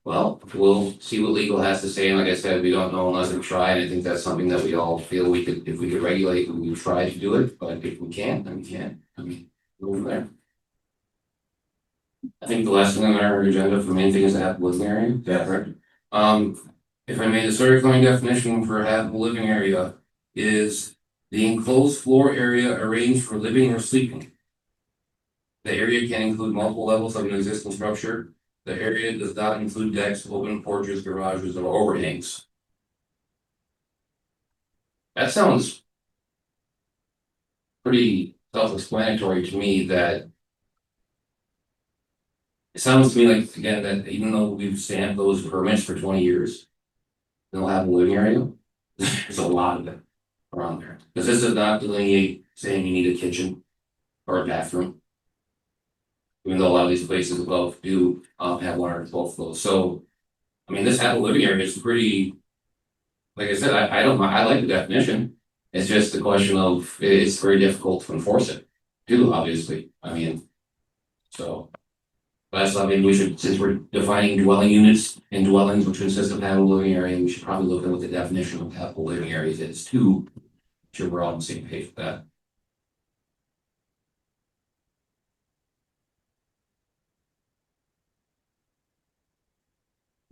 Well, we'll see what legal has to say, and like I said, we don't know unless we try, and I think that's something that we all feel we could, if we could regulate, we would try to do it, but if we can't, then we can't, I mean, go from there. I think the last thing on our agenda for the main thing is the habitable living area, is that correct? If I may, the Sawyer County definition for habitable living area is the enclosed floor area arranged for living or sleeping. The area can include multiple levels of an existing structure. The area does not include decks, open porches, garages, or overhangs. That sounds pretty self-explanatory to me that it sounds to me like, again, that even though we've stamped those permits for 20 years, they'll have a living area. There's a lot of it around there. Because this does not delineate saying you need a kitchen or a bathroom. Even though a lot of these places above do have one or both of those. So, I mean, this habitable living area is pretty, like I said, I don't, I like the definition. It's just the question of, it's very difficult to enforce it, too, obviously. I mean, so. That's something we should, since we're defining dwelling units and dwellings which consist of habitable living area, we should probably look at what the definition of habitable living areas is too. Sure, we're all on the same page with that.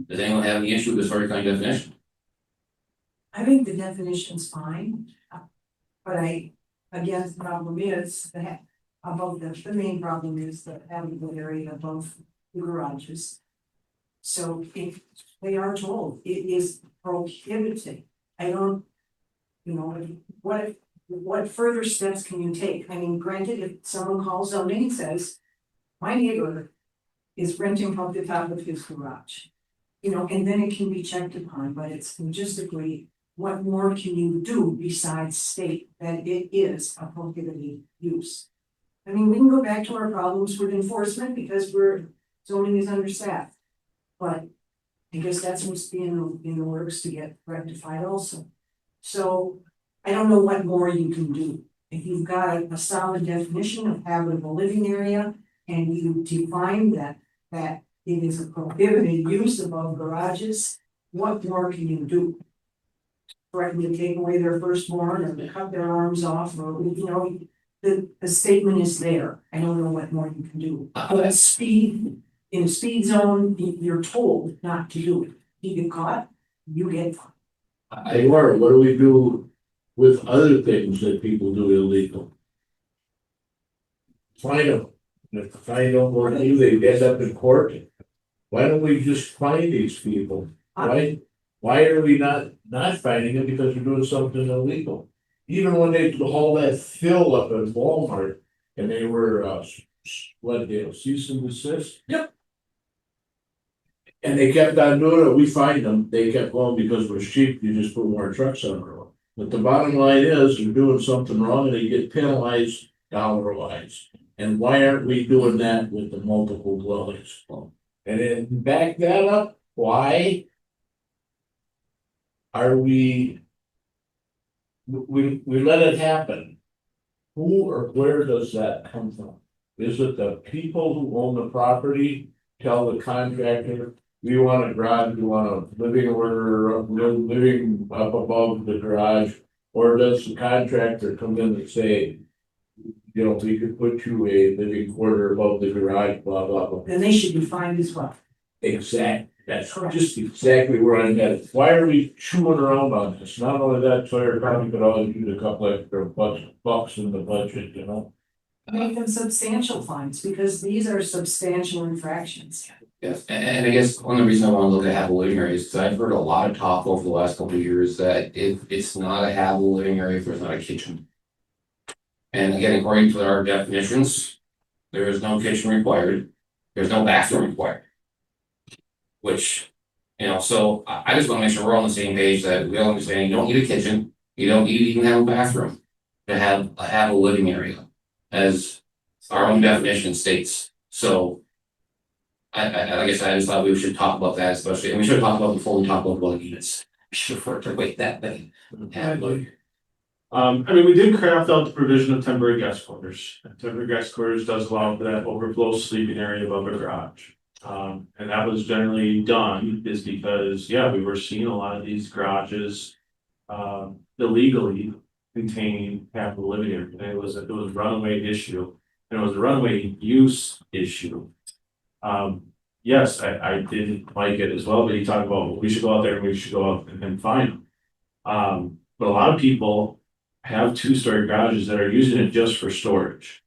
Does anyone have any issue with the Sawyer County definition? I think the definition's fine, but again, the problem is that above the main problem is the habitable area above the garages. So if they are told it is prohibited, I don't, you know, what further steps can you take? I mean, granted, if someone calls zoning and says, my neighbor is renting from the top of his garage. You know, and then it can be checked upon, but it's logistically, what more can you do besides state that it is a prohibited use? I mean, we can go back to our problems with enforcement because zoning is understaffed. But I guess that's what's in the works to get rectified also. So I don't know what more you can do. If you've got a solid definition of habitable living area and you define that it is a prohibited use above garages, what more can you do? Threaten to take away their firstborn or to cut their arms off, or, you know, the statement is there. I don't know what more you can do. But in a speed zone, you're told not to do it. You get caught, you get fined. Hey, Laura, what do we do with other things that people do illegal? Fine them. And if the fine don't work, they end up in court. Why don't we just fine these people? Why are we not fining them because they're doing something illegal? Even when they haul that fill up at Walmart and they were, cease and desist? Yep. And they kept on doing it, we fined them, they kept going because we're cheap, you just put more trucks on the road. But the bottom line is, they're doing something wrong and they get penalized dollar wise. And why aren't we doing that with the multiple dwellings? And then back that up, why are we let it happen? Who or where does that come from? Is it the people who own the property tell the contractor, we want a garage, we want a living order, living up above the garage? Or does the contractor come in and say, you know, we could put you a living quarter above the garage, blah, blah, blah. Then they should be fined as well. That's Correct. just exactly where I'm at. Why are we chewing around on this? Not only that, Sawyer County could always use a couple extra bucks in the budget, you know? Make them substantial fines, because these are substantial infractions. Yes, and I guess one of the reasons I want to look at habitable living areas is because I've heard a lot of talk over the last couple of years that it's not a habitable living area if there's not a kitchen. And again, according to our definitions, there is no kitchen required, there's no bathroom required. Which, you know, so I just want to make sure we're all on the same page that we all understand you don't need a kitchen, you don't need to even have a bathroom to have a habitable living area, as our own definition states. So I guess I just thought we should talk about that, especially, and we should talk about before we talk about dwelling units. Sure, to wait that thing. I mean, we did craft out the provision of temporary guest quarters. Temporary guest quarters does allow for that overflow sleeping area above a garage. And that was generally done is because, yeah, we were seeing a lot of these garages illegally containing habitable living area. And it was a runaway issue, and it was a runaway use issue. Yes, I didn't like it as well, but you talk about, we should go out there and we should go out and find them. But a lot of people have 2-story garages that are using it just for storage.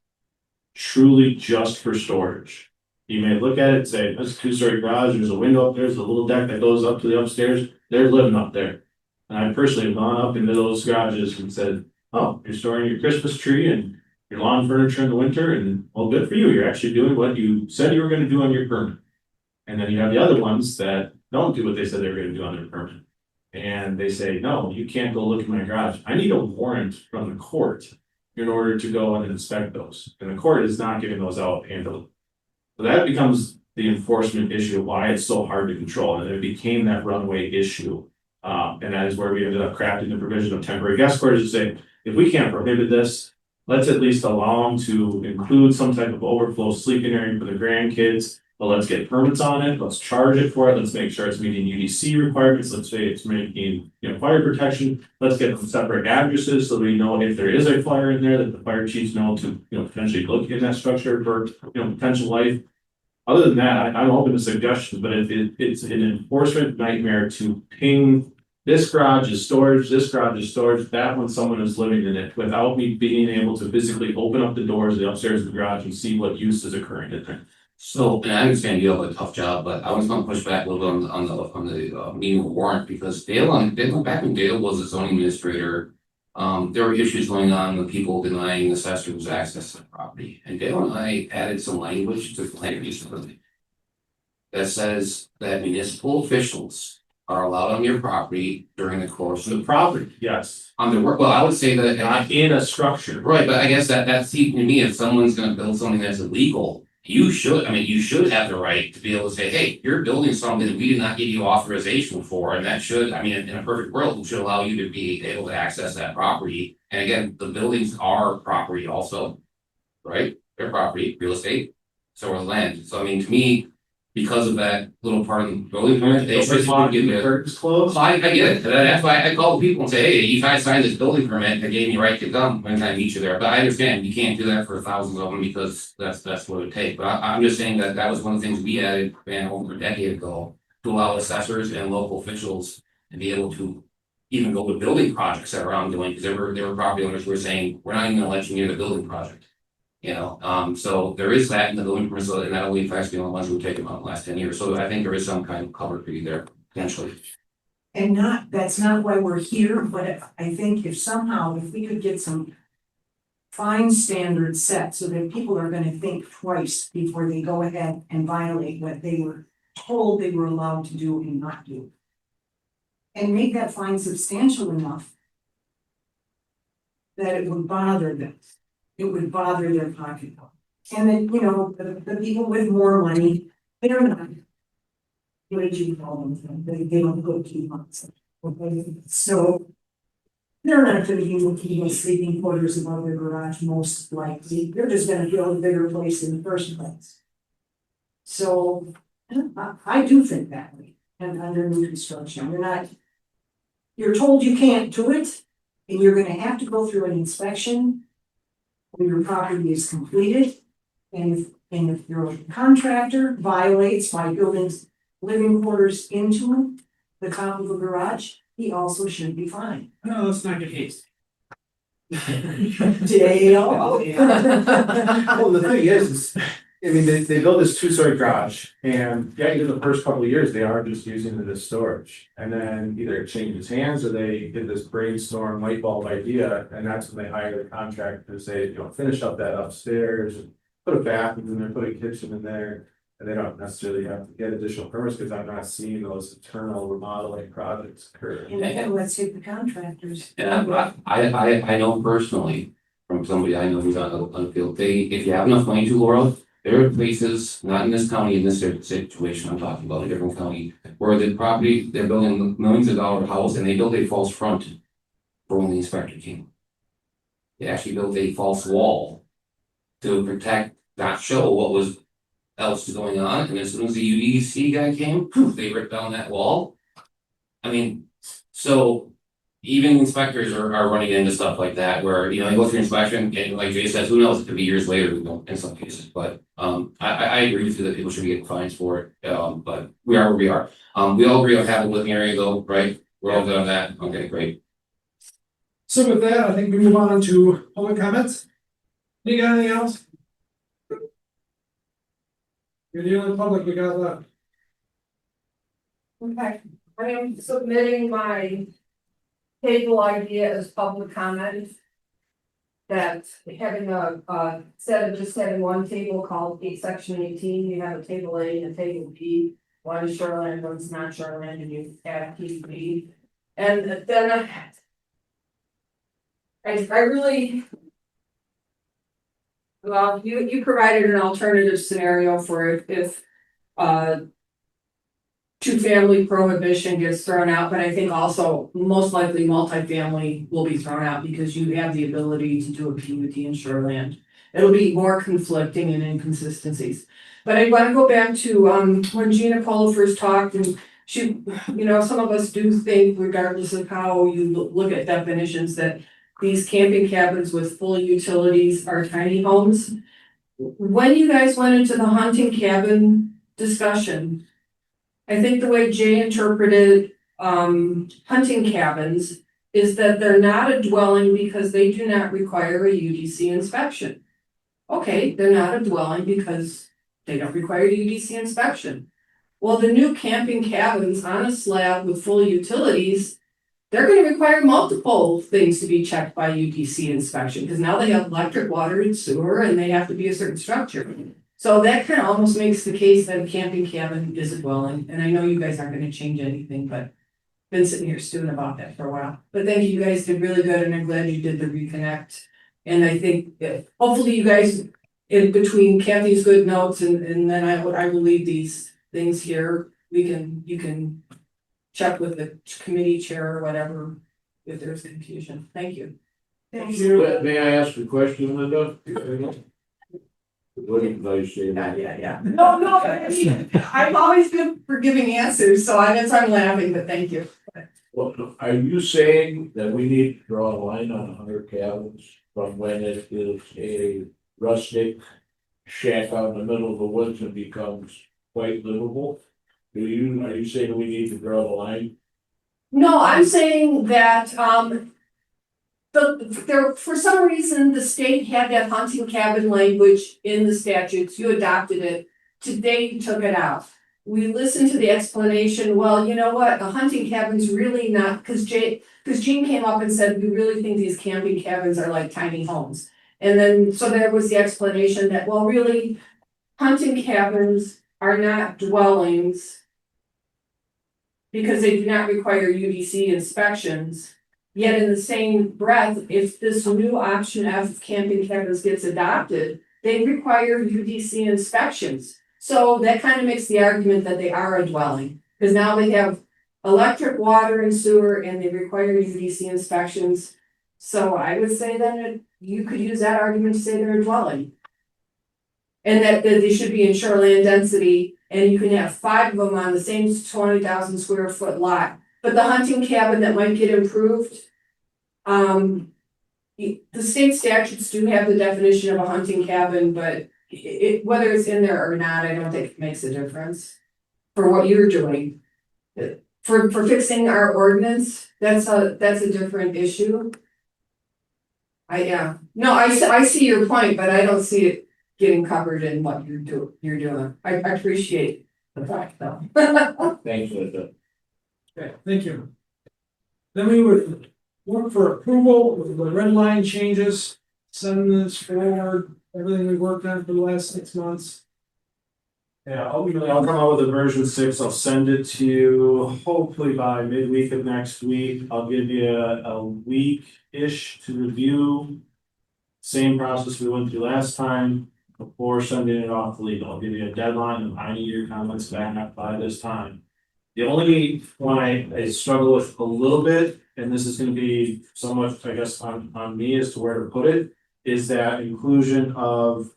Truly just for storage. You may look at it and say, that's a 2-story garage, there's a window up there, there's a little deck that goes up to the upstairs, they're living up there. And I personally have gone up into those garages and said, oh, you're storing your Christmas tree and your lawn furniture in the winter, and well, good for you, you're actually doing what you said you were gonna do on your permit. And then you have the other ones that don't do what they said they were gonna do on their permit. And they say, no, you can't go look in my garage, I need a warrant from the court in order to go and inspect those, and the court is not giving those out handily. So that becomes the enforcement issue, why it's so hard to control, and it became that runaway issue. And that is where we ended up crafting the provision of temporary guest quarters to say, if we can't prohibit this, let's at least allow them to include some type of overflow sleeping area for the grandkids. But let's get permits on it, let's charge it for it, let's make sure it's meeting UDC requirements, let's say it's making, you know, fire protection. Let's get them separate addresses so we know if there is a fire in there, that the fire chiefs know to, you know, potentially look in that structure for, you know, potential life. Other than that, I'm open to suggestions, but it's an enforcement nightmare to ping. This garage is storage, this garage is storage, that when someone is living in it, without me being able to physically open up the doors of the upstairs of the garage and see what use is occurring in there. So, and I understand you have a tough job, but I was gonna push back a little bit on the meeting of warrant, because Dale, back when Dale was a zoning administrator, there were issues going on with people denying assessors access to the property, and Dale and I added some language to the plan recently that says that municipal officials are allowed on your property during the course of The property, yes, on the work. Well, I would say that not in a structure. right, but I guess that's to me, if someone's gonna build something that's illegal, you should have the right to be able to say, hey, you're building something that we did not give you authorization for, and that should, I mean, in a perfect world, should allow you to be able to access that property. And again, the buildings are property also, right? They're property, real estate, so are land. So I mean, to me, because of that little part of the building permit, they should give you. Curtains closed. I get it, that's why I call people and say, hey, you guys signed this building permit that gave me right to come when I meet you there, but I understand you can't do that for thousands of them because that's what it would take, but I'm just saying that was one of the things we added, over a decade ago. To allow assessors and local officials to be able to even go with building projects that are ongoing, because there were property owners who were saying, we're not even gonna let you near the building project. You know, so there is that in the building permits, and that only affects the only ones who take them out in the last 10 years, so I think there is some kind of cover for you there, potentially. And that's not why we're here, but I think if we could get some fine standards set so that people are gonna think twice before they go ahead and violate what they were told they were allowed to do and not do. And make that fine substantial enough that it would bother them. It would bother their pocketbook. And then, you know, the people with more money, they're not. What did you call them? They don't go 2 months. So they're not gonna be looking at sleeping quarters above their garage most likely. They're just gonna build a bigger place in the first place. So I do think that way. And under new construction, you're told you can't do it, and you're gonna have to go through an inspection. when your property is completed. And if your contractor violates by building living quarters into the top of the garage, he also should be fined. No, that's not the case. Dale. Well, the thing is, I mean, they built this two-story garage and yeah, even the first couple of years, they are just using it as storage. And then either it changes hands or they did this brainstorm light bulb idea, and that's when they hire the contractor to say, finish up that upstairs and put a bathroom in there, put a kitchen in there. And they don't necessarily have to get additional permits because I'm not seeing those internal remodeling projects occur. And then let's hit the contractors. Yeah, I know personally from somebody I know who's on the field, if you have enough money to, Laurel, there are places, not in this county, in this situation I'm talking about, a different county, where the property, they're building millions of dollar house and they built a false front for when the inspector came. They actually built a false wall to protect, not show what was else going on, and as soon as the UDC guy came, poof, they ripped down that wall. I mean, so even inspectors are running into stuff like that where, they go through inspection and like Jay says, who knows, it could be years later in some cases, but I agree with you that people should be getting fines for it, but we are where we are. We all agree on having a living area though, right? We're all good on that, okay, great. So with that, I think we move on to public comments. You got anything else? You're the only public we got left. Okay, I am submitting my table idea as public comment. That having instead of just having one table called section 18, you have a table A and a table B. One is shoreline, one's not shoreline, and you add P B. And then I really. Well, you provided an alternative scenario for if two-family prohibition gets thrown out, but I think also most likely multifamily will be thrown out because you have the ability to do a PUD in shoreland. It'll be more conflicting and inconsistencies. But I want to go back to when Gina Polo first talked, and she, some of us do think, regardless of how you look at definitions, that these camping cabins with full utilities are tiny homes. When you guys went into the hunting cabin discussion, I think the way Jay interpreted hunting cabins is that they're not a dwelling because they do not require a UDC inspection. Okay, they're not a dwelling because they don't require a UDC inspection. Well, the new camping cabins on a slab with full utilities, they're gonna require multiple things to be checked by UDC inspection, because now they have electric, water, and sewer, and they have to be a certain structure. So that kind of almost makes the case that a camping cabin is a dwelling, and I know you guys aren't gonna change anything, but been sitting here stewing about that for a while. But thank you, you guys did really good, and I'm glad you did the reconnect. And I think that hopefully you guys, in between Kathy's good notes and then I will leave these things here, you can check with the committee chair or whatever if there's confusion. Thank you. Thank you. May I ask a question, Linda? What did I say? Yeah. No, I mean, I'm always good for giving answers, so that's why I'm laughing, but thank you. Well, are you saying that we need to draw a line on 100 cabins from when it is a rustic shack out in the middle of the woods and becomes quite livable? Are you saying we need to draw the line? No, I'm saying that, for some reason, the state had that hunting cabin language in the statutes, you adopted it. Today you took it out. We listened to the explanation, well, you know what, a hunting cabin's really not, cause Gene came up and said, we really think these camping cabins are like tiny homes. And then, so there was the explanation that, well, really, hunting cabins are not dwellings because they do not require UDC inspections. Yet in the same breath, if this new option F camping cabins gets adopted, they require UDC inspections. So that kind of makes the argument that they are a dwelling, because now they have electric, water, and sewer, and they require UDC inspections. So I would say that you could use that argument to say they're a dwelling. And that they should be in shoreland density, and you can have 5 of them on the same 20,000 square foot lot. But the hunting cabin that might get improved, the state statutes do have the definition of a hunting cabin, but whether it's in there or not, I don't think it makes a difference. For what you're doing. For fixing our ordinance, that's a different issue. No, I see your point, but I don't see it getting covered in what you're doing. I appreciate the fact though. Thanks, Linda. Okay, thank you. Then we would look for approval with the red line changes, send this forward, everything we worked on for the last 6 months. Yeah, I'll come out with a version 6, I'll send it to you hopefully by midweek of next week, I'll give you a week-ish to review. Same process we went through last time, before sending it off to legal, I'll give you a deadline, and I need your comments back by this time. The only one I struggle with a little bit, and this is gonna be somewhat, I guess, on me as to where to put it, is that inclusion of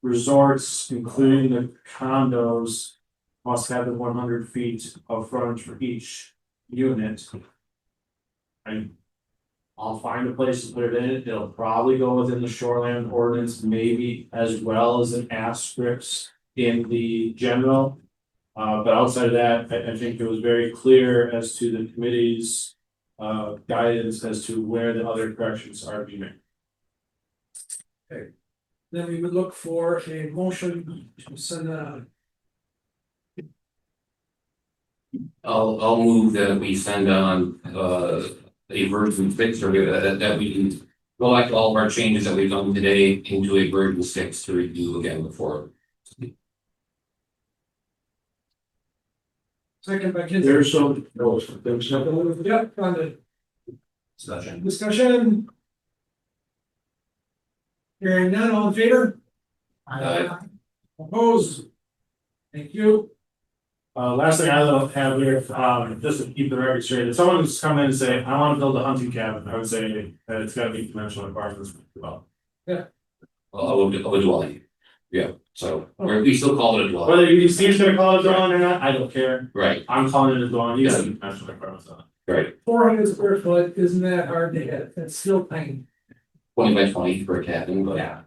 resorts, including the condos, must have the 100 feet of frontage for each unit. I'll find a place to put it in, it'll probably go within the shoreline ordinance, maybe as well as an asterisk in the general. But outside of that, I think it was very clear as to the committee's guidance as to where the other corrections are being made. Okay. Then we would look for a motion to send that. I'll move that we send on a version 6 or that we can collect all of our changes that we've done today into a version 6 to review again before. Second by Kinsley. There's some, Yep, on the Discussion. discussion. Hearing none, all in favor? Opposed? Thank you. Last thing I don't have here, just to keep the record straight, if someone who's come in and say, I wanna build a hunting cabin, I would say that it's gotta be conventional apartments. Well, Of a dwelling. Yeah, so we still call it a dwelling. whether you see it's gonna call it a dwelling or not, I don't care, Right, I'm calling it a dwelling, you got conventional apartments on it. right. 400 square foot, isn't that hard to hit? That's still tiny. 20 by 20 for a cabin, but Yeah.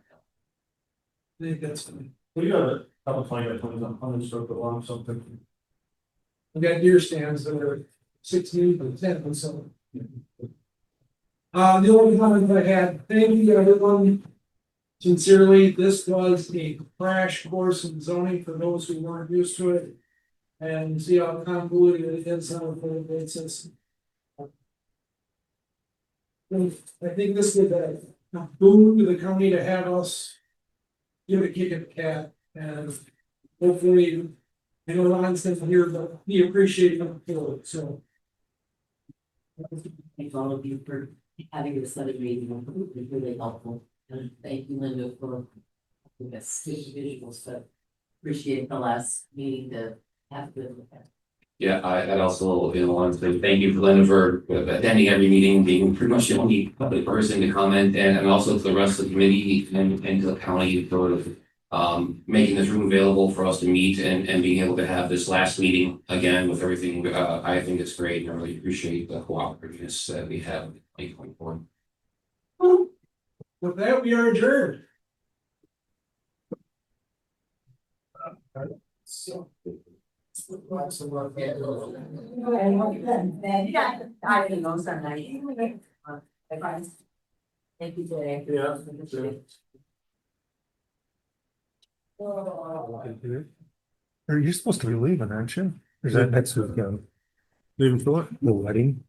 I think that's fine. We got a couple 20 by 20s on 100 long or something. We got deer stands that are 16 and 10 and so. The only comment I had, thank you everyone. Sincerely, this was a crash course in zoning for those who weren't used to it. And see how convoluted it is on a full basis. I think this is a boon to the county to have us give a kick at the cat, and hopefully, I know Ron's gonna hear, but he appreciated it for it, so. Thank all of you for having this other meeting, it was really helpful, and thank you, Linda, for the visuals, but appreciate the last meeting to have good with that. yeah, I'd also want to say thank you for Linda for attending every meeting, being pretty much the only public person to comment, and also to the rest of the committee and to the county for making this room available for us to meet and being able to have this last meeting again with everything. I think it's great, and I really appreciate the cooperativeness that we have in 2024. With that, we are adjourned. So. Thank you, Jay. Yeah. Are you supposed to be leaving, aren't you? Or is that next weekend? Leaving for what? The wedding.